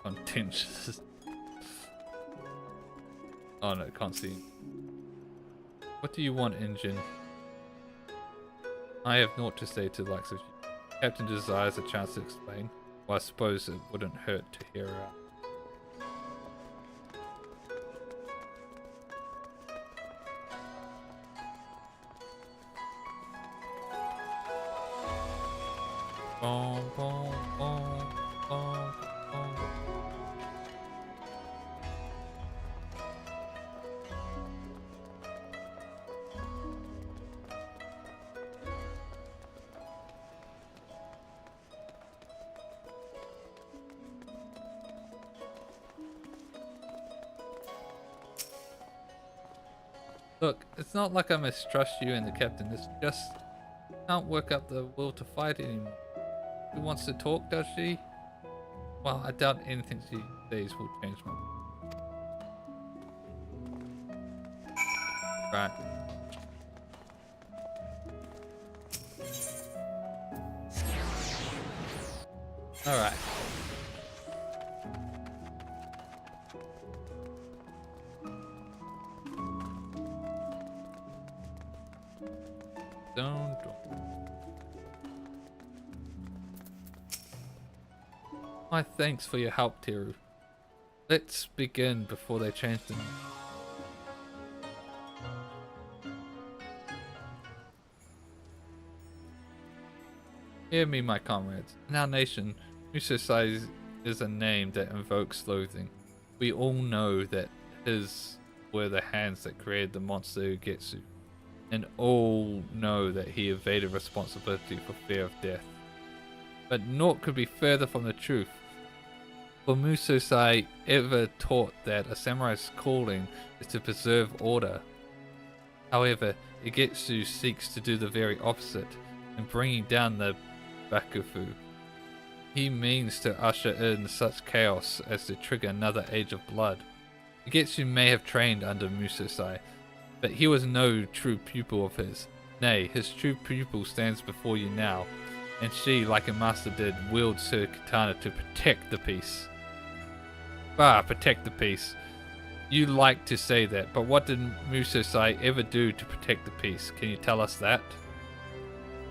Contentious. Oh no, can't see. What do you want, engine? I have naught to say to the likes of you. Captain desires a chance to explain. Well, I suppose it wouldn't hurt to hear her out. Boom, boom, boom, boom, boom. Look, it's not like I mistrust you and the captain. It's just can't work up the will to fight anymore. Who wants to talk, does she? Well, I doubt anything she says will change my mind. Right. Alright. Don't. My thanks for your help, Teru. Let's begin before they change the name. Hear me, my comrades. In our nation, Muso-sai is a name that invokes loathing. We all know that his were the hands that created the monster Ugetsu, and all know that he evaded responsibility for fear of death. But naught could be further from the truth. For Muso-sai ever taught that a samurai's calling is to preserve order. However, Igetsu seeks to do the very opposite in bringing down the Bakufu. he means to usher in such chaos as to trigger another age of blood. Ugetsu may have trained under Musosai, but he was no true pupil of his. Nay, his true pupil stands before you now, and she, like a master did, wields her katana to protect the peace. Bah, protect the peace. You like to say that, but what did Musosai ever do to protect the peace? Can you tell us that?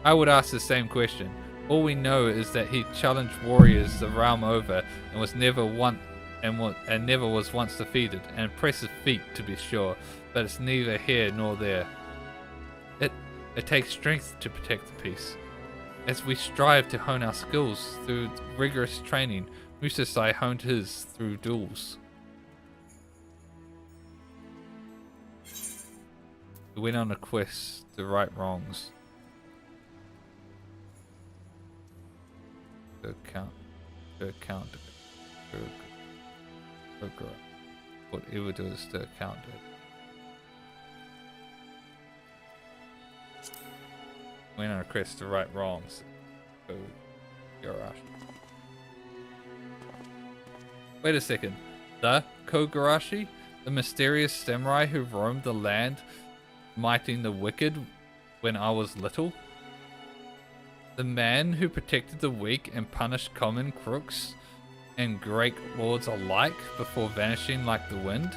I would ask the same question. All we know is that he challenged warriors the realm over and was never never was once defeated. An impressive feat, to be sure, but it's neither here nor there. It takes strength to protect the peace. As we strive to hone our skills through rigorous training, Musosai honed his through duels. He went on a quest to right wrongs. Whatever it is to account it. Went on a quest to right wrongs. Kogarashi. Wait a second. The Kogarashi? The mysterious samurai who roamed the land, smiting the wicked when I was little? The man who protected the weak and punished common crooks and great lords alike before vanishing like the wind?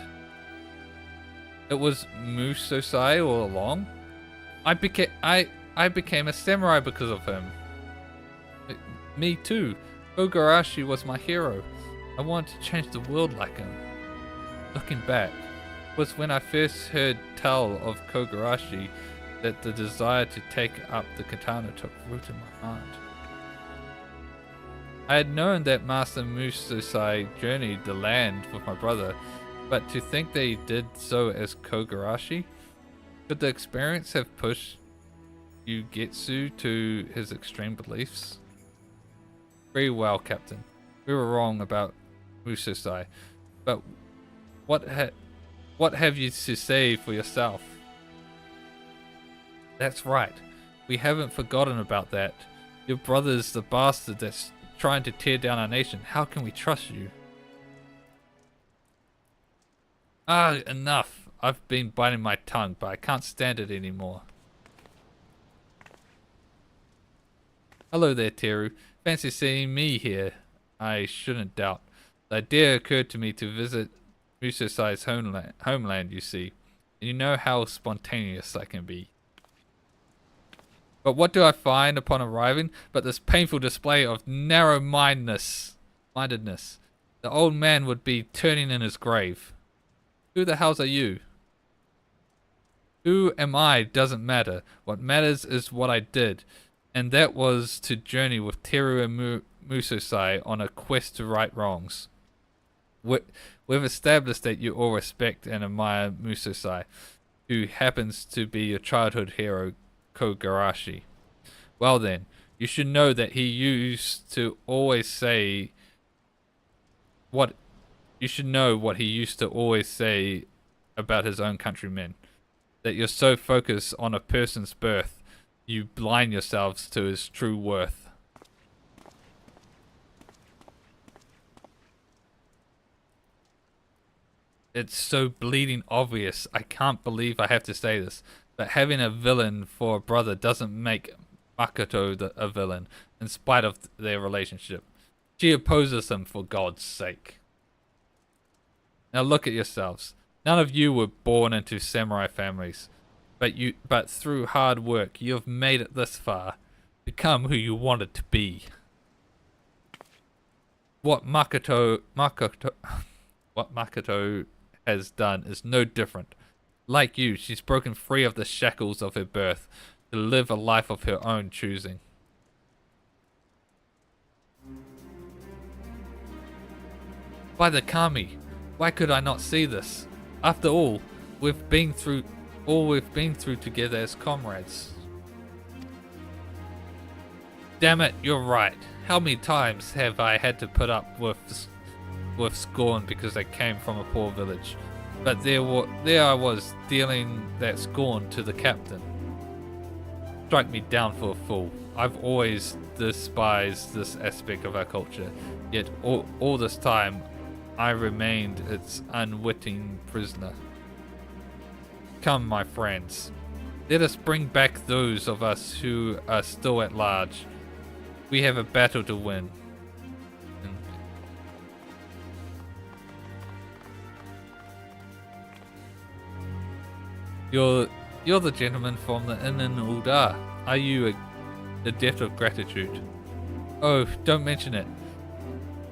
It was Musosai all along? I became a samurai because of him. Me too. Kogarashi was my hero. I wanted to change the world like him. Looking back, it was when I first heard tell of Kogarashi that the desire to take up the katana took root in my heart. I had known that Master Musosai journeyed the land with my brother, but to think that he did so as Kogarashi? Could the experience have pushed Ugetsu to his extreme beliefs? Very well, Captain. We were wrong about Musosai, but what have you to say for yourself? That's right. We haven't forgotten about that. Your brother's the bastard that's trying to tear down our nation. How can we trust you? Ah, enough. I've been biting my tongue, but I can't stand it anymore. Hello there, Teru. Fancy seeing me here. I shouldn't doubt. The idea occurred to me to visit Musosai's homeland, you see. And you know how spontaneous I can be. But what do I find upon arriving but this painful display of narrow-mindedness? The old man would be turning in his grave. Who the hells are you? Who am I doesn't matter. What matters is what I did, and that was to journey with Teru and Musosai on a quest to right wrongs. We've established that you all respect and admire Musosai, who happens to be your childhood hero, Kogarashi. Well then, you should know that he used to always say what he used to always say about his own countrymen. That you're so focused on a person's birth, you blind yourselves to his true worth. It's so bleeding obvious. I can't believe I have to say this. But having a villain for a brother doesn't make Makoto a villain, in spite of their relationship. She opposes him for God's sake. Now look at yourselves. None of you were born into samurai families, but through hard work you have made it this far, become who you wanted to be. What Makoto has done is no different. Like you, she's broken free of the shackles of her birth to live a life of her own choosing. By the Kami, why could I not see this? After all, we've been through together as comrades. Damn it, you're right. How many times have I had to put up with scorn because I came from a poor village? But there I was, dealing that scorn to the captain. strike me down for a fool. I've always despised this aspect of our culture, yet all this time I remained its unwitting prisoner. Come, my friends, let us bring back those of us who are still at large. We have a battle to win. You're the gentleman from the inn in Uldar. Are you a debt of gratitude? Oh, don't mention it.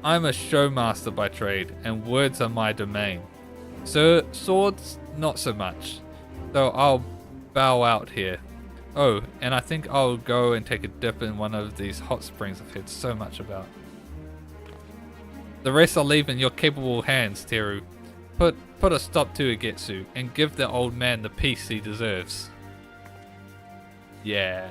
I'm a showmaster by trade, and words are my domain. So swords, not so much. So I'll bow out here. Oh, and I think I'll go and take a dip in one of these hot springs I've heard so much about. The rest I'll leave in your capable hands, Teru. Put a stop to Ugetsu and give the old man the peace he deserves. Yeah.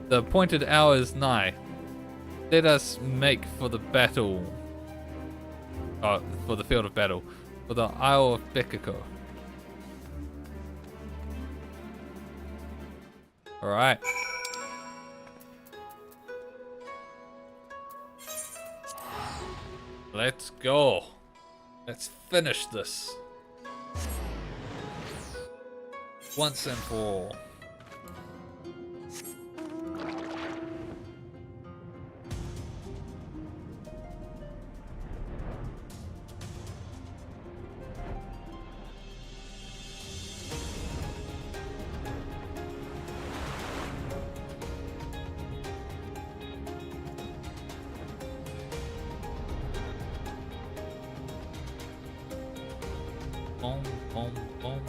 The appointed hour is nigh. Let us make for the battle. For the field of battle. For the Isle of Bekiko. Alright. Let's go. Let's finish this. Once and for all. Boom, boom, boom.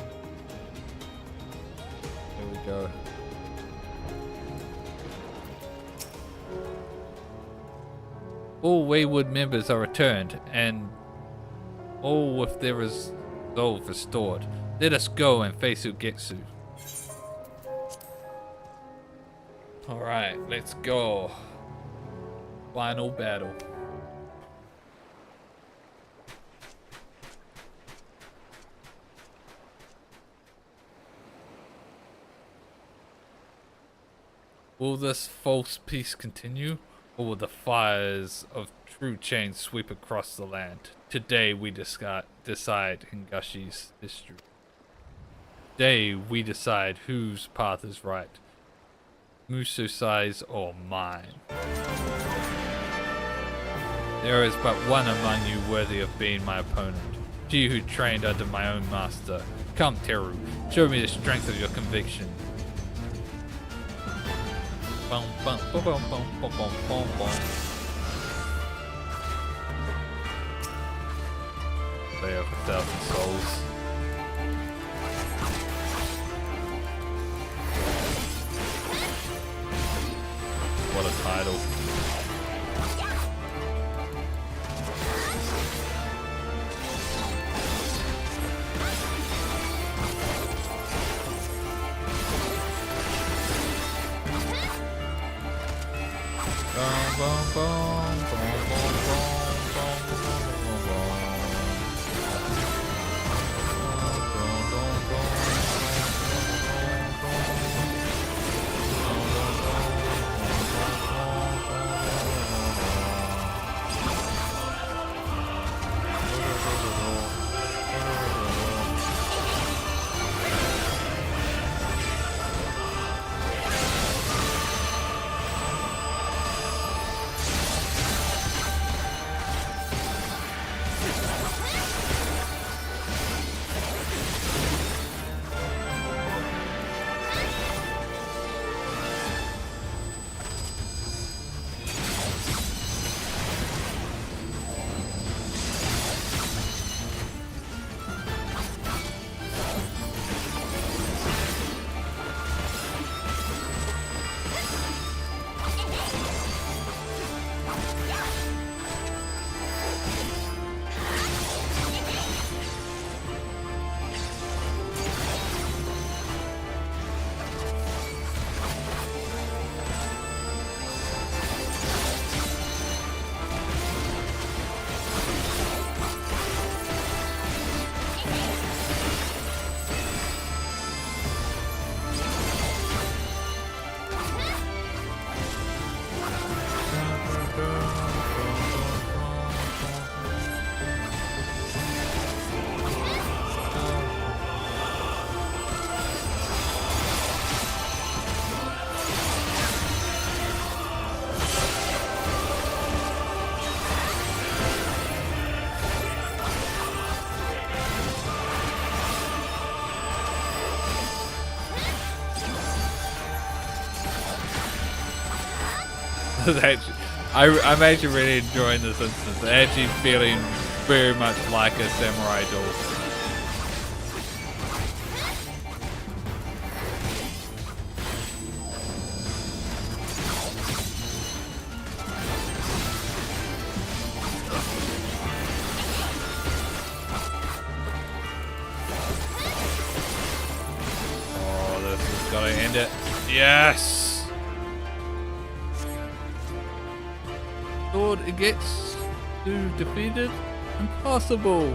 Here we go. All wayward members are returned, and all with their resolve restored. Let us go and face Ugetsu. Alright, let's go. Final battle. Will this false peace continue, or will the fires of true change sweep across the land? Today we decide Hingashi's history. Today we decide whose path is right. Mususai's or mine. There is but one among you worthy of being my opponent. She who trained under my own master. Come, Teru, show me the strength of your conviction. Bum, bum, bum, bum, bum, bum, bum, bum, bum. They have 1,000 souls. What a title. was actually, I'm actually really enjoying this instance. I'm actually feeling very much like a samurai duel. Oh, this has got to end it. Yes! Thought it gets to defeated? Impossible!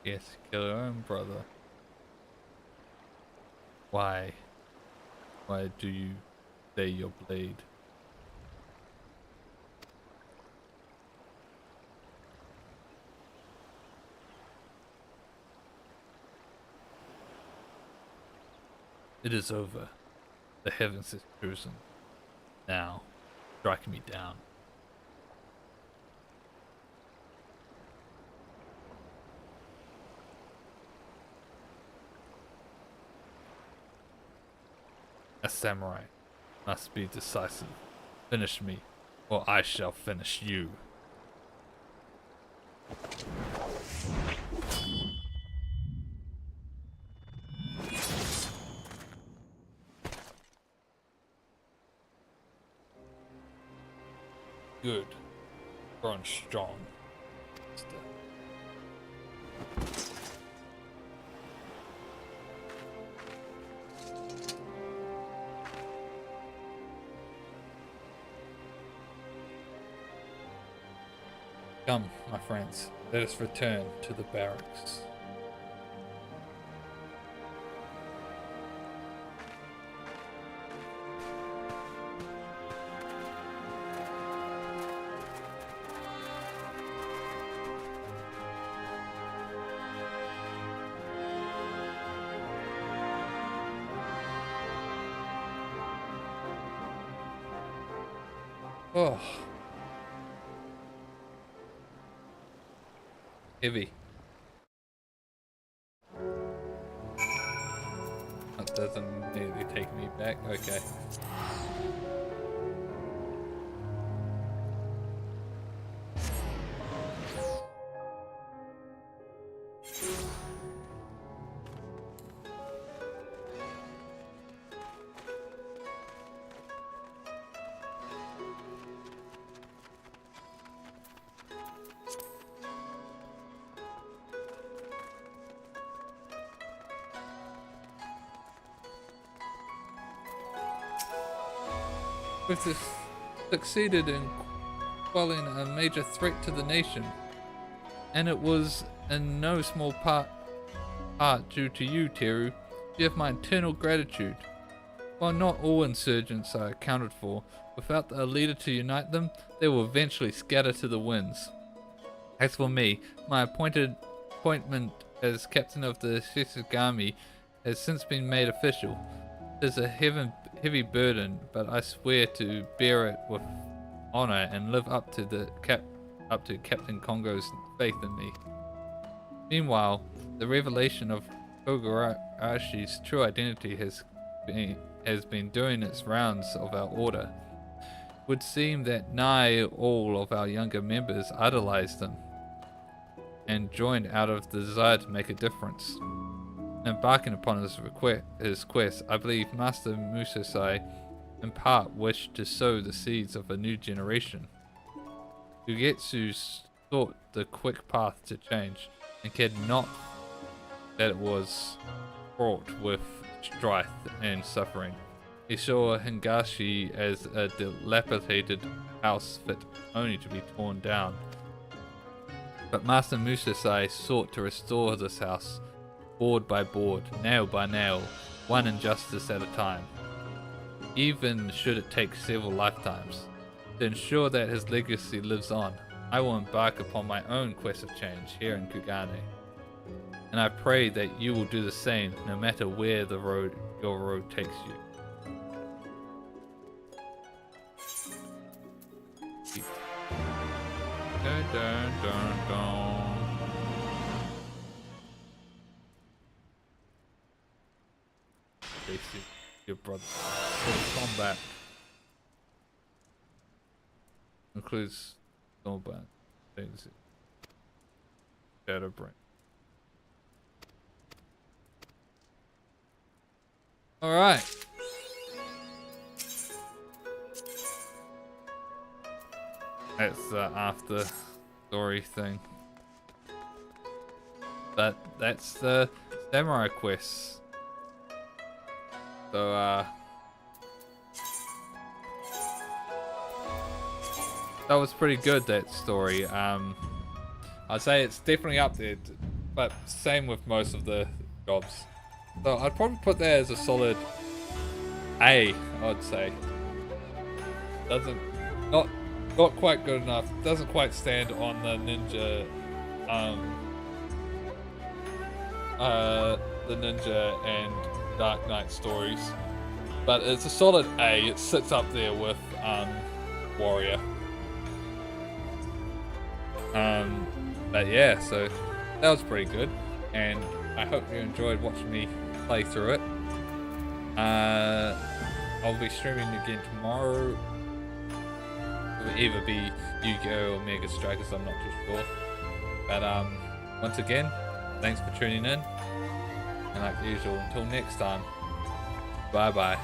Yes, kill your own brother. Why? Why do you lay your blade? It is over. The heavens is chosen. Now, strike me down. A samurai must be decisive. Finish me, or I shall finish you. Good. Grown strong. Come, my friends, let us return to the barracks. Oh. Heavy. That doesn't immediately take me back. Okay. We've succeeded in quelling a major threat to the nation, and it was in no small part due to you, Teru. You have my eternal gratitude. While not all insurgents are accounted for, without a leader to unite them, they will eventually scatter to the winds. As for me, my appointment as captain of the Shikigami has since been made official. It is a heavy burden, but I swear to bear it with honor and live up to Captain Kongo's faith in me. Meanwhile, the revelation of Kogarashi's true identity has been doing its rounds of our order. It would seem that nigh all of our younger members idolized him and joined out of the desire to make a difference. Embarking upon his quest, I believe Master Musosai in part wished to sow the seeds of a new generation. Ugetsu sought the quick path to change and cared not that it was fraught with strife and suffering. He saw Hingashi as a dilapidated house fit only to be torn down. But Master Musasai sought to restore this house, board by board, nail by nail, one injustice at a time, even should it take several lifetimes. To ensure that his legacy lives on, I will embark upon my own quest of change here in Kugane. And I pray that you will do the same, no matter where your road takes you. Dun, dun, dun, dun. Basic, your brother. Combat includes combat things. Shadow Brain. All right. That's the after story thing. But that's the samurai quest. So that was pretty good, that story. I'd say it's definitely up there, but same with most of the jobs. So I'd probably put that as a solid A, I'd say. Not quite good enough. Doesn't quite stand on the ninja, and Dark Knight stories, but it's a solid A. It sits up there with Warrior. But yeah, so that was pretty good, and I hope you enjoyed watching me play through it. I'll be streaming again tomorrow. It will either be Yu-Gi-Oh! Or Mega Strikers, I'm not too sure. But once again, thanks for tuning in. And like usual, until next time, bye bye.